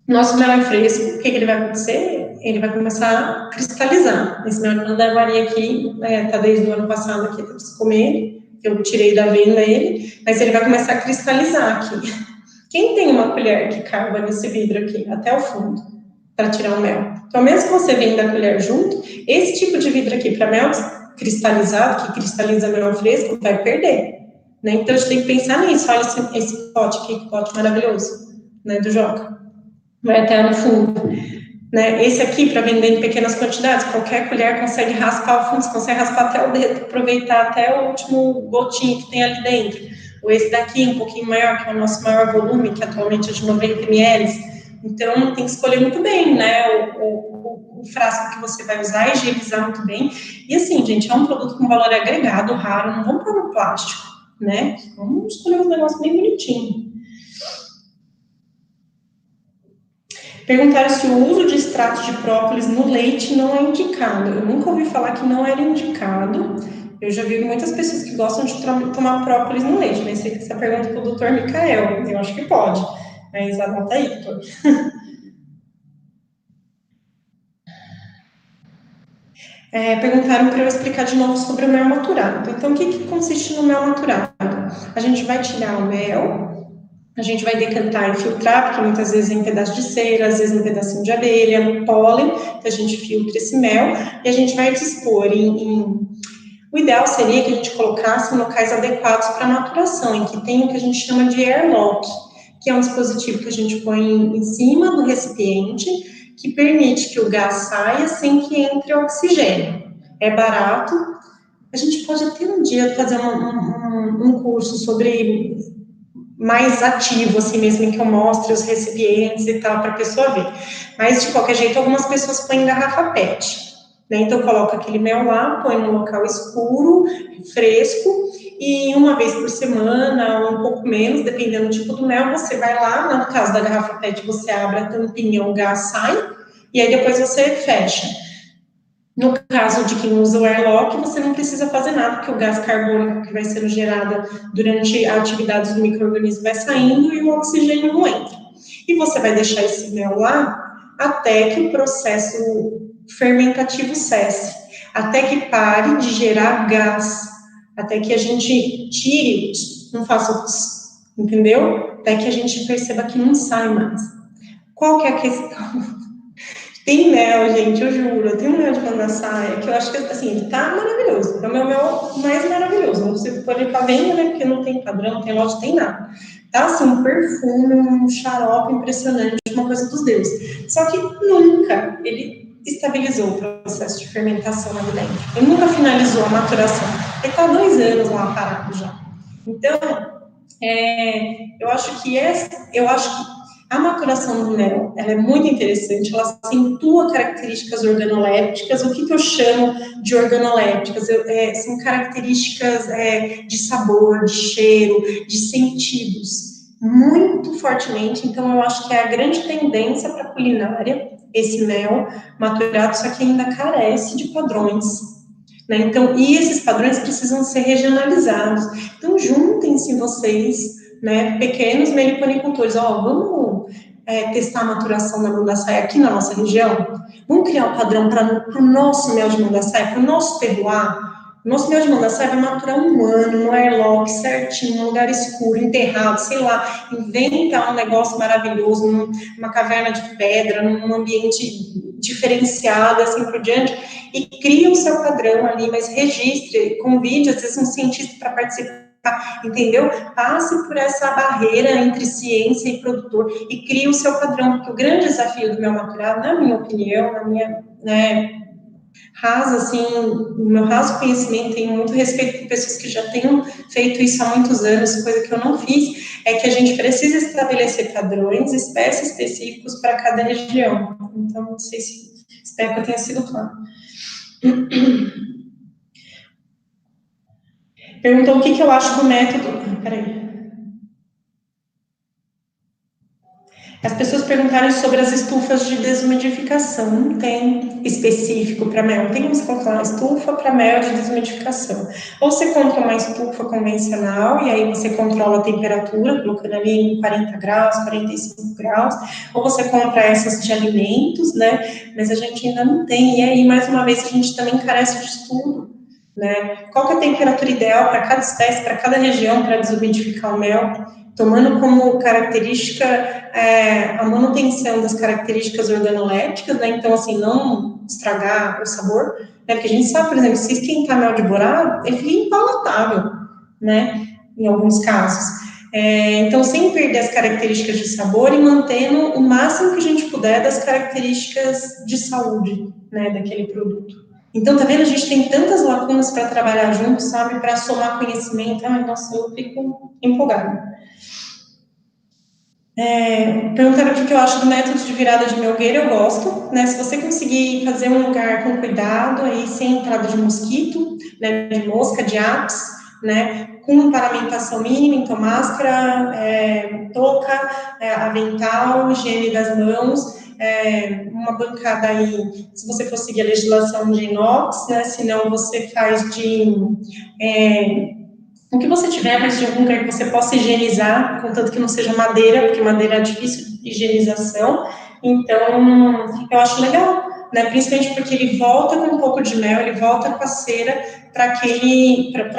Speaker 1: Nosso mel é fresco, o que ele vai acontecer? Ele vai começar a cristalizar. Esse mel de mandaguari aqui, tá desde o ano passado aqui, eu preciso comer, eu tirei da venda ele, mas ele vai começar a cristalizar aqui. Quem tem uma colher que caiba nesse vidro aqui, até o fundo, para tirar o mel? Então, mesmo que você venda a colher junto, esse tipo de vidro aqui, para mel cristalizado, que cristaliza mel fresco, vai perder. Né? Então, a gente tem que pensar nisso. Olha esse pote aqui, que pote maravilhoso, né, do Joca. Vai até no fundo. Né? Esse aqui, para vender em pequenas quantidades, qualquer colher consegue raspar o fundo, você consegue raspar até o dedo, aproveitar até o último gotinho que tem ali dentro. Ou esse daqui, um pouquinho maior, que é o nosso maior volume, que atualmente é de 90 ml. Então, tem que escolher muito bem, né, o frasco que você vai usar, higienizar muito bem. E assim, gente, é um produto com valor agregado, raro, não vamos pôr no plástico, né? Vamos escolher um negócio bem bonitinho. Perguntaram se o uso de extrato de própolis no leite não é indicado. Eu nunca ouvi falar que não era indicado. Eu já vi muitas pessoas que gostam de tomar própolis no leite, mas sei que essa pergunta para o doutor Micael. Eu acho que pode, mas anota aí, doutor. Perguntaram para eu explicar de novo sobre o mel maturado. Então, o que consiste no mel maturado? A gente vai tirar o mel, a gente vai decantar e filtrar, porque muitas vezes é em pedaço de cera, às vezes um pedacinho de abelha, um pólen, então a gente filtra esse mel e a gente vai dispor O ideal seria que a gente colocasse em locais adequados para maturação, em que tem o que a gente chama de airlock, que é um dispositivo que a gente põe em cima do recipiente, que permite que o gás saia sem que entre oxigênio. É barato. A gente pode até um dia fazer um curso sobre mais ativo, assim mesmo, em que eu mostre os recipientes e tal, para a pessoa ver. Mas, de qualquer jeito, algumas pessoas põem garrafa PET. Né? Então, coloca aquele mel lá, põe num local escuro, fresco, e uma vez por semana, ou um pouco menos, dependendo do tipo do mel, você vai lá, no caso da garrafa PET, você abre a tampinha, o gás sai, e aí depois você fecha. No caso de quem usa o airlock, você não precisa fazer nada, porque o gás carbônico que vai sendo gerado durante a atividade do micro-organismo vai saindo e o oxigênio não entra. E você vai deixar esse mel lá até que o processo fermentativo cesse, até que pare de gerar gás, até que a gente tire, não faça, entendeu? Até que a gente perceba que não sai mais. Qual que é a questão? Tem mel, gente, eu juro, eu tenho um mel de mandaçaia que eu acho que, assim, ele tá maravilhoso, é o meu mel mais maravilhoso, não sei pôr ele pra venda, né, porque não tem padrão, não tem loja, não tem nada. Tá, assim, um perfume, um xarope impressionante, uma coisa dos deuses. Só que nunca ele estabilizou o processo de fermentação ali dentro. Ele nunca finalizou a maturação. Ele tá há 2 anos lá parado já. Então, eu acho que a maturação do mel, ela é muito interessante, ela acentua características organolépticas. O que eu chamo de organolépticas? São características de sabor, de cheiro, de sentidos, muito fortemente. Então, eu acho que é a grande tendência para a culinária, esse mel maturado, só que ainda carece de padrões. Né? Então, e esses padrões precisam ser regionalizados. Então, juntem-se vocês, né, pequenos meliponicultores, vamos testar a maturação da mandaçaia aqui na nossa região? Vamos criar um padrão para o nosso mel de mandaçaia, para o nosso terroir? O nosso mel de mandaçaia vai maturar 1 ano, no airlock, certinho, num lugar escuro, enterrado, sei lá, inventa um negócio maravilhoso, numa caverna de pedra, num ambiente diferenciado, assim por diante, e cria o seu padrão ali, mas registre, convide, às vezes, um cientista para participar, entendeu? Passe por essa barreira entre ciência e produtor e crie o seu padrão, porque o grande desafio do mel maturado, na minha opinião, na minha, no meu raso conhecimento, tenho muito respeito por pessoas que já tenham feito isso há muitos anos, coisa que eu não fiz, é que a gente precisa estabelecer padrões, espécies específicos para cada região. Então, não sei se, espero que eu tenha sido claro. Perguntou o que eu acho do método. Peraí. As pessoas perguntaram sobre as estufas de desumidificação. Não tem específico para mel. Não tem como você colocar uma estufa para mel de desumidificação. Ou você compra uma estufa convencional e aí você controla a temperatura, colocando ali em 40 graus, 45 graus. Ou você compra essas de alimentos, né? Mas a gente ainda não tem. E aí, mais uma vez, a gente também carece de estudo. né? Qual que é a temperatura ideal para cada espécie, para cada região, para desumidificar o mel, tomando como característica a manutenção das características organolépticas, né? Então, assim, não estragar o sabor, né? Porque a gente sabe, por exemplo, se esquentar mel de borá, ele fica impalatável, né? Em alguns casos. Então, sem perder as características de sabor e mantendo o máximo que a gente puder das características de saúde, né, daquele produto. Então, tá vendo? A gente tem tantas lacunas para trabalhar junto, sabe? Para somar conhecimento. Ai, nossa, eu fico empolgada. Perguntaram o que eu acho do método de virada de melgueira, eu gosto, né? Se você conseguir fazer um lugar com cuidado, aí sem entrada de mosquito, né, de mosca, de apis, né, com paramentação mínima, então máscara, touca, avental, higiene das mãos, uma bancada aí, se você for seguir a legislação de inox, né, senão você faz de o que você tiver, mas de algum lugar que você possa higienizar, contanto que não seja madeira, porque madeira é difícil de higienização. Então, eu acho legal, né? Principalmente porque ele volta com um pouco de mel, ele volta com a cera para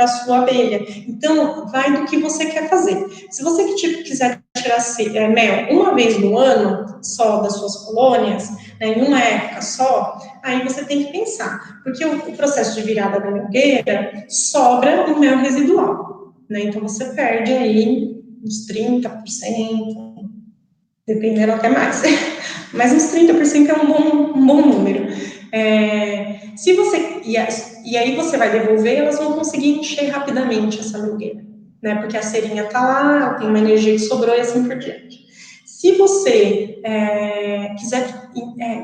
Speaker 1: a sua abelha. Então, vai do que você quer fazer. Se você quiser tirar mel uma vez no ano, só das suas colônias, né, em uma época só, aí você tem que pensar, porque o processo de virada da melgueira sobra o mel residual, né? Então você perde aí uns 30%, dependendo até mais, mas uns 30% é um bom número. Se você e aí você vai devolver, elas vão conseguir encher rapidamente essa melgueira, né? Porque a cerinha tá lá, tem uma energia que sobrou e assim por diante. Se você quiser,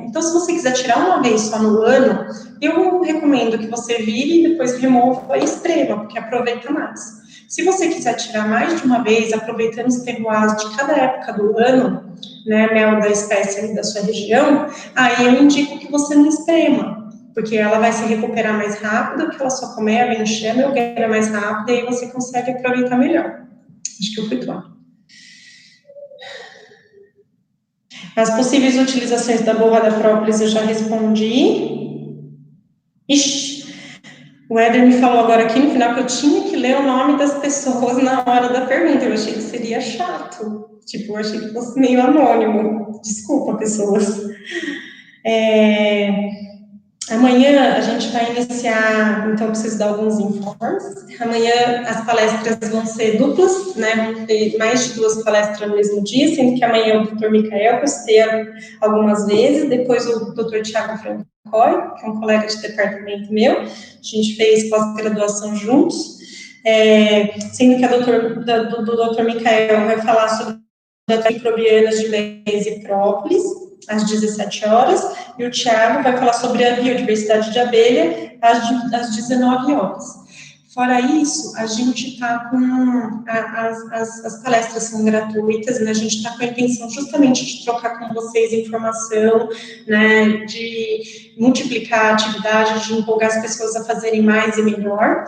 Speaker 1: então se você quiser tirar uma vez só no ano, eu recomendo que você vire e depois remova e esprema, porque aproveita mais. Se você quiser tirar mais de uma vez, aproveitando os terroirs de cada época do ano, né, mel da espécie da sua região, aí eu indico que você não esprema, porque ela vai se recuperar mais rápido, que ela só comer, vai encher a melgueira mais rápido, e aí você consegue aproveitar melhor. Acho que eu fui claro. As possíveis utilizações da borra da própolis eu já respondi. Ixi, o Éder me falou agora aqui no final que eu tinha que ler o nome das pessoas na hora da pergunta. Eu achei que seria chato. Tipo, eu achei que fosse meio anônimo. Desculpa, pessoas. Amanhã a gente vai iniciar, então preciso dar alguns informes. Amanhã as palestras vão ser duplas, né? Vão ter mais de 2 palestras no mesmo dia, sendo que amanhã o Dr. Micael, que eu citei algumas vezes, depois o Dr. Tiago Francoy, que é um colega de departamento meu, a gente fez pós-graduação juntos, sendo que a do Dr. Micael vai falar sobre as microbianas de mês e própolis, às 17 horas, e o Tiago vai falar sobre a biodiversidade de abelha às 19 horas. Fora isso, a gente está com... As palestras são gratuitas, né? A gente está com a intenção justamente de trocar com vocês informação, né? De multiplicar a atividade, de empolgar as pessoas a fazerem mais e melhor.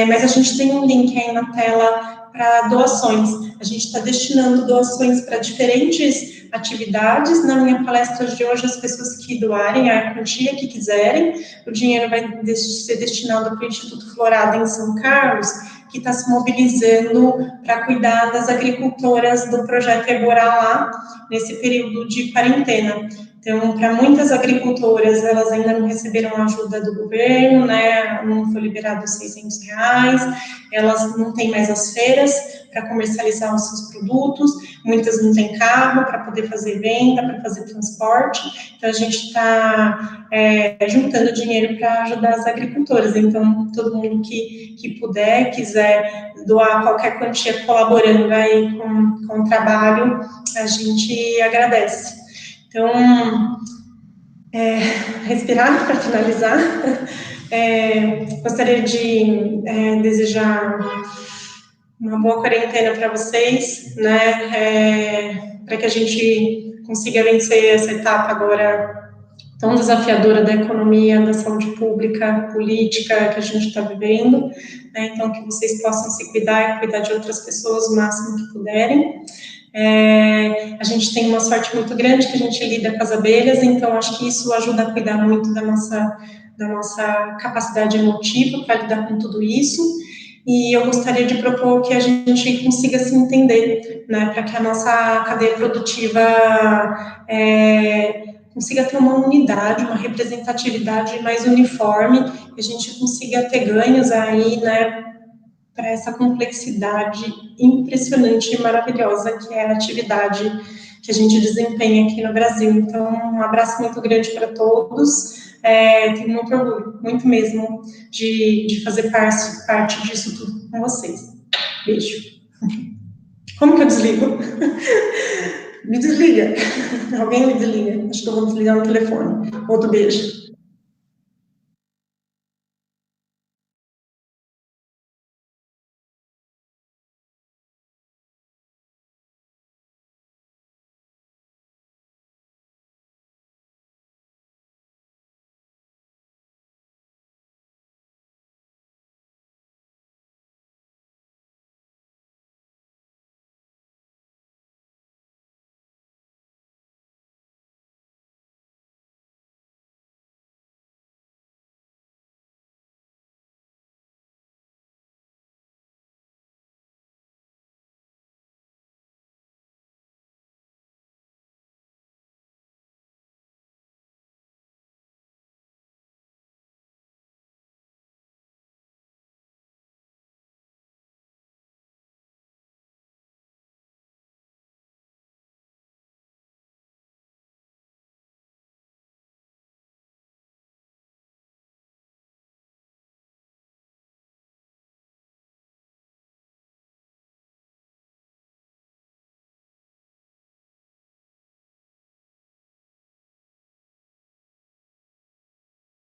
Speaker 1: Mas a gente tem um link aí na tela para doações. A gente está destinando doações para diferentes atividades. Na minha palestra de hoje, as pessoas que doarem a quantia que quiserem, o dinheiro vai ser destinado para o Instituto Florada em São Carlos, que está se mobilizando para cuidar das agricultoras do projeto Eborá lá, nesse período de quarentena. Então, para muitas agricultoras, elas ainda não receberam ajuda do governo, né, não foi liberado os R$600, elas não têm mais as feiras para comercializar os seus produtos, muitas não têm carro para poder fazer venda, para fazer transporte, então a gente está juntando dinheiro para ajudar as agricultoras. Então, todo mundo que puder, quiser doar qualquer quantia colaborando aí com o trabalho, a gente agradece. Então, respirar para finalizar. Gostaria de desejar uma boa quarentena para vocês, né? Para que a gente consiga vencer essa etapa agora tão desafiadora da economia, da saúde pública, política que a gente está vivendo, né? Então, que vocês possam se cuidar e cuidar de outras pessoas o máximo que puderem. A gente tem uma sorte muito grande que a gente lida com as abelhas, então acho que isso ajuda a cuidar muito da nossa da nossa capacidade emotiva para lidar com tudo isso. E eu gostaria de propor que a gente consiga se entender, né, para que a nossa cadeia produtiva consiga ter uma unidade, uma representatividade mais uniforme, que a gente consiga ter ganhos aí, né, para essa complexidade impressionante e maravilhosa que é a atividade que a gente desempenha aqui no Brasil. Então, um abraço muito grande para todos. Tenho muito orgulho, muito mesmo, de fazer parte disso tudo com vocês. Beijo. Como que eu desligo? Me desliga. Alguém me desliga. Acho que eu vou desligar no telefone. Outro beijo.